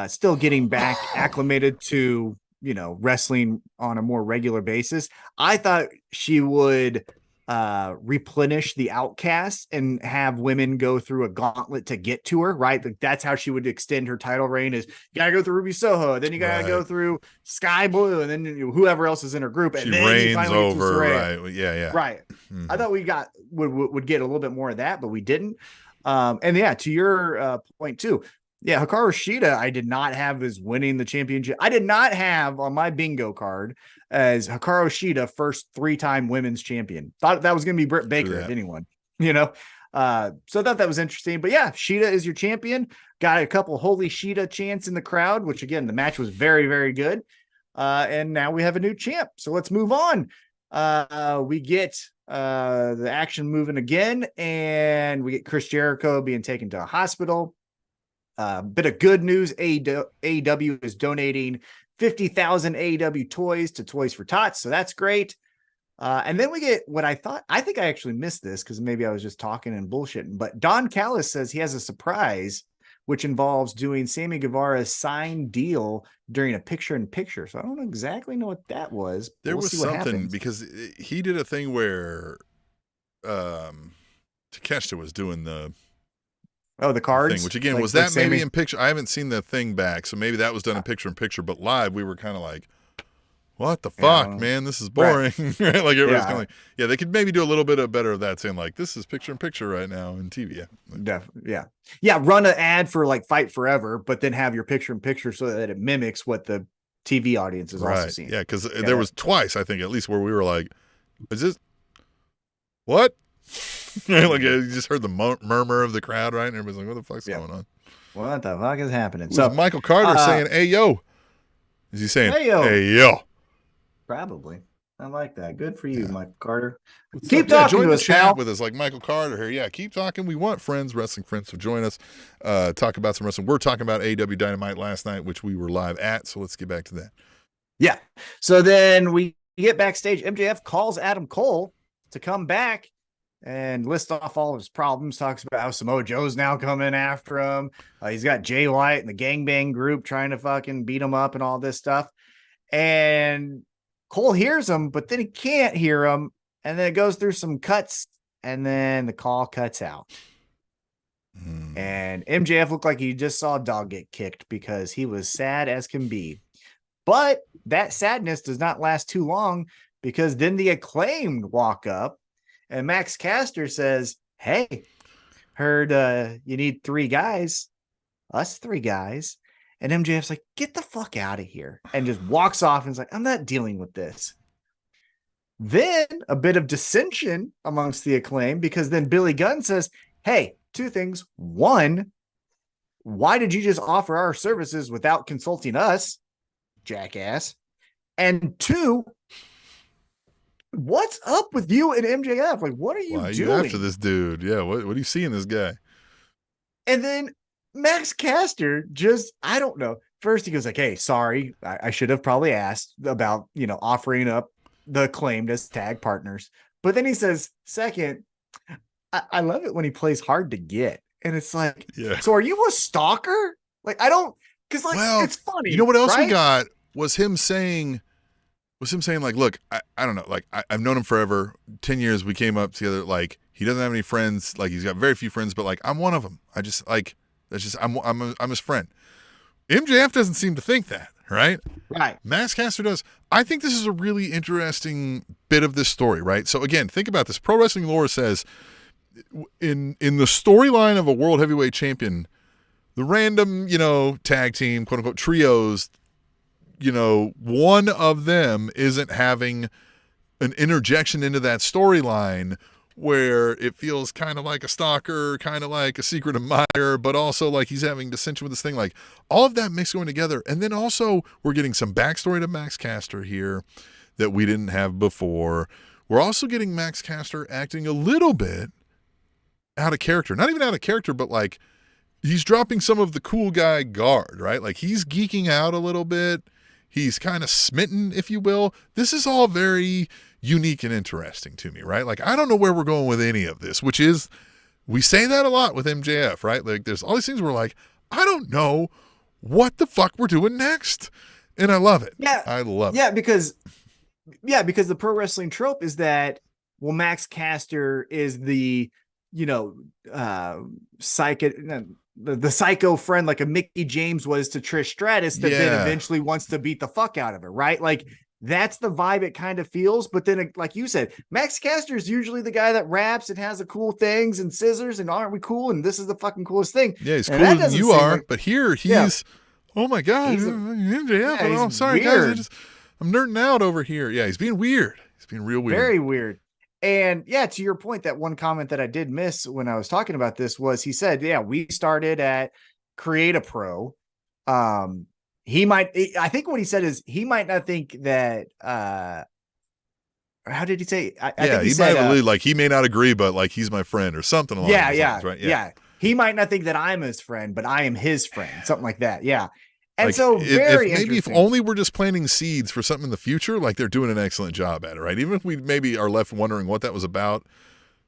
still getting back acclimated to, wrestling on a more regular basis, I thought she would replenish the outcasts and have women go through a gauntlet to get to her, right? Like, that's how she would extend her title reign, is you gotta go through Ruby Soho, then you gotta go through Sky Blue, and then whoever else is in her group, and
She
then
reigns
you finally
over,
right?
Yeah.
Right.
Mm-hmm.
I thought we would get a little bit more of that, but we didn't. And yeah, to your point too. Yeah, Hikaru Shida, I did not have as winning the championship. I did not have on my bingo card as Hikaru Shida first 3-time women's champion. Thought that was going to be Britt Baker, if anyone, So I thought that was interesting. But yeah, Shida is your champion. Got a couple holy Shida chants in the crowd, which again, the match was very, very good. And now we have a new champ. So let's move on. We get the action moving again, and we get Chris Jericho being taken to a hospital. Bit of good news. AEW is donating 50,000 AEW toys to Toys for Tots. So that's great. And then we get what I think I actually missed this because maybe I was just talking and bullshitting, but Don Callis says he has a surprise, which involves doing Sammy Guevara's signed deal during a picture-in-picture. So I don't exactly know what that was.
There was something because he did a thing where Takeshita was doing the
cards
thing, which again,
like,
was that
like
maybe in picture? I haven't seen the thing back, so maybe that was done in picture-in-picture, but live we were kind of like, what the fuck, man? This is boring. Right. Like everybody's kind of like, yeah, they could maybe do a little bit better of that, saying like, this is picture-in-picture right now in TV.
Definitely, yeah. Run an ad for like Fight Forever, but then have your picture-in-picture so that it mimics what the TV audience is also seeing.
Yeah, because there was twice, I think, at least, where we were like, is this what? Like you just heard the murmur of the crowd, right? And everybody's like, what the fuck's going on?
What the fuck is happening?
So Michael Carter saying, hey, yo. Is he saying, hey, yo?
Probably. I like that. Good for you, Michael Carter.
Keep talking to us, chat with us, like Michael Carter here. Yeah, keep talking. We want friends, wrestling friends, to join us. Talk about some wrestling. We're talking about AEW Dynamite last night, which we were live at. So let's get back to that.
Yeah. So then we get backstage. MJF calls Adam Cole to come back and list off all of his problems. Talks about how Samoa Joe's now coming after him. He's got Jay White and the gangbang group trying to fucking beat him up and all this stuff. And Cole hears him, but then he can't hear him. And then it goes through some cuts, and then the call cuts out. And MJF looked like he just saw a dog get kicked because he was sad as can be. But that sadness does not last too long, because then the Acclaimed walk up, and Max Caster says, hey, heard you need 3 guys, us 3 guys. And MJF's like, get the fuck out of here, and just walks off and is like, I'm not dealing with this. Then a bit of dissension amongst the Acclaim, because then Billy Gunn says, hey, 2 things. 1, why did you just offer our services without consulting us, jackass? And 2, what's up with you and MJF? Like, what are you doing?
Why are you after this dude? Yeah, what do you see in this guy?
And then Max Caster just, I don't know. First he goes like, hey, sorry, I should have probably asked about, offering up the Acclaimed as tag partners. But then he says, second, I love it when he plays hard to get. And it's like, so are you a stalker? Like, I don't, because like, it's funny.
You know what else we got was him saying, like, look, I don't know, like, I've known him forever, 10 years, we came up together, like, he doesn't have any friends, like, he's got very few friends, but like, I'm one of them. I just, like, that's just, I'm his friend. MJF doesn't seem to think that, right?
Right.
Max Caster does. I think this is a really interesting bit of this story, right? So again, think about this. Pro Wrestling Lore says, in the storyline of a world heavyweight champion, the random, tag team, quote unquote, trios, one of them isn't having an interjection into that storyline where it feels kind of like a stalker, kind of like a secret admirer, but also like he's having dissension with this thing. Like all of that mixed going together. And then also we're getting some backstory to Max Caster here that we didn't have before. We're also getting Max Caster acting a little bit out of character. Not even out of character, but like he's dropping some of the cool guy guard, right? Like he's geeking out a little bit. He's kind of smitten, if you will. This is all very unique and interesting to me, right? Like I don't know where we're going with any of this, which is, we say that a lot with MJF, right? Like there's all these things where we're like, I don't know what the fuck we're doing next. And I love it.
Yeah.
I love
it.
Because
the pro wrestling trope is that, well, Max Caster is the, the psycho friend, like a Mickey James was to Trish Stratus, that then eventually wants to beat the fuck out of her, right? Like that's the vibe it kind of feels. But then, like you said, Max Caster is usually the guy that raps and has the cool things and scissors and aren't we cool? And this is the fucking coolest thing.
Yeah, he's cooler than you are. But here he's, oh my God, MJF. I'm sorry,
weird.
guys. I'm nerding out over here. Yeah, he's being weird. He's being real weird.
Very weird. And yeah, to your point, that one comment that I did miss when I was talking about this was he said, we started at Create a Pro. I think what he said is he might not think that, how did he say? I think he said,
might like he may not agree, but like he's my friend or something along those lines, right?
Yeah. He might not think that I'm his friend, but I am his friend, something like that. Yeah. And
like,
so
if only we're just planting seeds for something in the future, like they're doing an excellent job at it, right? Even if we maybe are left wondering what that was about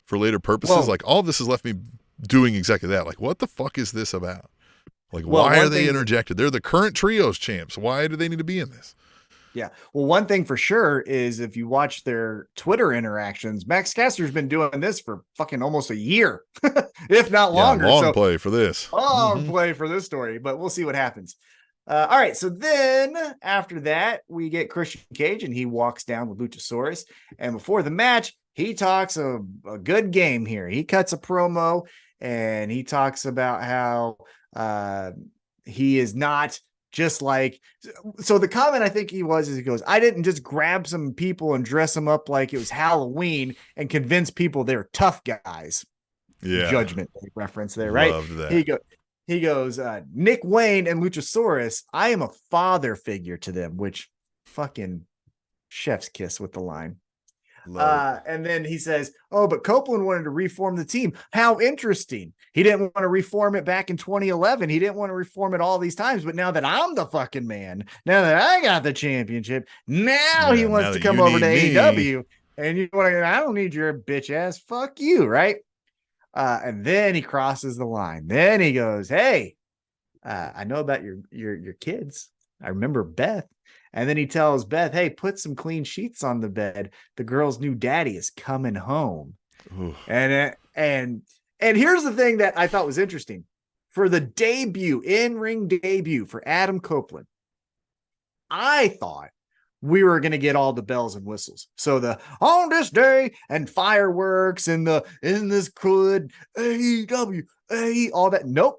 for later purposes, like all of this has left me doing exactly that. Like, what the fuck is this about? Like, why are they interjected? They're the current trios champs. Why do they need to be in this?
Yeah. Well, one thing for sure is if you watch their Twitter interactions, Max Caster's been doing this for fucking almost a year, if not longer.
Long play for this.
Long play for this story, but we'll see what happens. All right. So then after that, we get Christian Cage and he walks down with Luchasaurus. And before the match, he talks a good game here. He cuts a promo and he talks about how he is not just like, so the comment I think he goes, I didn't just grab some people and dress them up like it was Halloween and convince people they're tough guys.
Yeah.
Judgment reference there, right?
Loved that.
He goes, Nick Wayne and Luchasaurus, I am a father figure to them, which fucking chef's kiss with the line. And then he says, but Copeland wanted to reform the team. How interesting. He didn't want to reform it back in 2011. He didn't want to reform it all these times. But now that I'm the fucking man, now that I got the championship, now he wants to come over to AEW. And you want to, I don't need your bitch ass. Fuck you, right? And then he crosses the line. Then he goes, hey, I know about your kids. I remember Beth. And then he tells Beth, hey, put some clean sheets on the bed. The girl's new daddy is coming home. Ooh. And here's the thing that I thought was interesting. For the in-ring debut for Adam Copeland, I thought we were going to get all the bells and whistles. So the on this day and fireworks and the in this crud, AEW, all that. Nope.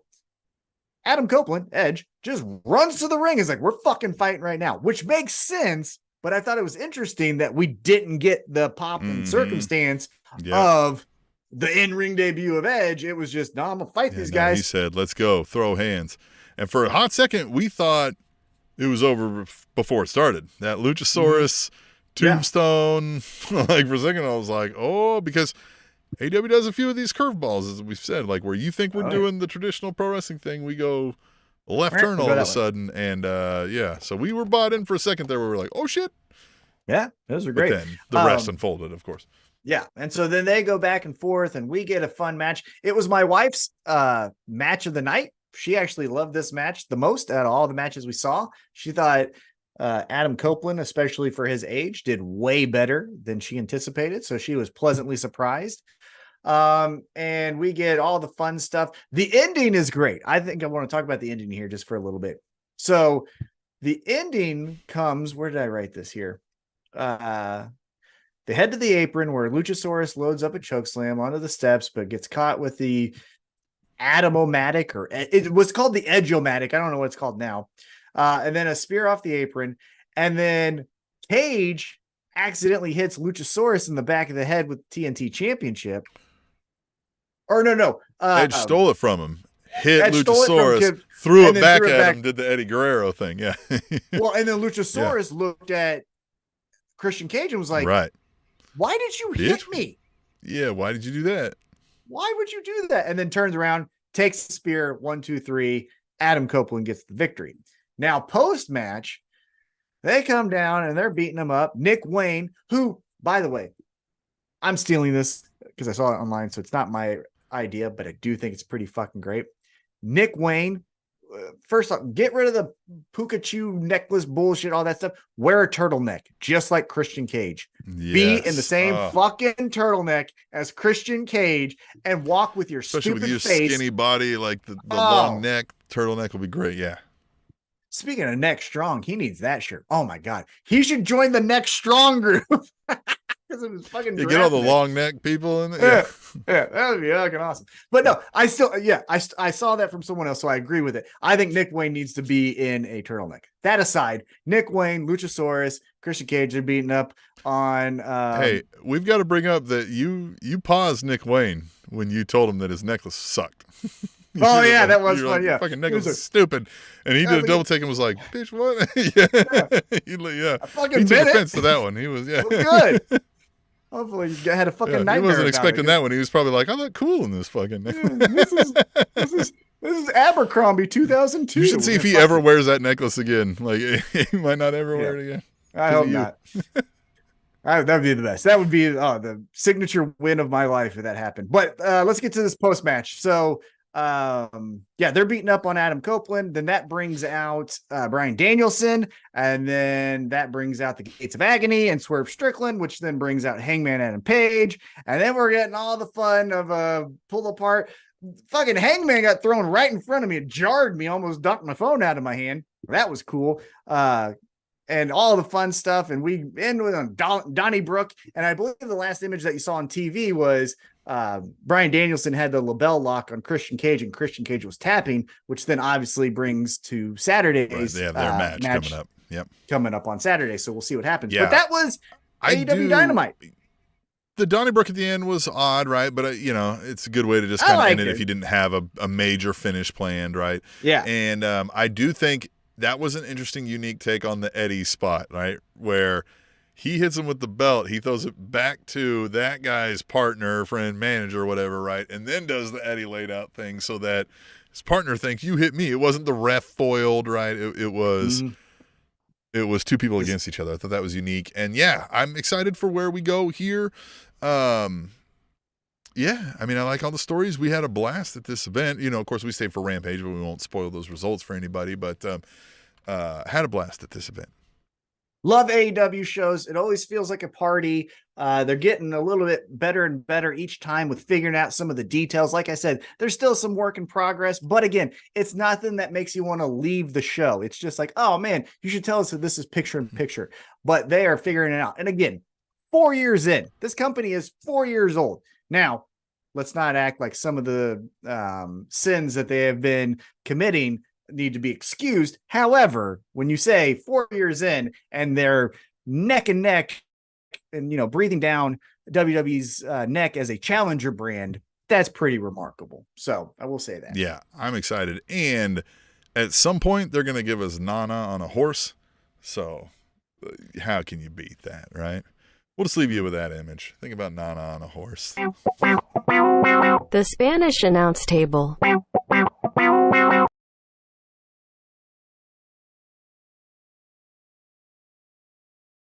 Adam Copeland, Edge, just runs to the ring. Is like, we're fucking fighting right now, which makes sense. But I thought it was interesting that we didn't get the pop and circumstance of the in-ring debut of Edge. It was just, I'm going to fight these guys.
He said, let's go, throw hands. And for a hot second, we thought it was over before it started. That Luchasaurus tombstone, like for a second, I was like, because AEW does a few of these curveballs, as we've said, like where you think we're doing the traditional pro wrestling thing, we go left turn all of a sudden. And so we were bought in for a second there where we were like, oh shit.
Yeah, those are great.
But then the rest unfolded, of course.
Yeah. And so then they go back and forth and we get a fun match. It was my wife's match of the night. She actually loved this match the most out of all the matches we saw. She thought Adam Copeland, especially for his age, did way better than she anticipated. So she was pleasantly surprised. And we get all the fun stuff. The ending is great. I think I want to talk about the ending here just for a little bit. So the ending comes, where did I write this here? They head to the apron where Luchasaurus loads up a chokeslam onto the steps, but gets caught with the Atomomatic, or it was called the Edge-O-Matic. I don't know what it's called now. And then a spear off the apron. And then Cage accidentally hits Luchasaurus in the back of the head with TNT Championship. Or no.
Edge stole it from him. Hit Luchasaurus, threw it back at him, did the Eddie Guerrero thing. Yeah.
Well, and then Luchasaurus looked at Christian Cage and was like,
right.
Why did you hit me?
Yeah, why did you do that?
why would you do that? And then turns around, takes the spear, 1, 2, 3. Adam Copeland gets the victory. Now, post-match, they come down and they're beating him up. Nick Wayne, who, by the way, I'm stealing this because I saw it online, so it's not my idea, but I do think it's pretty fucking great. Nick Wayne, first off, get rid of the Pikachu necklace bullshit, all that stuff. Wear a turtleneck, just like Christian Cage.
Yes.
Be in the same fucking turtleneck as Christian Cage and walk with your
especially
stupid
with your
face.
skinny body, like the long neck. Turtleneck will be great. Yeah.
Speaking of Neck Strong, he needs that shirt. Oh my God. He should join the Neck Strong group. Because of his fucking
you get all the long neck people in
there. Yeah, that would be fucking awesome. But no, I saw that from someone else, so I agree with it. I think Nick Wayne needs to be in a turtleneck. That aside, Nick Wayne, Luchasaurus, Christian Cage are beating up on.
Hey, we've got to bring up that you paused Nick Wayne when you told him that his necklace sucked.
Oh yeah, that was fun.
Like,
yeah,
fucking necklace is stupid, and he did a double take and was like, "Bitch, what?" yeah.
I fucking
he took
did
offense to that one. He was
good. Hopefully, you had a fucking nightmare.
He wasn't expecting that one. He was probably like, "I look cool in this fucking."
This is Abercrombie 2002.
You should see if he ever wears that necklace again. Like he might not ever wear it again.
I hope not. That would be the best. That would be the signature win of my life if that happened. But let's get to this post match. So. They're beating up on Adam Copeland. Then that brings out Bryan Danielson, and then that brings out the Gates of Agony and Swerve Strickland, which then brings out Hangman Adam Page, and then we're getting all the fun of pull apart. Fucking Hangman got thrown right in front of me. It jarred me, almost dunked my phone out of my hand. That was cool. And all the fun stuff, and we end with Donnybrook, and I believe the last image that you saw on TV was Bryan Danielson had the label lock on Christian Cage, and Christian Cage was tapping, which then obviously brings to Saturday's
their match coming up. Yep,
coming up on Saturday. So we'll see what happens.
Yeah.
But that was AEW Dynamite.
The Donnybrook at the end was odd, right? But it's a good way to just kind of end it if you didn't have a major finish planned, right?
Yeah,
and I do think that was an interesting, unique take on the Eddie spot, right? Where he hits him with the belt, he throws it back to that guy's partner, friend, manager, whatever, right? And then does the Eddie laid out thing so that his partner thinks you hit me. It wasn't the ref foiled, right? It was it was two people against each other. I thought that was unique. And yeah, I'm excited for where we go here. Yeah, I mean, I like all the stories. We had a blast at this event. Of course, we stayed for Rampage, but we won't spoil those results for anybody. But had a blast at this event.
Love AEW shows. It always feels like a party. They're getting a little bit better and better each time with figuring out some of the details. Like I said, there's still some work in progress. But again, it's nothing that makes you want to leave the show. It's just like, oh, man, you should tell us that this is picture in picture. But they are figuring it out. And again, 4 years in. This company is 4 years old. Now, let's not act like some of the sins that they have been committing need to be excused. However, when you say 4 years in and they're neck and neck and, breathing down WWE's neck as a challenger brand, that's pretty remarkable. So I will say that.
Yeah, I'm excited. And at some point, they're going to give us Nana on a horse. So how can you beat that, right? We'll just leave you with that image. Think about Nana on a horse.
The Spanish announce table.